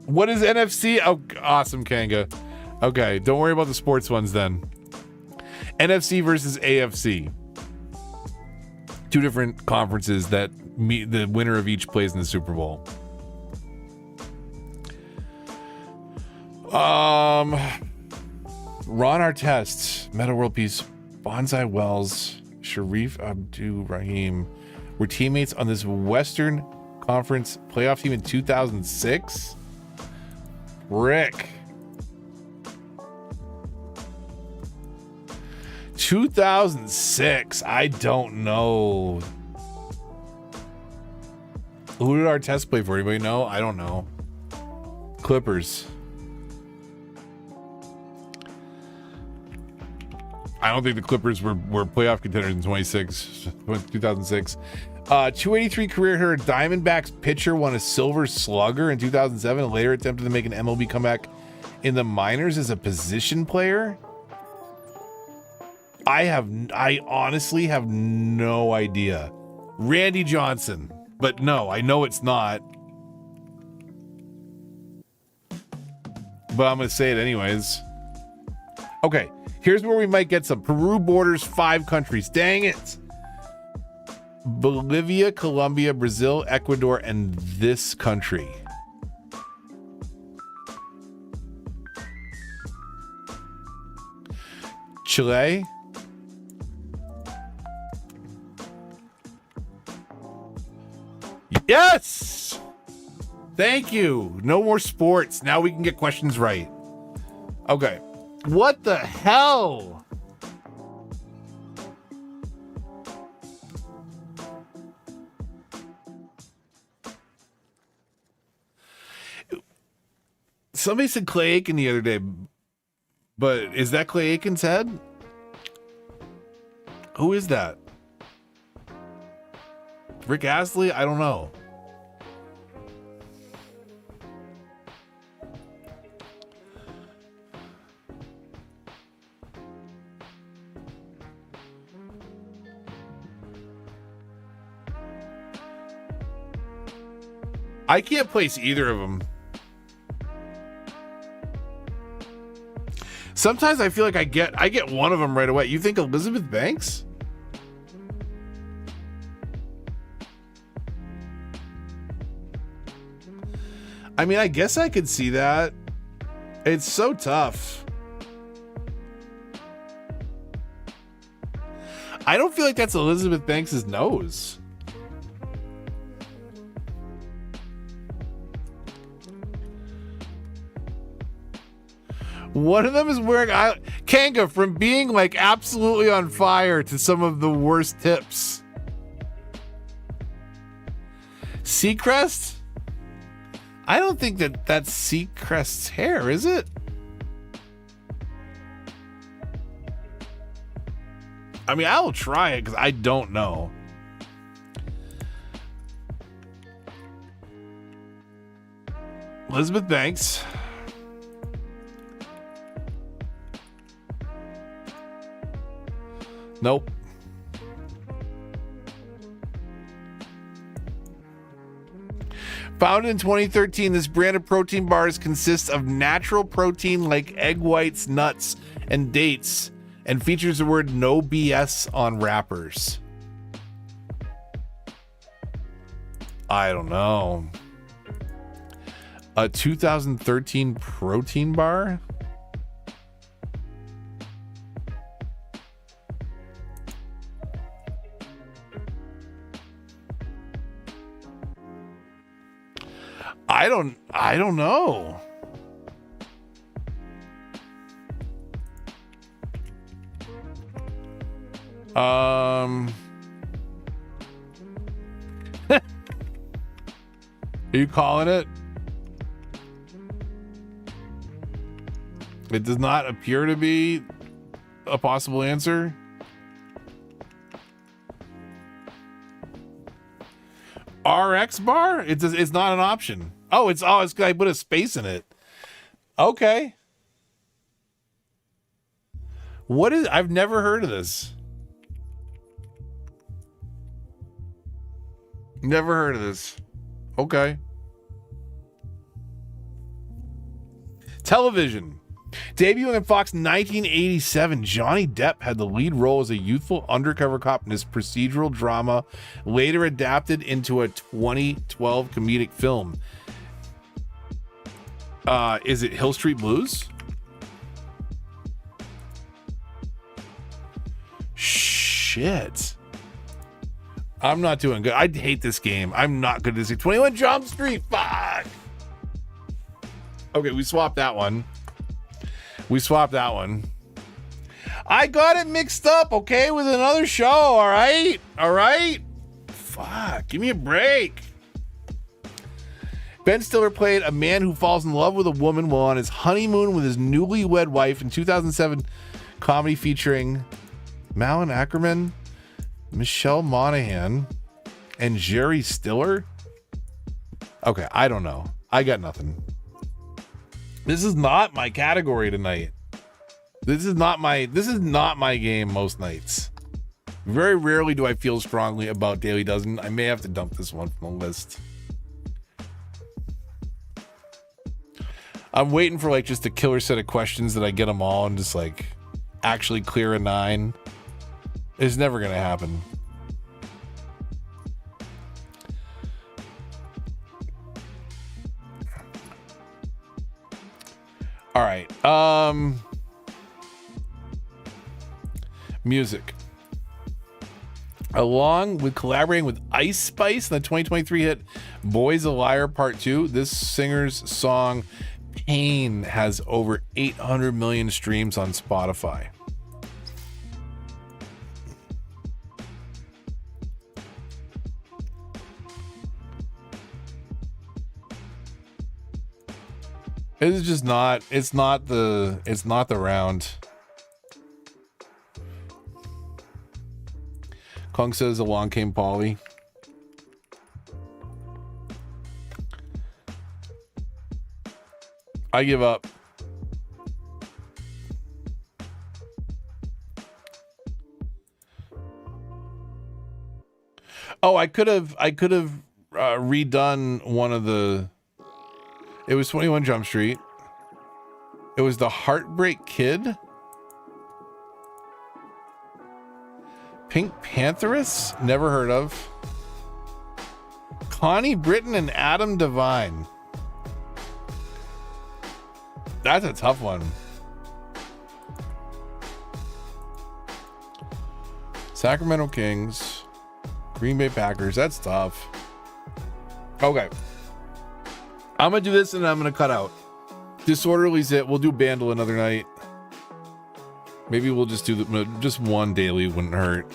What is NFC? Oh, awesome, Kanga. Okay, don't worry about the sports ones then. NFC versus AFC. Two different conferences that meet, the winner of each plays in the Super Bowl. Ron Artest, Meta World Peace, Bonsai Wells, Sharif Abdul-Rahim were teammates on this Western Conference playoff team in 2006. Rick. 2006. I don't know. Who did our test play for? Anybody know? I don't know. Clippers. I don't think the Clippers were playoff contenders in 2006. 283 career hitter, Diamondbacks pitcher won a Silver Slugger in 2007 and later attempted to make an MLB comeback in the minors as a position player. I honestly have no idea. Randy Johnson, but no, I know it's not. But I'm going to say it anyways. Okay, here's where we might get some. Peru borders 5 countries. Dang it. Bolivia, Colombia, Brazil, Ecuador, and this country. Chile. Yes! Thank you. No more sports. Now we can get questions right. Okay. What the hell? Somebody said Clay Aiken the other day, but is that Clay Aiken's head? Who is that? Rick Astley? I don't know. I can't place either of them. Sometimes I feel like I get one of them right away. You think Elizabeth Banks? I mean, I guess I could see that. It's so tough. I don't feel like that's Elizabeth Banks's nose. One of them is wearing Kanga, from being like absolutely on fire to some of the worst tips. Seacrest? I don't think that's Seacrest's hair, is it? I mean, I will try it because I don't know. Elizabeth Banks. Nope. Founded in 2013, this brand of protein bars consists of natural protein like egg whites, nuts, and dates, and features the word "no BS" on wrappers. I don't know. A 2013 protein bar? I don't know. Are you calling it? It does not appear to be a possible answer. RX bar? It's not an option. Oh, it's I put a space in it. Okay. What is I've never heard of this. Never heard of this. Okay. Television. Debuting on Fox 1987, Johnny Depp had the lead role as a youthful undercover cop in this procedural drama, later adapted into a 2012 comedic film. Is it Hill Street Blues? Shit. I'm not doing good. I hate this game. I'm not good at this game. 21 Jump Street. Fuck. Okay, we swapped that one. I got it mixed up, okay, with another show, all right? All right? Fuck, give me a break. Ben Stiller played a man who falls in love with a woman while on his honeymoon with his newlywed wife in 2007 comedy featuring Malin Ackerman, Michelle Monaghan, and Jerry Stiller. Okay, I don't know. I got nothing. This is not my category tonight. This is not my game most nights. Very rarely do I feel strongly about Daily Dozen. I may have to dump this one from the list. I'm waiting for like just a killer set of questions that I get them all and just like actually clear a 9. It's never gonna happen. All right. Music. Along with collaborating with Ice Spice in the 2023 hit Boy's a Liar Part 2, this singer's song Pain has over 800 million streams on Spotify. It's just not, it's not the round. Kong says Along Came Polly. I give up. Oh, I could have redone one of the. It was 21 Jump Street. It was the Heartbreak Kid. Pink Pantheress? Never heard of. Connie Britton and Adam Devine. That's a tough one. Sacramento Kings. Green Bay Packers. That's tough. Okay. I'm going to do this and I'm going to cut out. Disorderly's it. We'll do Bandle another night. Maybe we'll just do just one daily wouldn't hurt.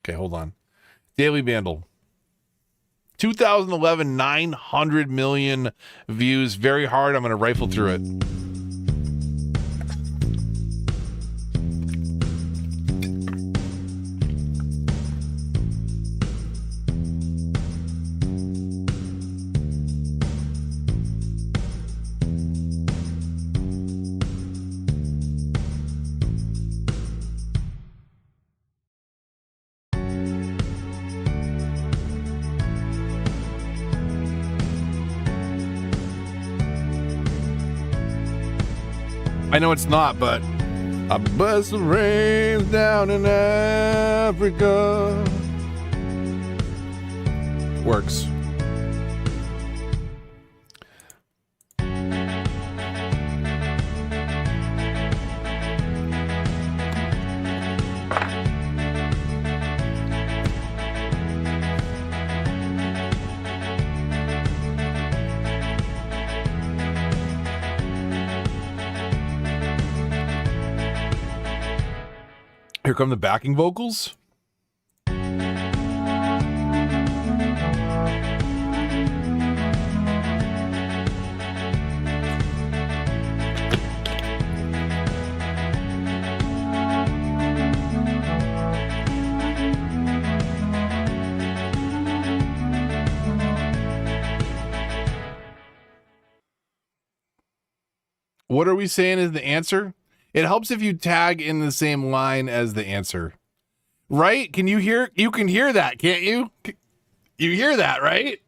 Okay, hold on. Daily Bandle. 2011, 900 million views. Very hard. I'm going to rifle through it. I know it's not, but a bus rains down in Africa. Works. Here come the backing vocals. What are we saying is the answer? It helps if you tag in the same line as the answer. Right? Can you hear? You can hear that, can't you? You hear that, right?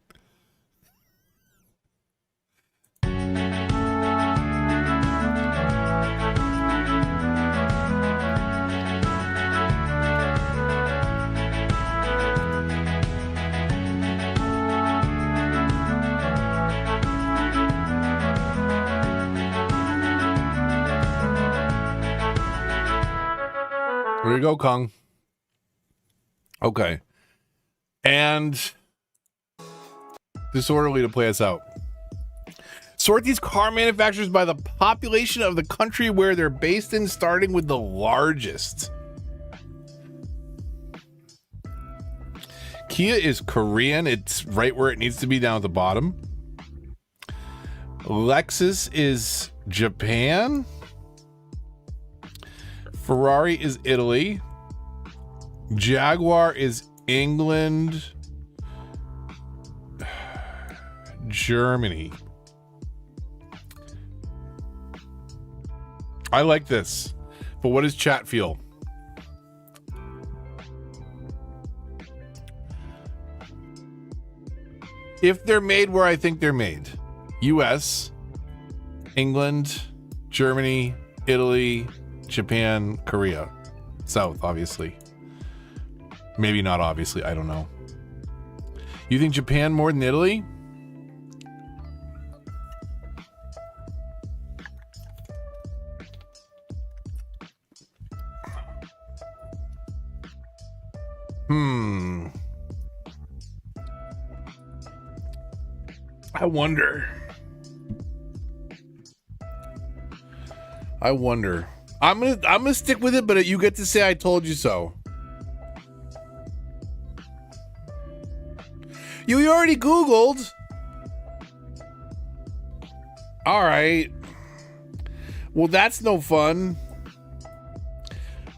There you go, Kong. Okay. And disorderly to play us out. Sort these car manufacturers by the population of the country where they're based in, starting with the largest. Kia is Korean. It's right where it needs to be, down at the bottom. Lexus is Japan. Ferrari is Italy. Jaguar is England. Germany. I like this. But what does chat feel? If they're made where I think they're made. US, England, Germany, Italy, Japan, Korea. South, obviously. Maybe not obviously, I don't know. You think Japan more than Italy? I wonder. I'm gonna stick with it, but you get to say I told you so. You already Googled. All right. Well, that's no fun.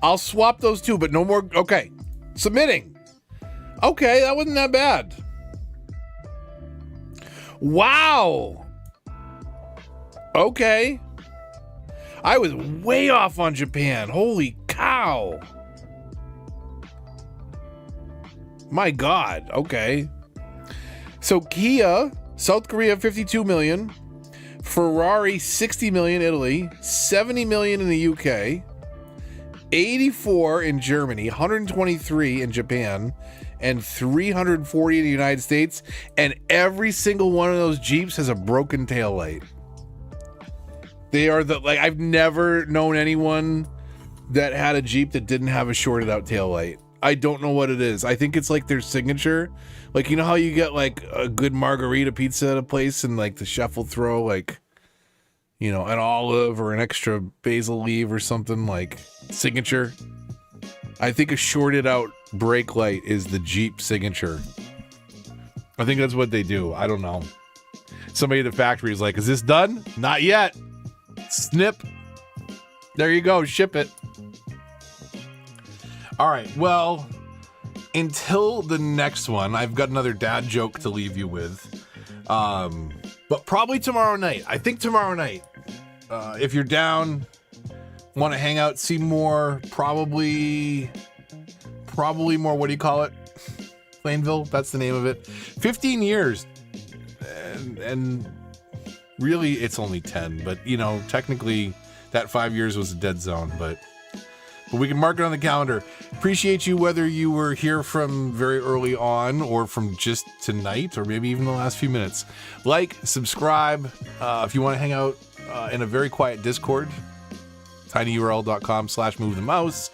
I'll swap those two, but no more. Okay. Submitting. Okay, that wasn't that bad. Wow. Okay. I was way off on Japan. Holy cow. My God. Okay. So Kia, South Korea, 52 million. Ferrari, 60 million, Italy. 70 million in the UK. 84 in Germany. 123 in Japan. And 340 in the United States. And every single one of those Jeeps has a broken taillight. They are I've never known anyone that had a Jeep that didn't have a shorted out taillight. I don't know what it is. I think it's like their signature. Like, you know how you get like a good margarita pizza at a place and like the chef will throw like, you know, an olive or an extra basil leaf or something, like signature. I think a shorted out brake light is the Jeep signature. I think that's what they do. I don't know. Somebody at the factory is like, is this done? Not yet. Snip. There you go. Ship it. All right. Well, until the next one, I've got another dad joke to leave you with. But probably tomorrow night. I think tomorrow night. If you're down, want to hang out, see more, probably more, what do you call it? Plainville. That's the name of it. 15 years. And really, it's only 10, but you know, technically that 5 years was a dead zone, but we can mark it on the calendar. Appreciate you, whether you were here from very early on or from just tonight, or maybe even the last few minutes. Like, subscribe. If you want to hang out in a very quiet Discord, tinyurl.com/move the mouse.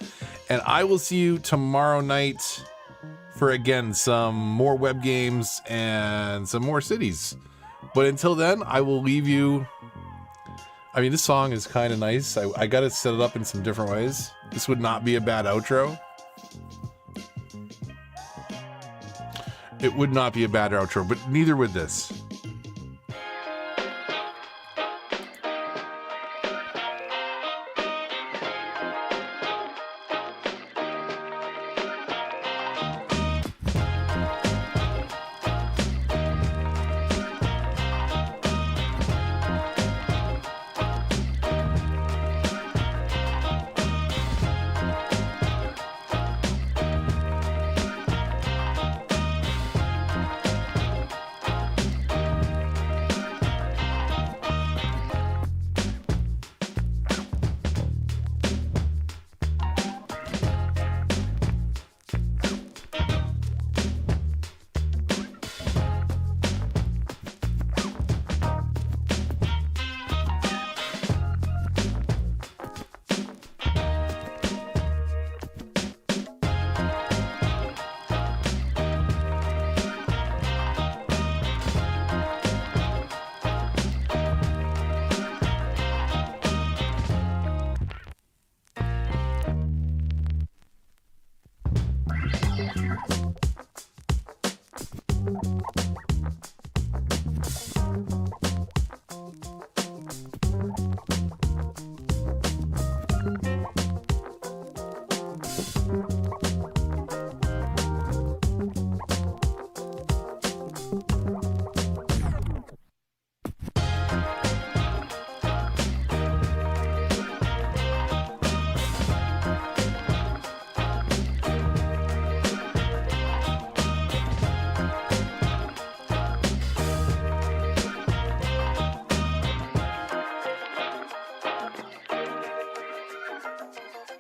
And I will see you tomorrow night for, again, some more web games and some more cities. But until then, I will leave you I mean, this song is kind of nice. I got to set it up in some different ways. This would not be a bad outro. It would not be a bad outro, but neither would this.